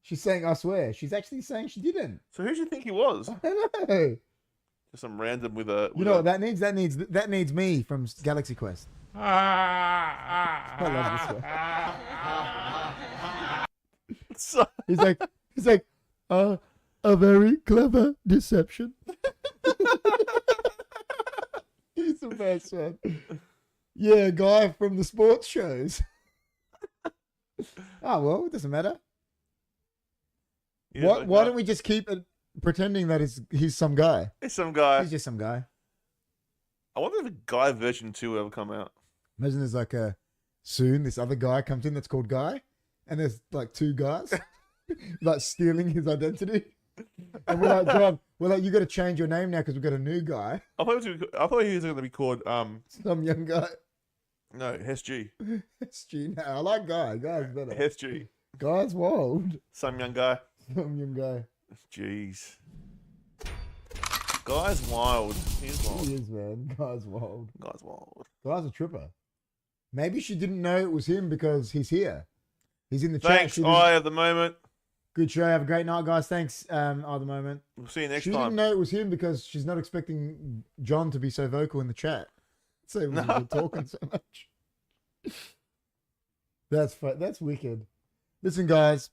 She's saying I swear. She's actually saying she didn't. So who do you think he was? I don't know. Just some random with a. You know what that needs? That needs me from Galaxy Quest. I love this one. So, He's like, a very clever deception. He's the best one. Yeah, guy from the sports shows. Oh well, it doesn't matter. yeah, Why like why that. don't we just keep pretending that he's some guy? It's some guy. He's just some guy. I wonder if a guy version 2 will ever come out. Imagine there's like soon this other guy comes in that's called Guy, and there's like two guys like stealing his identity. And we're like, John, we're like, you got to change your name now because we've got a new guy, I thought he was going to be called some young guy. no, SG. It's G now. I like Guy. Guy's better. SG. Guy's wild. Some young guy. Some young guy. Jeez. Guy's wild. He's wild. He is, man. Guy's wild. Guy's wild. Guy's a tripper. Maybe she didn't know it was him because he's here. He's in the chat. Thanks, She didn't- I at the moment. Good show. Have a great night, guys. Thanks. At the moment. We'll see you next She time. didn't know it was him because she's not expecting John to be so vocal in the chat. So we've been talking so much. That's wicked. Listen, guys,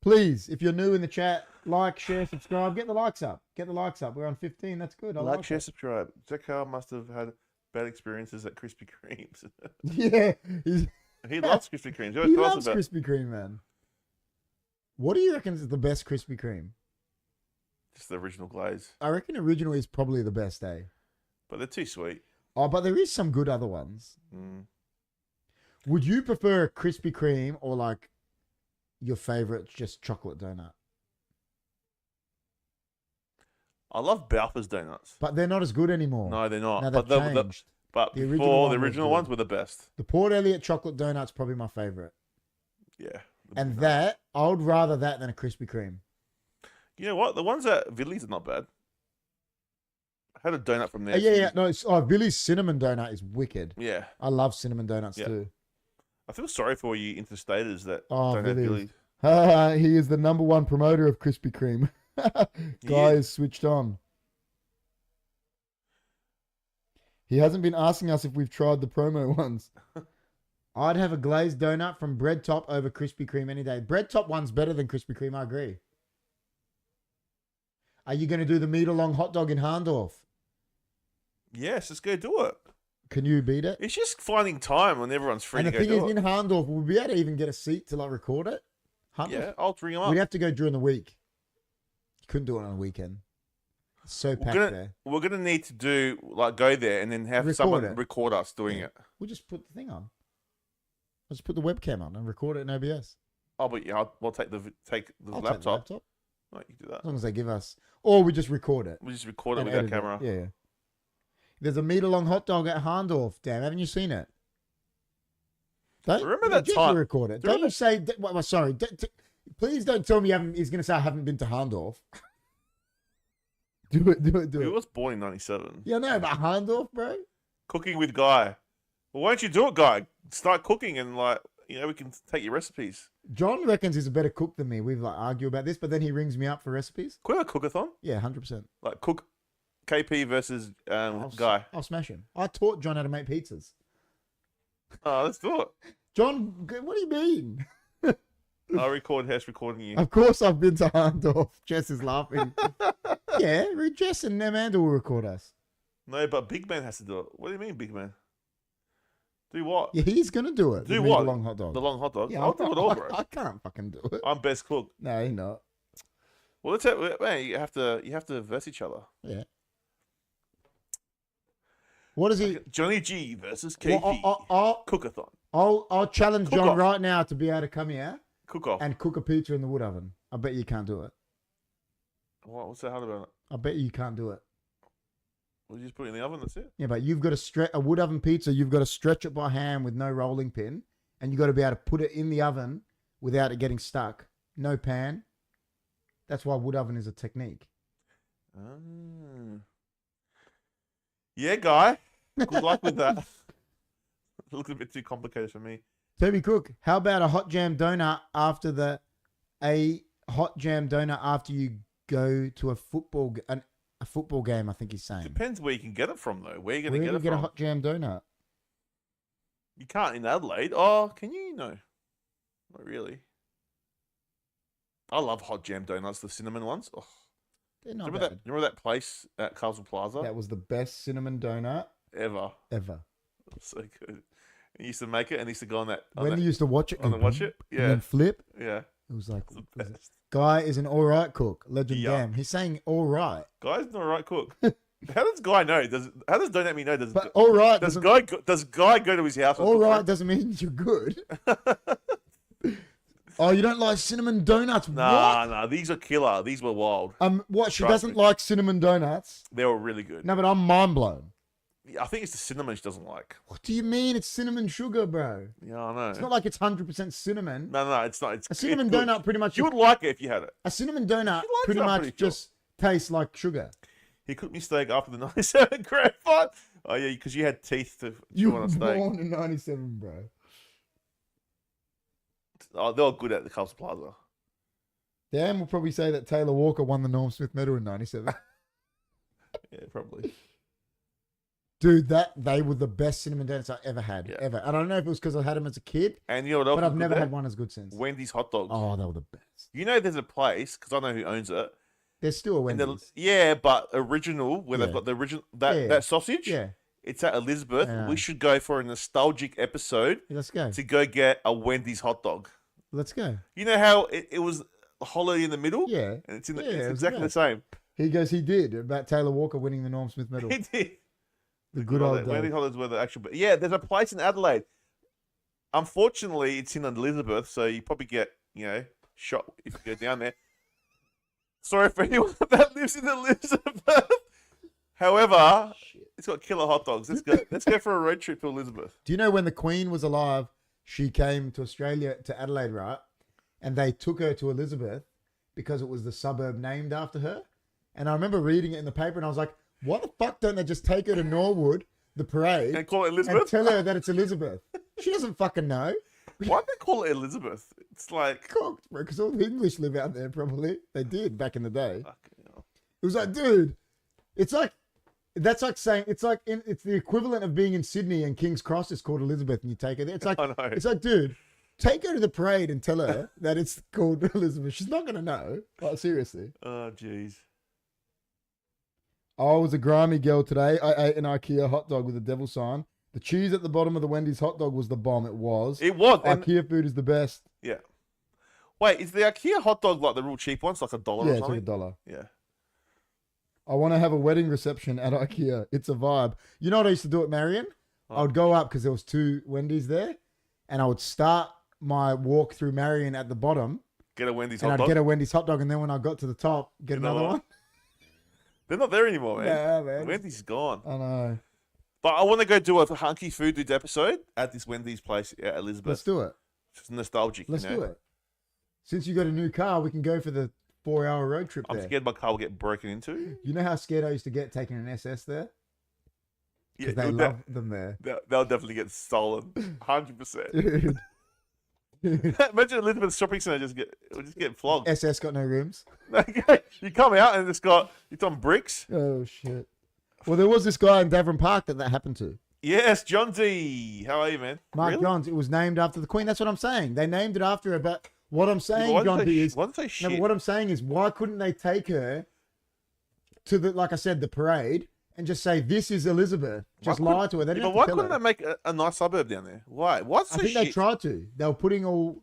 please, if you're new in the chat, like, share, subscribe, get the likes up. Get the likes up. We're on 15. That's good. I Like, share, it. subscribe. Jack Carl must have had bad experiences at Krispy Kremes. Yeah, He loves Krispy Kremes. He he always tells loves about. Krispy Kreme, man. What do you reckon is the best Krispy Kreme? Just the original glaze. I reckon original is probably the best, eh? But they're too sweet. Oh, but there is some good other ones. Mm. Would you prefer a Krispy Kreme or like your favorite just chocolate donut? I love Balfour's donuts. But they're not as good anymore. No, they're not. Now but they've the, changed. but The original before one the was original good. ones were the best. The Port Elliot chocolate donut's probably my favorite. Yeah. And that, I would rather that than a Krispy Kreme. You know what? The ones at Villies are not bad. I had a donut from there. Yeah. No, Billy's cinnamon donut is wicked. Yeah. I love cinnamon donuts Yeah. too. I feel sorry for you interstaters that Oh, don't have Villies. Villies. He is the number one promoter of Krispy Kreme. Guy is switched on. He hasn't been asking us if we've tried the promo ones. I'd have a glazed donut from Bread Top over Krispy Kreme any day. Bread Top one's better than Krispy Kreme, I agree. Are you going to do the meter-long hot dog in Harndorf? Yes, let's go do it. Can you beat it? It's just finding time when everyone's free And to the go thing is, do in it. Harndorf, we'll be able to even get a seat to like record it. Harndorf. Yeah, I'll bring them up. We'd have to go during the week. You couldn't do it on a weekend. It's so packed there. We're gonna need to do like go there and then have Record someone it. record us doing Yeah. it. We'll just put the thing on. I'll just put the webcam on and record it in OBS. Oh, but yeah, I'll take the I'll take the laptop. laptop. Right, you can do that. As long as they give us. Or we just record it. We just record it and with our edit it. camera. Yeah. There's a meter-long hot dog at Harndorf. Damn, haven't you seen it? Don't, Remember that Jesse time- record it. Do you Don't you say... Well, sorry. Please don't tell me he's going to say I haven't been to Harndorf. Do it. He was born in 97. Yeah, no, but Harndorf, bro? Cooking with Guy. Well, why don't you do it, Guy? Start cooking and, like, we can take your recipes. John reckons he's a better cook than me. We've, like, argued about this, but then he rings me up for recipes. Could we have a cookathon? Yeah, 100%. Like, cook KP versus Guy. I'll smash him. I taught John how to make pizzas. Oh, let's do it. John, what do you mean? I'll record Hess recording you. Of course I've been to Harndorf. Jess is laughing. Yeah, Jess and Amanda will record us. No, but Big Man has to do it. What do you mean, Big Man? Do what? Yeah, he's going to do it. Do what? The long hot dog. The long hot dog? Yeah, I'll do it all, bro. I can't fucking do it. I'm best cook. No, you're not. Well, let's have, man, you have to verse each other. Yeah. What is he? Johnny G versus KP. Well, Cookathon. I'll challenge Cook John off. right now to be able to come here Cook off. and cook a pizza in the wood oven. I bet you can't do it. What's so hard about it? I bet you can't do it. Well, you just put it in the oven, that's it. Yeah, but you've got to stretch a wood oven pizza. You've got to stretch it by hand with no rolling pin, and you've got to be able to put it in the oven without it getting stuck. No pan. That's why wood oven is a technique. Yeah, Guy. Good luck with that. It looks a bit too complicated for me. Toby Cook, how about a hot jam donut after you go to a football game? I think he's saying. Depends where you can get it from, though. Where are you going to Where get do it you get from? a hot jam donut? You can't in Adelaide. Oh, can you? No. Not really. I love hot jam donuts, the cinnamon ones. Oh. They're not Remember bad. that place at Castle Plaza? That was the best cinnamon donut Ever. ever. So good. He used to make it and he used to go on that. When you used to watch it, on the watch it? and Yeah. then flip, Yeah. it was like, It's the best. Guy is an all right cook. Legend Yeah. damn. He's saying all right. Guy's not a right cook. How does Guy know? How does Don't Let Me know? But all right Does doesn't, Guy go to his house? And all cook right for doesn't mean you're good. Oh, you don't like cinnamon donuts? him? What? Nah. These are killer. These were wild. What? She Trust doesn't me. like cinnamon donuts? They were really good. No, but I'm mind blown. I think it's the cinnamon she doesn't like. What do you mean? It's cinnamon sugar, bro. Yeah, I know. It's not like it's 100% cinnamon. No, it's not. A cinnamon it's good. donut pretty much. You would like it if you had it. A cinnamon donut She likes pretty it, I'm much pretty sure. just tastes like sugar. He cooked me steak after the 97 grand fight. Oh, yeah, because you had teeth to You chew on were a steak. born in 97, bro. Oh, they were good at the Castle Plaza. Dan will probably say that Taylor Walker won the Norm Smith medal in 97. Yeah, probably. Dude, they were the best cinnamon donuts I ever had. Yeah. Ever. And I don't know if it was because I had them as a kid, And you know what else? but was I've good never there? had one as good since. Wendy's hot dogs. Oh, they were the best. You know, there's a place because I know who owns it. There's still a And Wendy's. yeah, but original where Yeah. they've got the original Yeah. that sausage. Yeah. It's at Elizabeth. Yeah. We should go for a nostalgic episode Let's go. to go get a Wendy's hot dog. Let's go. You know how it was hollow in the middle? Yeah. And it's in the, Yeah, it's it was exactly the great. same. He did about Taylor Walker winning the Norm Smith medal. He did. The good old Wendy's days. hot dogs were the actual. But yeah, there's a place in Adelaide. Unfortunately, it's in Elizabeth, so you probably get shot if you go down there. Sorry for anyone that lives in Elizabeth. However, it's got killer hot dogs. Let's go. Let's go for a road trip to Elizabeth. Do you know when the Queen was alive, she came to Australia, to Adelaide, right? And they took her to Elizabeth because it was the suburb named after her. And I remember reading it in the paper and I was like, why the fuck don't they just take her to Norwood, the parade, And call it and Elizabeth. tell her that it's Elizabeth? She doesn't fucking know. Why'd they call it Elizabeth? It's like Cooked, bro, because all the English live out there probably. They did back in the day. fucking hell. It was like, dude, it's like, that's like saying, it's the equivalent of being in Sydney and King's Cross is called Elizabeth and you take her there. It's like, I know. it's like, dude, take her to the parade and tell her that it's called Elizabeth. She's not going to know. Like, seriously. Oh jeez. I was a grimy girl today. I ate an IKEA hot dog with a devil sign. The cheese at the bottom of the Wendy's hot dog was the bomb. It was. It was. And, IKEA food is the best. yeah. Wait, is the IKEA hot dog like the real cheap ones, like $1 Yeah, or it's like something? $1. Yeah. I want to have a wedding reception at IKEA. It's a vibe. You know what I used to do at Marion? I would go up because there was 2 Wendy's there, and I would start my walk through Marion at the bottom, Get a Wendy's and hot I'd dog. get a Wendy's hot dog, and then when I got to the top, get Another another one? one. They're not there anymore, man. Yeah, man. Wendy's is gone. I know. But I want to go do a Hunkyfooddudes episode at this Wendy's place at Elizabeth. Let's do it. It's nostalgic. Let's you know? do it. Since you got a new car, we can go for the 4-hour road trip I'm there. scared my car will get broken into. You know how scared I used to get taking an SS there? Yeah, Because they love them there. they'll definitely get stolen. 100%. Dude. Imagine Elizabeth shopping centre just get flogged. SS got no rooms. You come out and it's on bricks. Oh, shit. Well, there was this guy in Davern Park that happened to. Yes, John Z. How are you, man? Mark Really? Johns. It was named after the Queen. That's what I'm saying. They named it after her. But what I'm saying, Why John did they B, is... why did they shit? No, but what I'm saying is, why couldn't they take her to the, like I said, the parade and just say, this is Elizabeth? Just lie to her. They didn't have to why tell couldn't her. they make a nice suburb down there? Why? What's I so think shit? they tried to. They were putting all...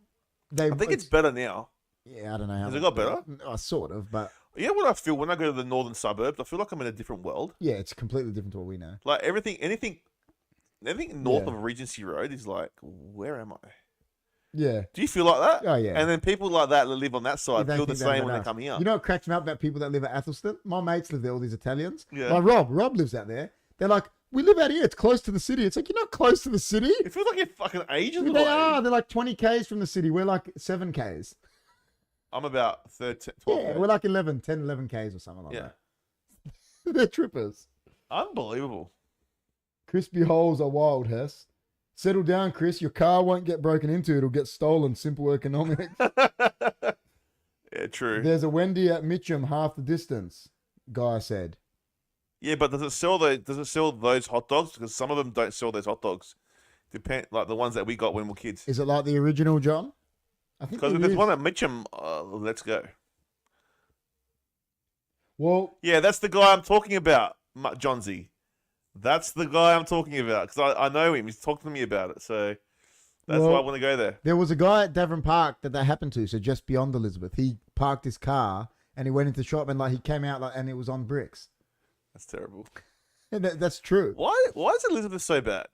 I think it's better now. Yeah, I don't know how. Has it got better? Sort of, but... You know what I feel when I go to the northern suburbs? I feel like I'm in a different world. Yeah, it's completely different to what we know. Like anything north of Regency Road is like, where am I? Yeah. Do you feel like that? Oh, yeah. And then people like that live on that side They feel the think they're same when they enough. come here. You know what cracks me up about people that live at Athelston? My mates live there, all these Italians. Yeah. Like Rob lives out there. They're like, we live out here. It's close to the city. It's like, you're not close to the city. It feels like you're fucking ages away. They are. They're like 20 Ks from the city. We're like 7 Ks. I'm about 13, 12. Yeah, we're like 11 Ks or something like Yeah. that. They're trippers. Unbelievable. Crispy holes are wild, Hess. Settle down, Chris. Your car won't get broken into. It'll get stolen. Simple economics. Yeah, true. There's a Wendy at Mitcham, half the distance, Guy said. Yeah, but does it sell those hot dogs? Because some of them don't sell those hot dogs. Depend like the ones that we got when we were kids. Is it like the original, John? I think Because it if there's is. one at Mitcham, let's go. Well, Yeah, that's the guy I'm talking about, John Z. That's the guy I'm talking about because I know him. He's talked to me about it, so that's why I want to go there. there was a guy at Davern Park that happened to, so just beyond Elizabeth. He parked his car and he went into the shop and like he came out and it was on bricks. That's terrible. And that's true. Why is Elizabeth so bad?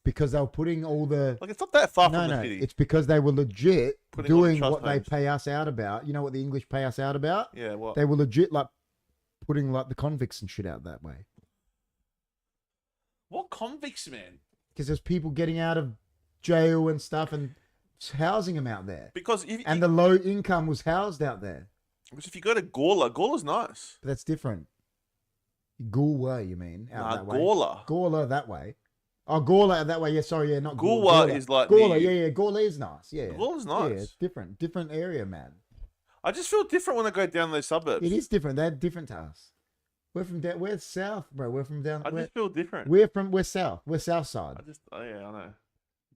Because they were putting all the... Like it's not that far No, from the no, city. it's because they were legit Putting all the doing trust what they names. pay us out about. You know what the English pay us out about? Yeah, what? They were legit like putting like the convicts and shit out that way. What convicts, man? Because there's people getting out of jail and stuff and housing them out there. Because And the low income was housed out there. because if you go to Gawler's nice. But that's different. Gawler, you mean? Out that way. Gawler. Gawler that way. Oh, Gawler that way. Yeah, sorry, yeah, not Gawler is like Gawler, the- yeah, Gawler is nice. Yeah. Gawler's Yeah, nice. it's different area, man. I just feel different when I go down those suburbs. It is different. They're different to us. We're from down. We're south, bro. We're from down. I just feel different. We're south. We're south side. Oh yeah, I know.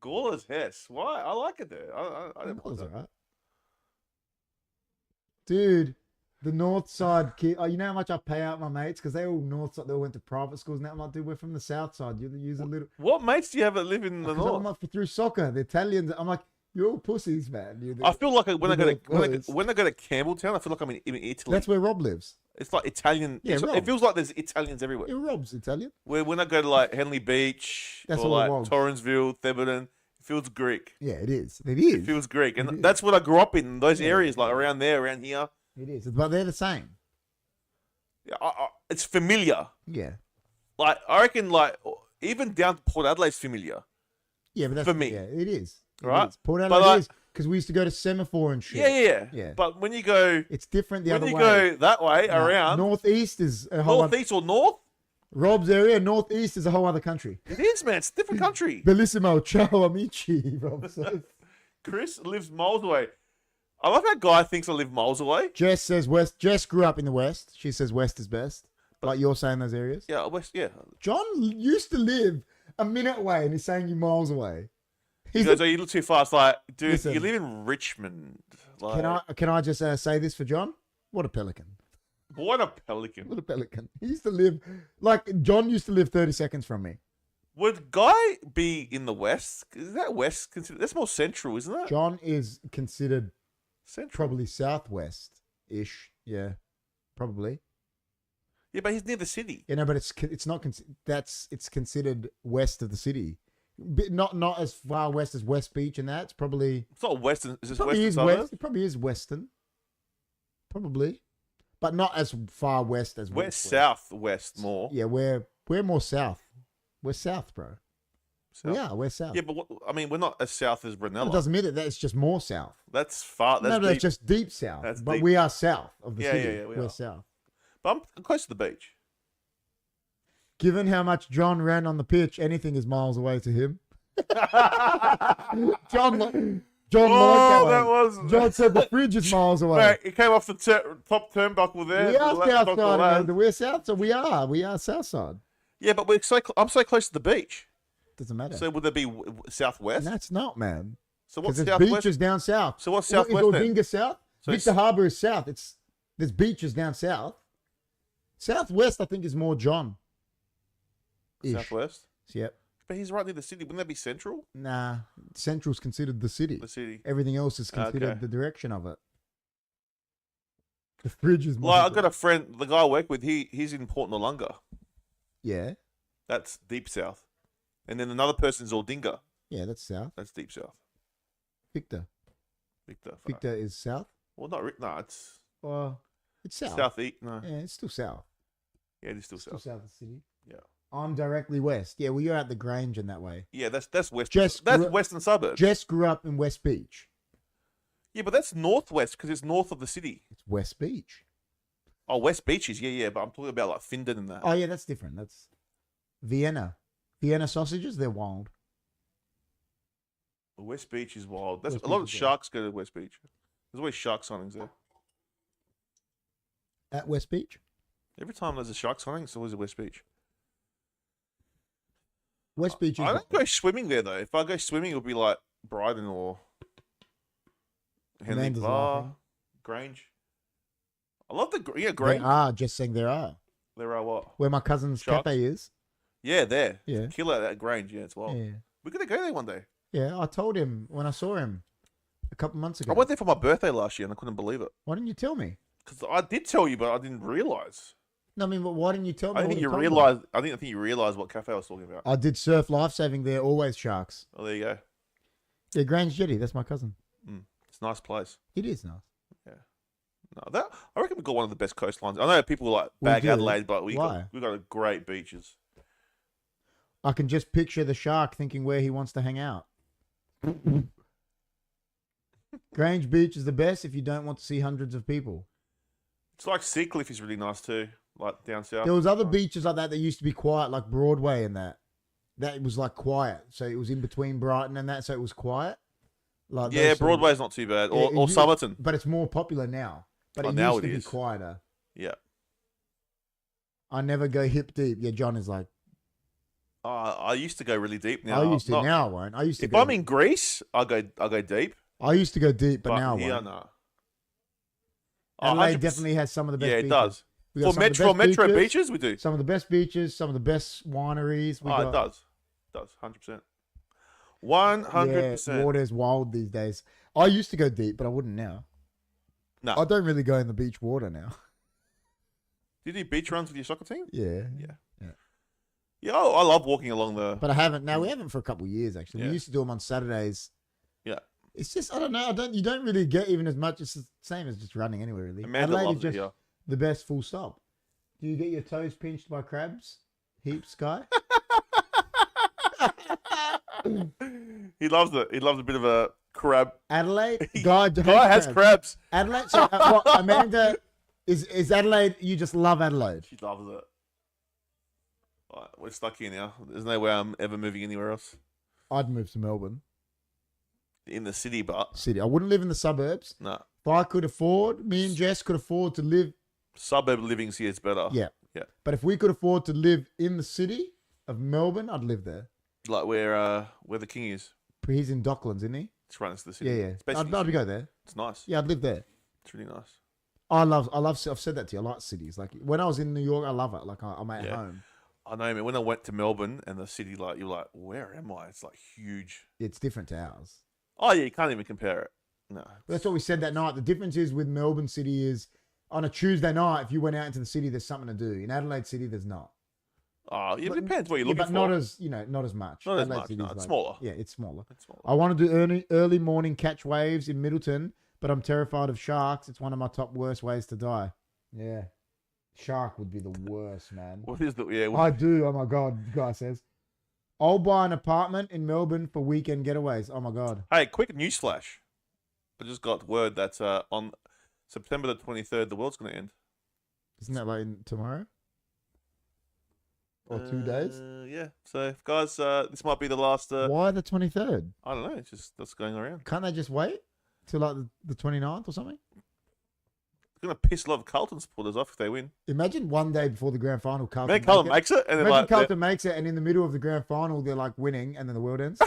Gawler's Hess. Why? I like it there. I don't That was mind that. alright. Dude, the north side kid. Oh, you know how much I pay out my mates because they all north side. They all went to private schools. Now I'm like, dude, we're from the south side. You use a little. What mates do you have that live in the 'Cause I'm north? like, through soccer, the Italians. I'm like, you're all pussies, man. I feel like when I the go to North when I go to Campbelltown, I feel like I'm in Italy. That's where Rob lives. It's like Italian. Yeah, Rob. It feels like there's Italians everywhere. Yeah, Rob's Italian. Where when I go to like Henley Beach That's or all like Rob's. Torrensville, Theberton, it feels Greek. Yeah, it is. It It is. feels Greek, and It is. that's what I grew up in. Those Yeah. areas, like around there, around here. It is. But they're the same. Yeah, it's familiar. Yeah. Like I reckon, like even down to Port Adelaide's familiar. Yeah, but that's For me. Yeah, it is. It Right? is. Port But Adelaide like- is because we used to go to Semaphore and shit. Yeah. But when you go, It's different the when other you way. go that way No, around northeast is a whole other, northeast or north, Rob's area. Northeast is a whole other country. it is, man. It's a different country. Bellissimo, ciao amici. Rob says. Chris lives miles away. I love how Guy thinks I live miles away. Jess says west. Jess grew up in the west. She says west is best. Like you're saying those areas. Yeah, west. Yeah. John used to live a minute away, and he's saying you're miles away. He He's goes, "Oh, you look too fast." Like, dude, Listen. you live in Richmond. Like, can I just say this for John? What a pelican! what a pelican. What a pelican! He used to live like John used to live 30 seconds from me. Would Guy be in the west? Is that west? That's more central, isn't it? John is considered Central. probably southwest-ish. Yeah, probably. Yeah, but he's near the city. You know, but it's not it's considered west of the city, not as far west as West Beach and that. It's probably It's not western. Is this probably western is suburb? west. It probably is western, probably, but not as far west as We're West. southwest more. Yeah, we're more south. We're south, bro. South. We're south. Yeah, but we're not as south as It Brunello. doesn't mean that. It's just more south. That's far. That's That's deep. just deep south. That's but deep. we are south of the Yeah, city. yeah, yeah, we We're are. south. But I'm close to the beach. Given how much John ran on the pitch, anything is miles away to him. John liked that one. John said the fridge is miles away. Mate, he came off the top turnbuckle there. We are the south top side, lad. man. We're south, so we are south side. Yeah, but I'm so close to the beach. Doesn't matter. So would there be southwest? That's not, man. So what's Because there's southwest? beaches down south. So what's Is southwest then? Aldinga south? So Victor it's- Harbour is south. There's beaches down south. Southwest, I think, is more John. Southwest. Yep. But he's right near the city. Wouldn't that be central? Nah, Central's considered the city. The city. Everything else is considered Okay. the direction of it. The fridge is more. Like, I've got a friend, the guy I work with, he's in Port Noarlunga. Yeah. That's deep south. And then another person's Aldinga. Yeah, that's south. That's deep south. Victor. Victor. Victor is south. Well, no, it's Well, it's south. southeast. No. Yeah, it's still south. Yeah, it is still Still south. south of the city. Yeah. I'm directly west. Yeah, well, you're at the Grange in that way. Yeah, that's west. Jess That's grew up- western suburbs. Jess grew up in West Beach. Yeah, but that's northwest because it's north of the city. It's West Beach. Oh, West Beaches. Yeah. But I'm talking about like Findon and that. Oh, yeah, that's different. That's Vienna. Vienna sausages, they're wild. West Beach is wild. That's West a lot Beach of is wild. sharks go to West Beach. There's always shark signings there. At West Beach? Every time there's a shark sighting, it's always a West Beach. West Beach is I don't go swimming there though. If I go swimming, it'll be like Bryden or Henley Amanda's Bar, laughing. Grange. I love the There Grange. are, just saying there are. There are what? Where my cousin's Sharks? cafe is. Yeah, there. Yeah. Killer at Grange. Yeah, it's wild. Yeah. We're gonna go there one day. Yeah, I told him when I saw him a couple months ago. I went there for my birthday last year and I couldn't believe it. Why didn't you tell me? Because I did tell you, but I didn't realize. No, I mean, but why didn't you tell me? I think would've you told me. realized. I think you realized what cafe I was talking about. I did surf lifesaving there, always sharks. Oh, there you go. Yeah, Grange Jetty, that's my cousin. It's a nice place. It is nice. No, I reckon we've got one of the best coastlines. I know people like We bag do. Adelaide, but we Why? got great beaches. I can just picture the shark thinking where he wants to hang out. Grange Beach is the best if you don't want to see hundreds of people. It's like Seacliff is really nice too, like down south. There was other beaches like that that used to be quiet, like Broadway and that. That was like quiet. So it was in between Brighton and that, so it was quiet. Like Yeah, those sort of- Broadway's not too bad, Yeah, or it used- Somerton. But it's more popular now. But Oh, it now used it to is. be quieter. Yeah. I never go hip deep. Yeah, John is like, I used to go really deep. Now I used to. not- Now I won't. I used to If go. I'm in Greece, I go deep. I used to go deep, but now I here, won't. no. Adelaide 100%. definitely has some of the best Yeah, it beaches. does. We got For some of the metro best beaches, we do. Some of the best beaches, some of the best wineries. We got, It does, 100%. Yeah, 100%. water's wild these days. I used to go deep, but I wouldn't now. No. I don't really go in the beach water now. Do you do beach runs with your soccer team? Yeah. Yeah, I love walking along the. But I haven't. No, we haven't for a couple of years actually. Yeah. We used to do them on Saturdays. Yeah. It's just I don't know. You don't really get even as much. It's the same as just running anywhere really. Amanda Adelaide loves is it just here. the best. Full stop. Do you get your toes pinched by crabs? Heaps, guy. He loves it. He loves a bit of a crab. Adelaide, guy Guy has crabs. Adelaide. So, what, Amanda is Adelaide. You just love Adelaide. She loves it. Right, we're stuck here now. There's no way I'm ever moving anywhere else I'd move to Melbourne in the city, but city. I wouldn't live in the suburbs. no. If I could afford, me and Jess could afford to live. Suburb living's here is better. Yeah. Yeah. But if we could afford to live in the city of Melbourne, I'd live there. Like where the king is. He's in Docklands, isn't he? It's right next to the city. Yeah, yeah. It's basically I'd go there. It's nice. Yeah, I'd live there. It's really nice. I love. I've said that to you. I like cities. Like when I was in New York, I love it. Like I'm at Yeah. home. I know, man. When I went to Melbourne and the city, like you're like, where am I? It's like huge. It's different to ours. Oh yeah, you can't even compare it. No. But that's what we said that night. The difference is with Melbourne City is on a Tuesday night, if you went out into the city, there's something to do. In Adelaide City, there's not. Oh, yeah, But- it depends what you're Yeah, looking but for. not as not as much. Not as Adelaide much, City's no, it's smaller. Yeah, it's smaller. It's smaller. I want to do early morning catch waves in Middleton, but I'm terrified of sharks. It's one of my top worst ways to die. Yeah, shark would be the worst, man. What is the yeah? I do. Oh my god, the guy says. I'll buy an apartment in Melbourne for weekend getaways. Oh my god. Hey, quick news flash. I just got word that on September the 23rd, the world's going to end. Isn't that like tomorrow? Or 2 days? Yeah. So, guys, this might be the last. Why the 23rd? I don't know. It's just that's going around. Can't they just wait till like the 29th or something? It's going to piss a lot of Carlton supporters off if they win. Imagine one day before the grand final, Carlton. Man, Carlton makes it, and then Imagine like Carlton makes it, and in the middle of the grand final, they're like winning, and then the world ends.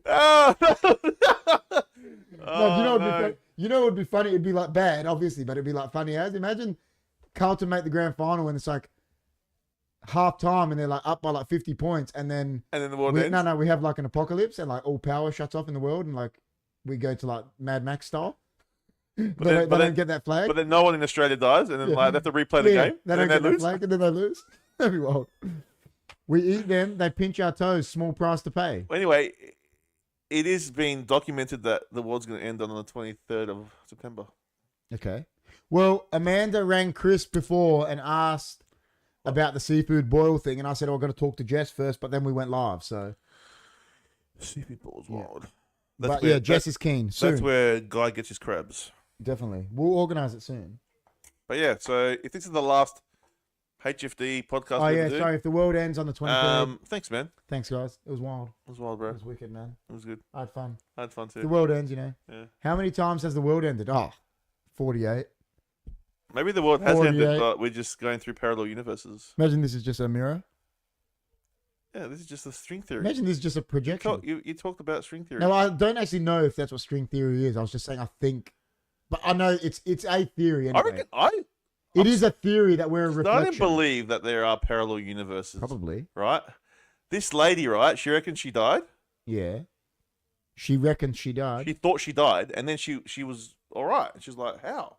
Oh, No, you know what would be funny? It'd be like bad, obviously, but it'd be like funny as. Imagine Carlton make the grand final and it's like half time and they're like up by like 50 points and then the world ends. No, we have like an apocalypse and like all power shuts off in the world and like we go to like Mad Max style. They don't get that flag. But then no one in Australia dies, and then like they have to replay the game. They don't and get they that lose. flag and then they lose. That'd be wild. We eat them, they pinch our toes, small price to pay. Anyway, it is being documented that the world's going to end on the 23rd of September. Okay. Well, Amanda rang Chris before and asked about the seafood boil thing, and I said, I've got to talk to Jess first, but then we went live, so. Seafood boil's wild. But yeah, Jess is keen. Soon. That's where Guy gets his crabs. Definitely. We'll organise it soon. But yeah, so if this is the last HFD podcast Oh, we yeah, ever do, sorry. If the world ends on the 23rd. thanks, man. Thanks, guys. It was wild. It was wild, It bro. was wicked, man. It was good. I had fun. I had fun too. The world ends, you know. Yeah. How many times has the world ended? Oh, 48. Maybe the world has 48. ended, but we're just going through parallel universes. Imagine this is just a mirror. Yeah, this is just a string theory. Imagine this is just a projection. You talked about string theory. No, I don't actually know if that's what string theory is. I was just saying I think. But I know it's a theory anyway. I reckon It is a theory that we're a reflection. I don't believe that there are parallel universes. Probably. Right? This lady, right? She reckons she died. Yeah. She reckons she died. She thought she died, and then she was all right. And she's like, "How?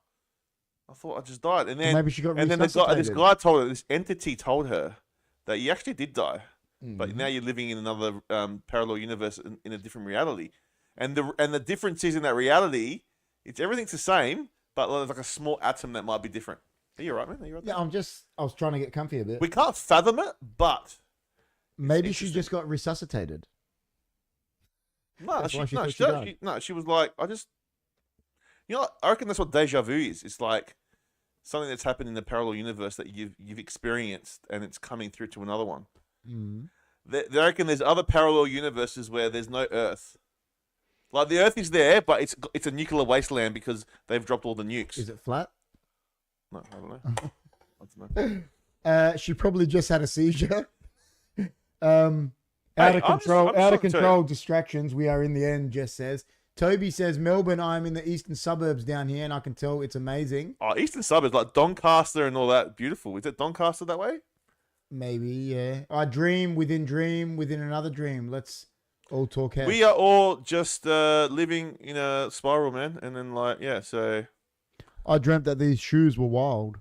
I thought I just died." And then Maybe she got and then this guy told her, this entity told her that you actually did die, but now you're living in another parallel universe in a different reality, and the difference is in that reality, it's everything's the same, but there's like a small atom that might be different. Are you right, man? Are you right? Yeah, I was trying to get comfy a bit. We can't fathom it, but Maybe she just got resuscitated. no, That's why she thought she died. she was like, I reckon that's what deja vu is. It's like something that's happened in the parallel universe that you've experienced, and it's coming through to another one. They reckon there's other parallel universes where there's no Earth. Like the Earth is there, but it's a nuclear wasteland because they've dropped all the nukes. Is it flat? No, I don't know. I don't know. She probably just had a seizure. Out of control distractions. We are in the end, Jess says. Toby says, Melbourne, I'm in the eastern suburbs down here, and I can tell it's amazing. Oh, eastern suburbs, like Doncaster and all that. Beautiful. Is it Doncaster that way? Maybe, yeah. I dream within another dream. Let's all talk head. We are all just living in a spiral, man. And then, like, yeah, so... I dreamt that these shoes were wild.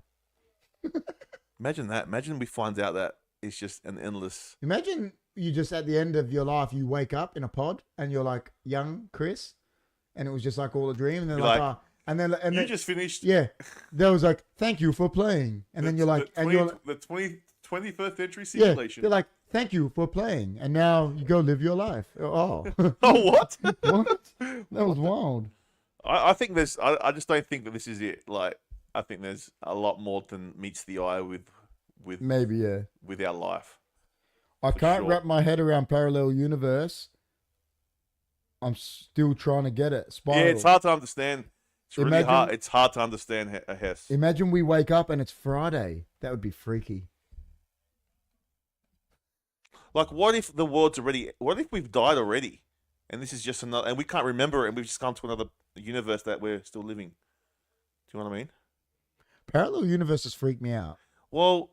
Imagine that. Imagine we find out that it's just an endless... Imagine you just at the end of your life, you wake up in a pod, and you're like, young Chris, and it was just like all a dream, and then and then just finished... Yeah. There was like, thank you for playing. And then you're like... The 21st century simulation. They're like, thank you for playing. And now you go live your life. Oh. Oh, what? What? That was wild. I think there's... I just don't think that this is it. Like, I think there's a lot more than meets the eye with maybe, yeah. with our life. I can't wrap my head around parallel universe. I'm still trying to get it. Spiral. Yeah, it's hard to understand. It's really hard. It's hard to understand a Hess. Imagine we wake up and it's Friday. That would be freaky. Like, what if the world's already... What if we've died already? And this is just another... And we can't remember it, and we've just come to another universe that we're still living. Do you know what I mean? Parallel universes freak me out. Well,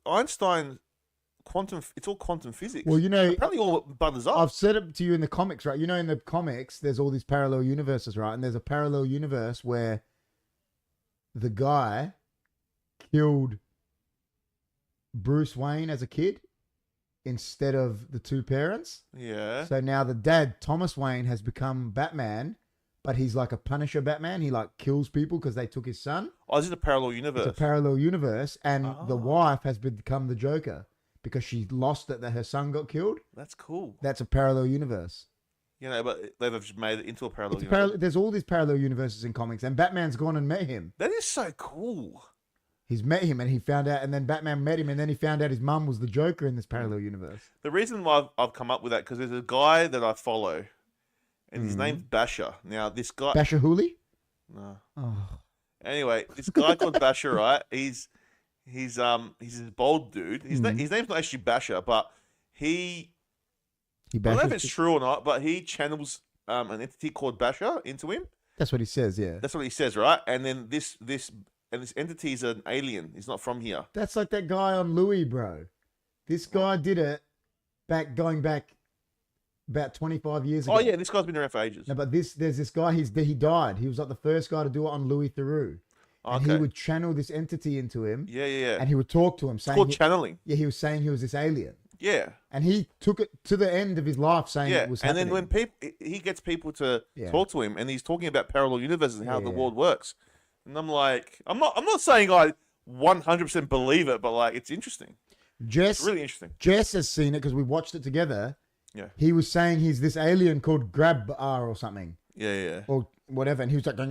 Einstein... It's all quantum physics. Well, you know... Apparently all butters up. I've said it to you in the comics, right? You know, in the comics, there's all these parallel universes, right? And there's a parallel universe where the guy killed Bruce Wayne as a kid instead of the two parents. Yeah. So now the dad, Thomas Wayne, has become Batman, but he's like a Punisher Batman. He like kills people because they took his son. Oh, is it a parallel universe? It's a parallel universe, and the wife has become the Joker because she lost it that her son got killed. That's cool. That's a parallel universe. You know, but they've just made it into a parallel universe. There's all these parallel universes in comics, and Batman's gone and met him. That is so cool. He's met him, and he found out, and then Batman met him, and then he found out his mum was the Joker in this parallel universe. The reason why I've come up with that, because there's a guy that I follow, and his name's Basher. Now, this guy... Basher Hooley? No. Oh. Anyway, this guy called Basher, right? He's this bald dude. His name's not actually Basher, but I don't know if it's true or not, but he channels an entity called Basher into him. That's what he says, yeah. That's what he says, right? And then this entity is an alien. He's not from here. That's like that guy on Louis, bro. This guy did it going back about 25 years ago. Oh yeah, this guy's been around for ages. No, but there's this guy. He died. He was like the first guy to do it on Louis Theroux. And he would channel this entity into him. Yeah. And he would talk to him, saying, it's called channeling. Yeah, he was saying he was this alien. Yeah. And he took it to the end of his life, saying it was happening. And then when he gets people to talk to him, and he's talking about parallel universes and how the world works, and I'm like, I'm not saying I 100% believe it, but like it's interesting. It's really interesting. Jess has seen it because we watched it together. Yeah. He was saying he's this alien called Grab-R or something. Yeah. Or whatever, and he was like going,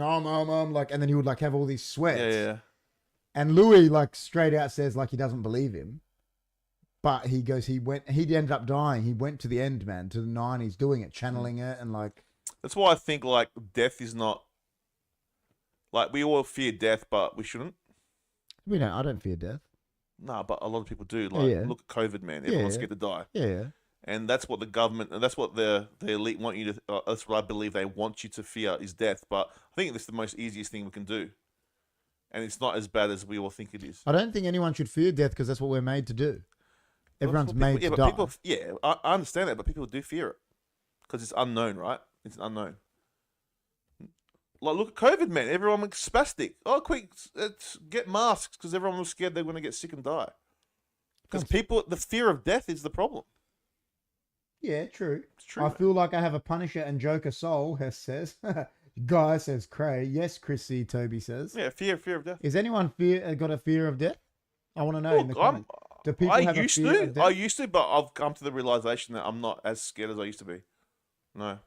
like, and then he would like have all these sweats. Yeah. And Louis like straight out says like he doesn't believe him, but he goes, he ended up dying. He went to the end, man, to the 90s, doing it, channeling it, and like. That's why I think like death is not. Like we all fear death, but we shouldn't. We don't. I don't fear death. Nah, but a lot of people do. Like look at COVID, man. Everyone's scared to die. Yeah. And that's what the government, and that's what the elite want you to. That's what I believe they want you to fear is death. But I think it's the most easiest thing we can do, and it's not as bad as we all think it is. I don't think anyone should fear death because that's what we're made to do. Everyone's made to die. I understand that, but people do fear it because it's unknown, right? It's unknown. Like look at COVID, man. Everyone was spastic. Oh, quick, let's get masks because everyone was scared they were going to get sick and die. Because the fear of death is the problem. Yeah, true. It's true. I feel like I have a Punisher and Joker soul, Hess says. Guy says Cray. Yes, Chrissy, Toby says. Yeah, fear of death. Is anyone got a fear of death? I want to know in the comments. Do people have a fear of death? I used to, but I've come to the realization that I'm not as scared as I used to be. No.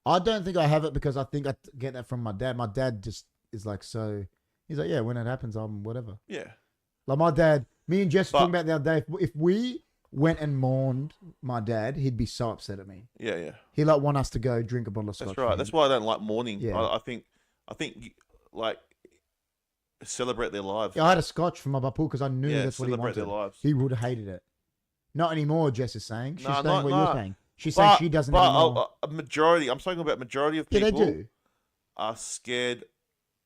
I don't think I have it because I think I get that from my dad. My dad just is like, so he's like, yeah, when it happens, I'm whatever. Yeah. Like my dad, me and Jess were talking about the other day. If we went and mourned my dad, he'd be so upset at me. Yeah. He'd like want us to go drink a bottle of scotch. That's right. That's why I don't like mourning. Yeah. I think like celebrate their lives. Yeah, I had a scotch for my bapu because I knew that's what he wanted. Their lives. He would have hated it. Not anymore, Jess is saying. She's saying what you're saying. She's but, saying she doesn't anymore. A majority, I'm talking about majority of people they do. Are scared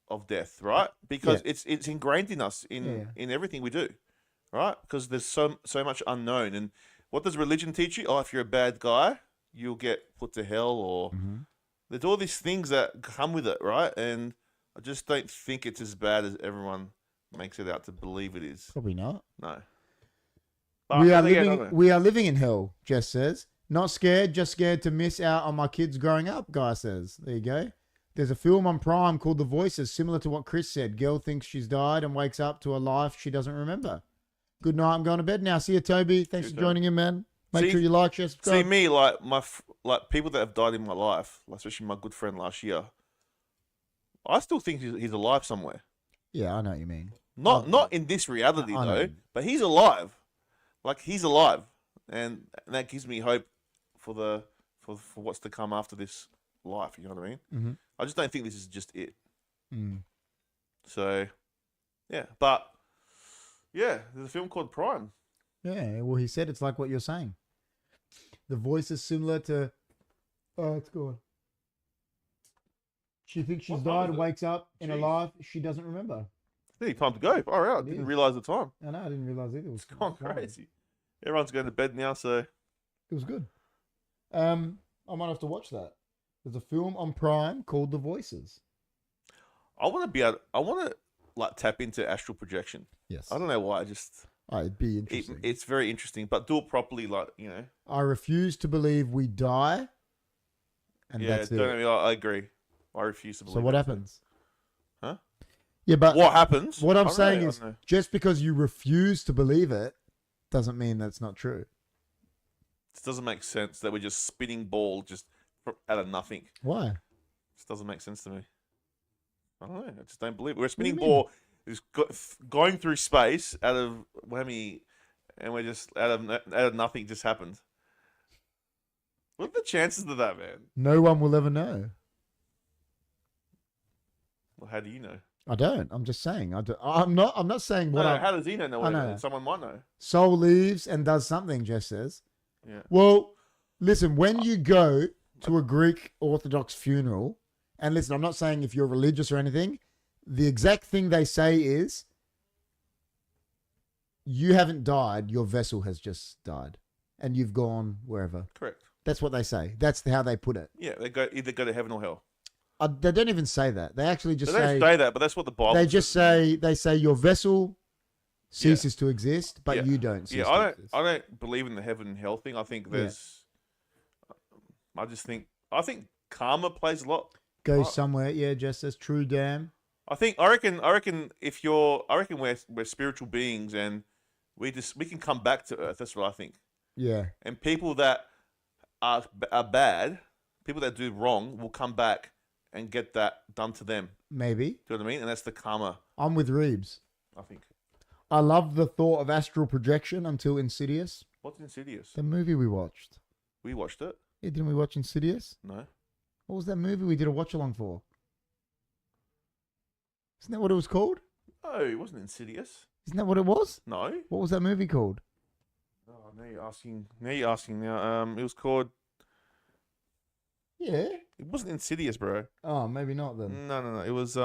of death, right? Because it's ingrained in us in everything we do, right? Because there's so much unknown. And what does religion teach you? Oh, if you're a bad guy, you'll get put to hell, or there's all these things that come with it, right? And I just don't think it's as bad as everyone makes it out to believe it is. Probably not. No. But we are living in hell, Jess says. Not scared, just scared to miss out on my kids growing up, Guy says. There you go. There's a film on Prime called The Voices, similar to what Chris said. Girl thinks she's died and wakes up to a life she doesn't remember. Good night, I'm going to bed now. See you, Toby. Thanks for joining in, man. Make sure you like, share, subscribe. See me, like people that have died in my life, especially my good friend last year, I still think he's alive somewhere. Yeah, I know what you mean. Not in this reality, though, but he's alive. Like, he's alive. And that gives me hope for what's to come after this life. You know what I mean? Mm-hmm. I just don't think this is just it. Mm. So, yeah. But, yeah, there's a film called Prime. Yeah, well, he said it's like what you're saying. The voice is similar to... Oh, it's gone. She thinks she's died, wakes up in a life she doesn't remember. Hey, time to go. All right, I didn't realise the time. I know, I didn't realise either. It's gone crazy. Everyone's going to bed now, so... It was good. I might have to watch that. There's a film on Prime called The Voices. I want to like tap into astral projection. Yes. I don't know why. It'd be interesting. It's very interesting, but do it properly, like, I refuse to believe we die and Yeah, that's don't it. get me wrong, I agree. I refuse to believe So what that too. happens? Huh? Yeah, but What happens? what I I'm don't saying know, is, I don't know. just because you refuse to believe it, doesn't mean that's not true. It doesn't make sense that we're just spinning ball just out of nothing. Why? Just doesn't make sense to me. I don't know. I just don't believe it. We're a do you spinning mean? ball is going through space out of whammy, and we're just out of nothing just happened. What are the chances of that, man? No one will ever know. Well, how do you know? I don't. I'm just saying. I'm not saying what No, how does he know? I know. Someone might know. Soul leaves and does something, Jess says. Yeah. Well, listen, when you go to a Greek Orthodox funeral, and listen, I'm not saying if you're religious or anything, the exact thing they say is, you haven't died, your vessel has just died, and you've gone wherever. Correct. That's what they say. That's how they put it. Yeah, they either go to heaven or hell. They don't even say that. They actually just They don't say that, but that's what the Bible they says. just say your vessel ceases to exist, but Yeah. you don't cease Yeah, to exist. I don't believe in the heaven and hell thing. I think there's. I think karma plays a lot. Go somewhere, yeah, just as true damn. I reckon we're spiritual beings and we can come back to Earth. That's what I think. Yeah. And people that are bad, people that do wrong, will come back and get that done to them. Maybe. Do you know what I mean? And that's the karma, I'm with Reeves. I think. I love the thought of astral projection until Insidious. What's Insidious? The movie we watched. We watched it. Yeah, didn't we watch Insidious? No. What was that movie we did a watch along for? Isn't that what it was called? No, it wasn't Insidious. Isn't that what it was? No. What was that movie called? Oh, now you're asking. Now, it was called. Yeah. It wasn't Insidious, bro. Oh, maybe not then. No. It was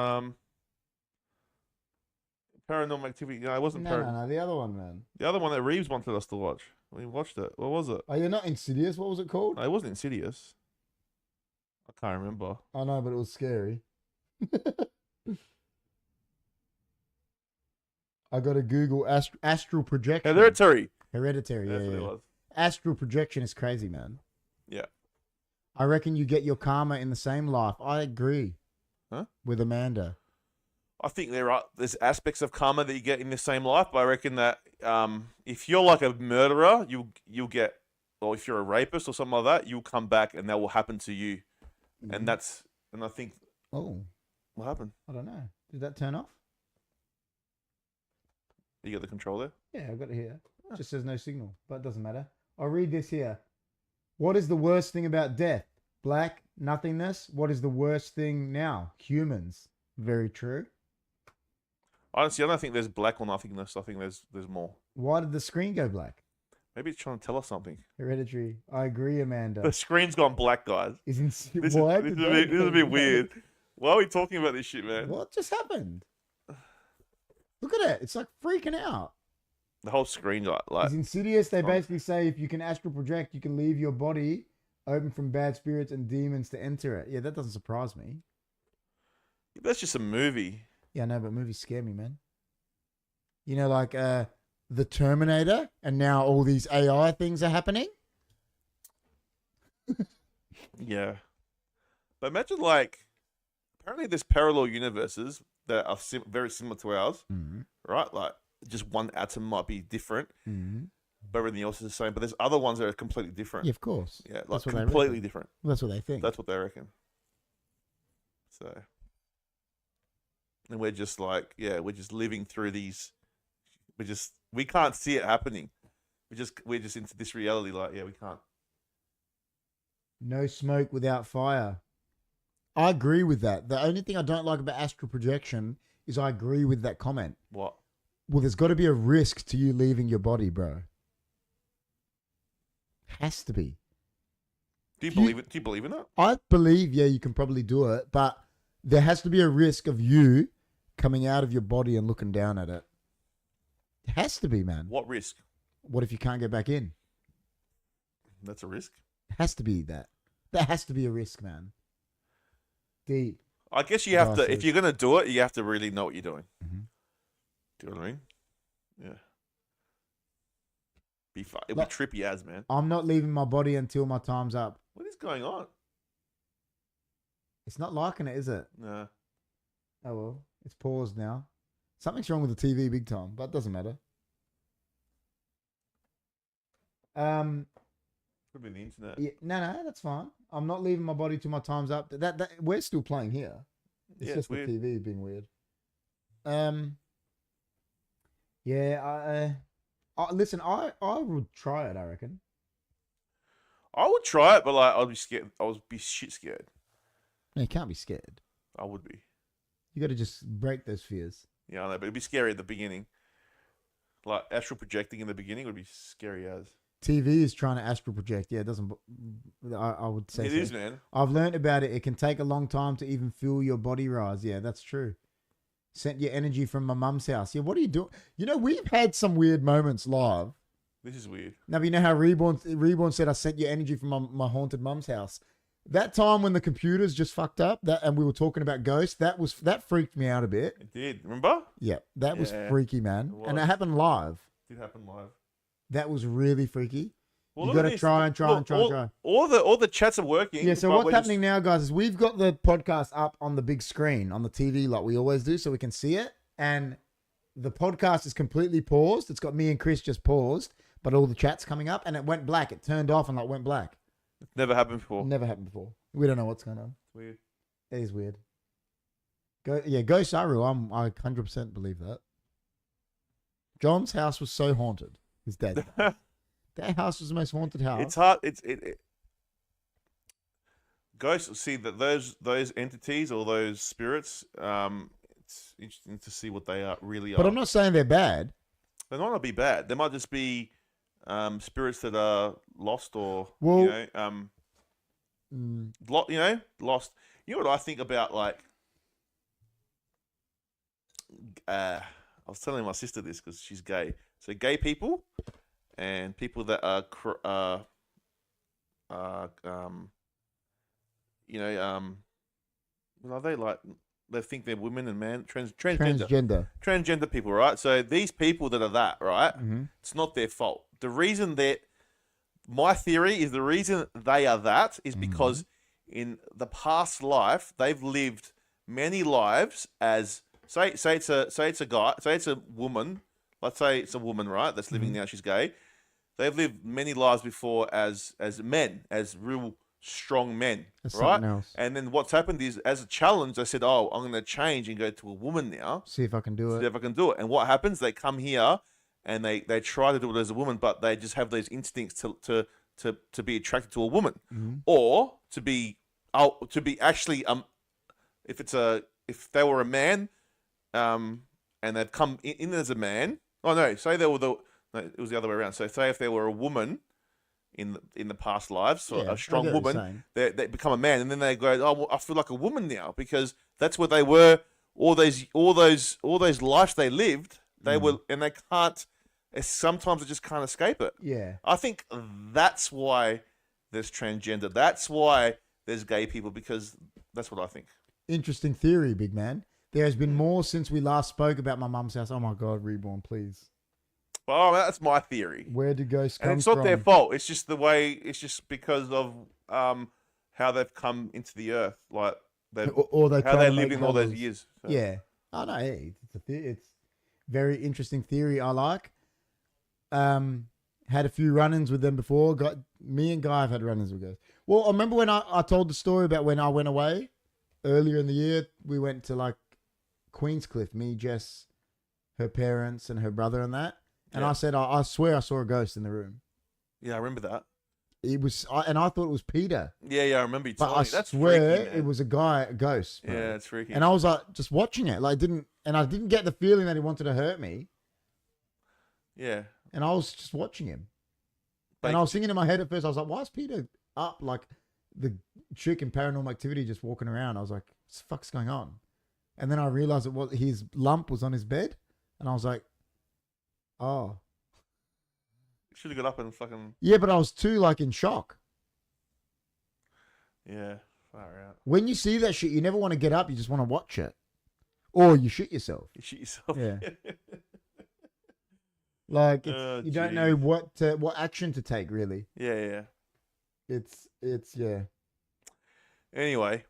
Paranormal Activity. No, it wasn't. No, the other one, man. The other one that Reeves wanted us to watch. We watched it. What was it? Oh, you're not Insidious. What was it called? No, it wasn't Insidious. I can't remember. I know, but it was scary. I got to Google astral projection. Hereditary. Hereditary, That's what yeah. it was. Astral projection is crazy, man. Yeah. I reckon you get your karma in the same life. I agree. Huh? With Amanda. I think there's aspects of karma that you get in the same life, but I reckon that if you're like a murderer, you'll get, or if you're a rapist or something like that, you'll come back and that will happen to you. Mm-hmm. And I think, Oh, what happened? I don't know. Did that turn off? You got the control there? Yeah, I got it here. It just says no signal, but it doesn't matter. I'll read this here. What is the worst thing about death? Black, nothingness. What is the worst thing now? Humans. Very true. Honestly, I don't think there's black or nothingness. I think there's more. Why did the screen go black? Maybe it's trying to tell us something. Hereditary. I agree, Amanda. The screen's gone black, guys. This This is is a bit weird. Why are we talking about this shit, man? What just happened? Look at it. It's like freaking out. The whole screen, like It's Insidious. They basically say if you can astral project, you can leave your body open from bad spirits and demons to enter it. Yeah, that doesn't surprise me. that's just a movie. Yeah, I know, but movies scare me, man. You know, like The Terminator, and now all these AI things are happening. Yeah. But imagine, like, apparently there's parallel universes that are very similar to ours, right? Like, just one atom might be different, but everything else is the same. But there's other ones that are completely different. Yeah, of course. Yeah, like That's what they completely reckon. different. Well, that's what they think. That's what they reckon. So, and we're just like, yeah, we're just living through these. We can't see it happening. We're just into this reality. Like, yeah, we can't. No smoke without fire. I agree with that. The only thing I don't like about astral projection is I agree with that comment. What? Well, there's got to be a risk to you leaving your body, bro. Has to be. Do you believe it? Do you believe in it? I believe, yeah, you can probably do it, but there has to be a risk of you coming out of your body and looking down at it. It has to be, man. What risk? What if you can't get back in? That's a risk. It has to be that. That has to be a risk, man. Deep. I guess you have to. Glasses. If you're gonna do it, you have to really know what you're doing. Mhm. Do you know what I mean? Yeah. It'd Like- be trippy as, man. I'm not leaving my body until my time's up. What is going on? It's not liking it, is it? No. Oh well, it's paused now. Something's wrong with the TV, big time, but it doesn't matter. Could be the internet. Yeah, no, that's fine. I'm not leaving my body till my time's up. That we're still playing here. It's Yeah, just it's the weird. TV being weird. Yeah, listen, I would try it, I reckon. I would try it, but like I'd be scared. I would be shit scared. No, you can't be scared. I would be. You got to just break those fears. Yeah, I know, but it'd be scary at the beginning. Like astral projecting in the beginning would be scary as. TV is trying to astral project. Yeah, it doesn't. I would say It so. is, man. I've learned about it. It can take a long time to even feel your body rise. Yeah, that's true. Sent your energy from my mum's house. Yeah, what are you doing? You know, we've had some weird moments live. This is weird. Now, you know how Reborn said I sent your energy from my haunted mum's house. That time when the computers just fucked up, and we were talking about ghosts, that freaked me out a bit. It did. Remember? Yeah, that was Yeah, freaky, man. it And it was. happened live. It did happen live. That was really freaky. Well, You look at got to this. try and try Look, and try and try. All the chats are working. Yeah, so but what's we're happening now, guys, is we've got the podcast up on the big screen on the TV like we always do, so we can see it. And the podcast is completely paused. It's got me and Chris just paused, but all the chat's coming up, and it went black. It turned off and went black. It's never happened before. Never happened before. We don't know what's going on. It's weird. It is weird. Go Saru. I 100% believe that. John's house was so haunted. He's dead. That house was the most haunted house. It's hard. Ghosts. See that those entities or those spirits. It's interesting to see what they really are. But I'm not saying they're bad. They might not be bad. They might just be spirits that are lost or Well- lost. You know what I think about like. I was telling my sister this because she's gay. So gay people and people that are well, are they like they think they're women and man transgender people, right? So these people that are that, right? Mhm. It's not their fault. The reason that my theory is the reason they are that is because in the past life they've lived many lives as say it's a guy, say it's a woman. Let's say it's a woman, right? That's living now. She's gay. They've lived many lives before as men, as real strong men, That's right? something else. And then what's happened is, as a challenge, they said, "Oh, I'm going to change and go to a woman now, See if I can do see it. if I can do it." And what happens? They come here and they try to do it as a woman, but they just have those instincts to be attracted to a woman, or to be actually if they were a man, and they've come in as a man. Oh no, say they were no, it was the other way around. So say if they were a woman in the past lives, so Yeah, I a strong get what you're woman, they become a man, and then they go, "Oh, well, I feel like a woman now," because that's what they were. All those lives they lived, they were, and they can't. Sometimes they just can't escape it. Yeah. I think that's why there's transgender. That's why there's gay people, because that's what I think. Interesting theory, big man. There has been more since we last spoke about my mum's house. Oh my God, Reborn, please. Well, that's my theory. Where did ghosts come And it's not from? their fault. It's just the way. It's just because of how they've come into the earth, like Or they how try they to make lived in all those brothers. years. So. Yeah. Oh no, hey, it's very interesting theory. I like. Had a few run-ins with them before. Me and Guy have had run-ins with ghosts. Well, I remember when I told the story about when I went away earlier in the year. We went to like Queenscliff. Me, Jess, her parents, and her brother, and that. And Yeah. I said, I swear I saw a ghost in the room. Yeah, I remember that. It was, and I thought it was Peter, Yeah, I remember you but telling I me. That's swear freaky, man. it was a ghost. Bro. Yeah, it's freaky. And I was like, just watching it, I didn't get the feeling that he wanted to hurt me. Yeah. And I was just watching him. But- And I was thinking in my head at first, I was like, why is Peter up like the chick in Paranormal Activity just walking around? I was like, what the fuck's going on? And then I realized it was his lump was on his bed. And I was like, oh. Should have got up and fucking. Yeah, but I was too like in shock. Yeah, far out. When you see that shit, you never want to get up. You just want to watch it. Or you shit yourself. You shit yourself. Yeah. Like Oh, you don't know what action to take really. Yeah. It's yeah. Anyway,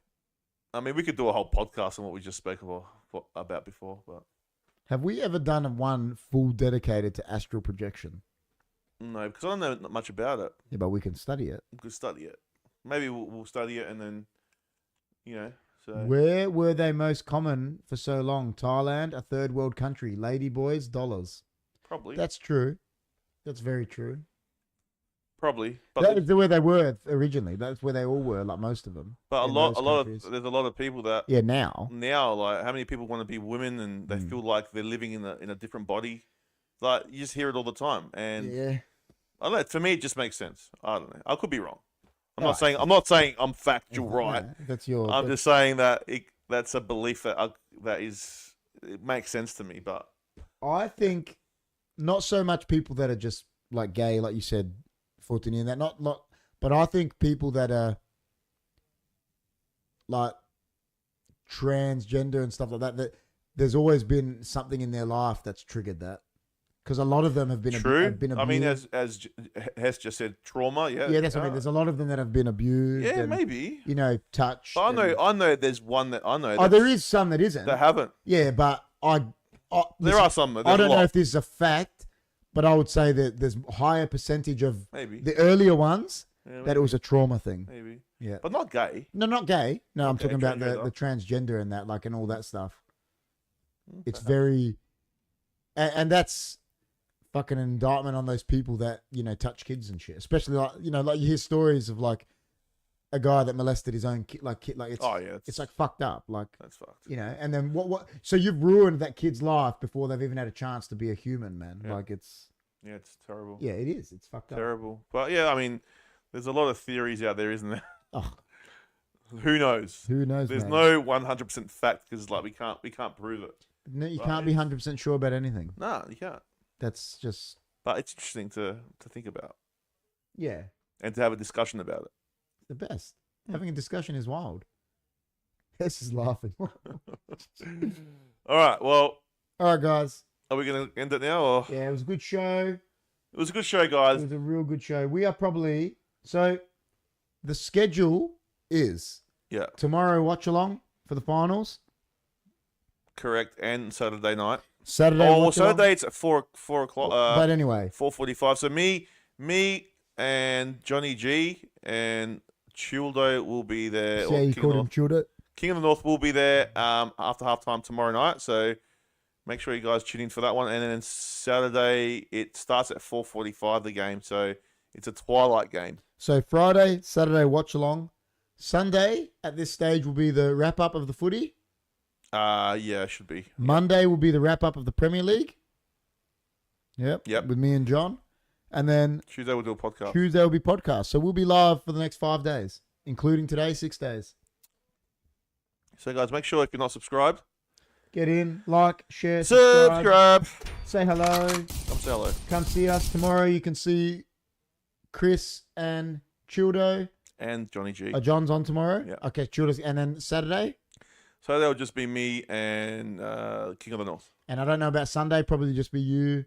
I mean, we could do a whole podcast on what we just spoke about before, but Have we ever done one full dedicated to astral projection? no, because I don't know much about it. Yeah, but we can study it. We could study it. Maybe we'll study it and then, So Where were they most common for so long? Thailand, a third world country. Ladyboys, dollars. probably, That's true. That's very true. probably, That is where they were originally. That's where they all were, like most of them. but in those countries. there's a lot of people that Yeah, now. like how many people want to be women and they feel like they're living in a different body. Like you just hear it all the time, and Yeah. I don't know. For me, it just makes sense. I don't know. I could be wrong. I'm Right. not saying I'm factual, right? No, that's your. I'm just saying that that's a belief that it makes sense to me. But I think not so much people that are just like gay, like you said, Fortuny, and that not, but I think people that are like transgender and stuff like that. That there's always been something in their life that's triggered that, because a lot of them have been true. Have been abused. I mean, as Hess just said, trauma. Yeah, yeah, that's what I mean. There's a lot of them that have been abused. yeah, and, maybe. Touched. But I know. There's one that I know. Oh, there is some that isn't. that haven't. Yeah, but There listen, are some. I There's don't a lot. know if this is a fact, but I would say that there's a higher percentage of Maybe. the earlier ones Yeah, that it was a trauma thing. maybe. Yeah. But not gay. No, not gay. No, I'm Okay, talking about transgender. the transgender and that, like, and all that stuff. It's perhaps. very, and that's fucking an indictment on those people that touch kids and shit. Especially like like you hear stories of like a guy that molested his own kid, like it's Oh yeah, it's like fucked up, like that's fucked. and then what? So you've ruined that kid's life before they've even had a chance to be a human, man. Yeah. Like it's It's terrible. yeah, it is. It's fucked up. Terrible. But yeah, I mean, there's a lot of theories out there, isn't there? Oh, Who knows? who knows? There's man? no 100% fact because like we can't prove it. No, you But can't be 100% sure about anything. Nah, you can't. That's just But it's interesting to think about yeah, and to have a discussion about it. the best. Having a discussion is wild. This is laughing. All right. Well, All right, guys. are we gonna end it now? Or Yeah, it was a good show. it was a good show, It guys. was a real good show. We are probably so. The schedule is Yeah, tomorrow watch along for the finals. correct. And Saturday night. Saturday. Oh, well, watch along. Saturday it's at 4 o'clock. But anyway, 4:45. So me and Johnny G and Childo will be there. see how you called him Childa. King of the North will be there after halftime tomorrow night. So make sure you guys tune in for that one. And then Saturday it starts at 4:45 the game. So it's a twilight game. So Friday, Saturday watch along. Sunday at this stage will be the wrap up of the footy. Yeah, it should be. Monday will be the wrap up of the Premier League. Yep. Yep. With me and John. And then Tuesday we'll do a podcast. Tuesday will be podcast. So we'll be live for the next 5 days, including today, 6 days. So guys, make sure if you're not subscribed, Get in, like, share, subscribe. subscribe. Say hello. Come say hello. Come see us tomorrow. You can see Chris and Childo. And Johnny G. John's on tomorrow. Yeah. Okay, Childo's. And then Saturday. So that'll just be me and King of the North. And I don't know about Sunday. Probably just be you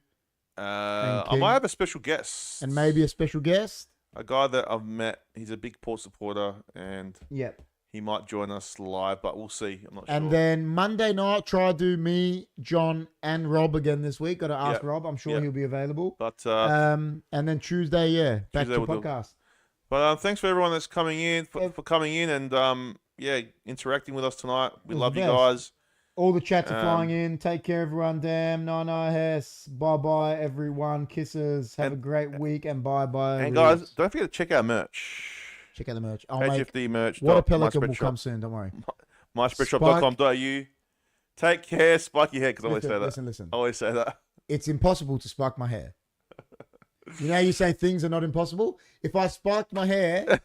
I King. might have a special guest. and maybe a special guest. a guy that I've met. He's a big Port supporter, and Yep. he might join us live, but we'll see. I'm not And sure. then Monday night, try to do me, John, and Rob again this week. Got to ask Yep. Rob. I'm sure Yep. he'll be available. But And then Tuesday, yeah, back Tuesday to we'll do. podcast. thanks for everyone that's coming in for Yep. coming in and interacting with us tonight. We was love the you best. guys. All the chats are Um, flying in. Take care, everyone. Damn, no, Hess. Bye, everyone. Kisses. Have a great week and bye. And guys, don't forget to check out merch. check out the merch. I'll make HFD merch. Water Pelican will come soon. Don't worry. myspreadshop.com.au. Take care. Spike your hair because I always say that. Listen. I always say that. It's impossible to spike my hair. You know how you say things are not impossible? If I spiked my hair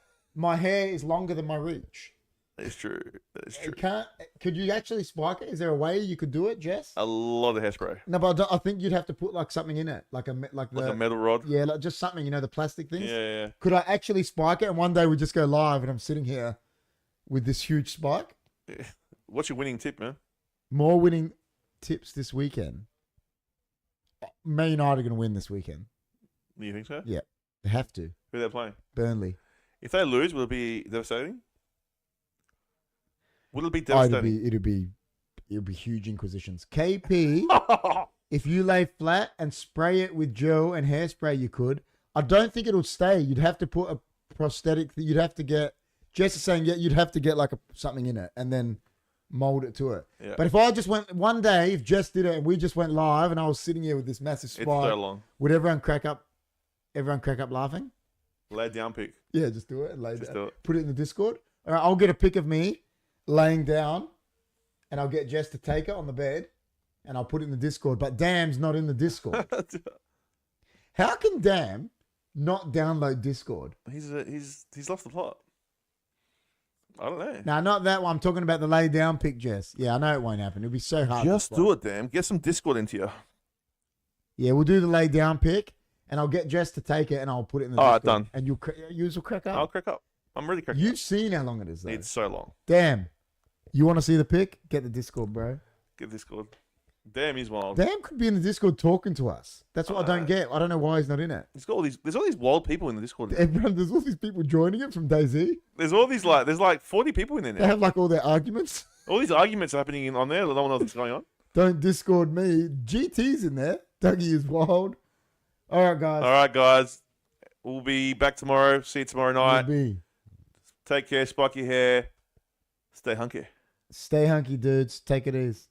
is longer than my reach. It's true. That is true. Could you actually spike it? Is there a way you could do it, Jess? A lot of hairspray. No, but I think you'd have to put like something in it, like a Metal rod. yeah, like just something, the plastic things. Yeah. Could I actually spike it? And one day we just go live, and I'm sitting here with this huge spike. What's your winning tip, man? More winning tips this weekend. Man United are going to win this weekend. Do you think so? Yeah, they have to. Who they're playing? Burnley. If they lose, will it be devastating? Will it be Oh, devastating? it'll be huge inquisitions. KP, if you lay flat and spray it with gel and hairspray, you could. I don't think it'll stay. You'd have to put a prosthetic. You'd have to get. Jess is saying, yeah, you'd have to get like something in it and then mold it to it. Yeah. But if I just went one day, if Jess did it and we just went live and I was sitting here with this massive spike, It's so long. would everyone crack up? Everyone crack up laughing? Lay down pic. Yeah, just do it and lay Just down. do it. Put it in the Discord. All right, I'll get a pic of me laying down, and I'll get Jess to take it on the bed, and I'll put it in the Discord. But Dam's not in the Discord. How can Dam not download Discord? He's lost the plot. I don't know. No, not that one. I'm talking about the lay down pic, Jess. Yeah, I know it won't happen. It'll be so hard. Just do it, damn. Get some Discord into you. Yeah, we'll do the lay down pic, and I'll get Jess to take it, and I'll put it in the All right, Discord. done. And yours will crack up. I'll crack up. I'm really cracking You've up. seen how long it is, though. It's so long. Damn. You want to see the pic? Get the Discord, bro. Get Discord. Damn, he's wild. Damn could be in the Discord talking to us. That's what I don't get. I don't know why he's not in it. He's got all these. There's all these wild people in the Discord. Everyone, there's all these people joining it from DayZ. There's all these there's like 40 people in there They now. have like all their arguments. All these arguments happening on there. No one knows what's going on. Don't Discord me. GT's in there. Dougie is wild. All right, guys. All right, guys. We'll be back tomorrow. See you tomorrow night. We'll be. Take care. Spike your hair. Stay hunky. Stay hunky, dudes. Take it easy.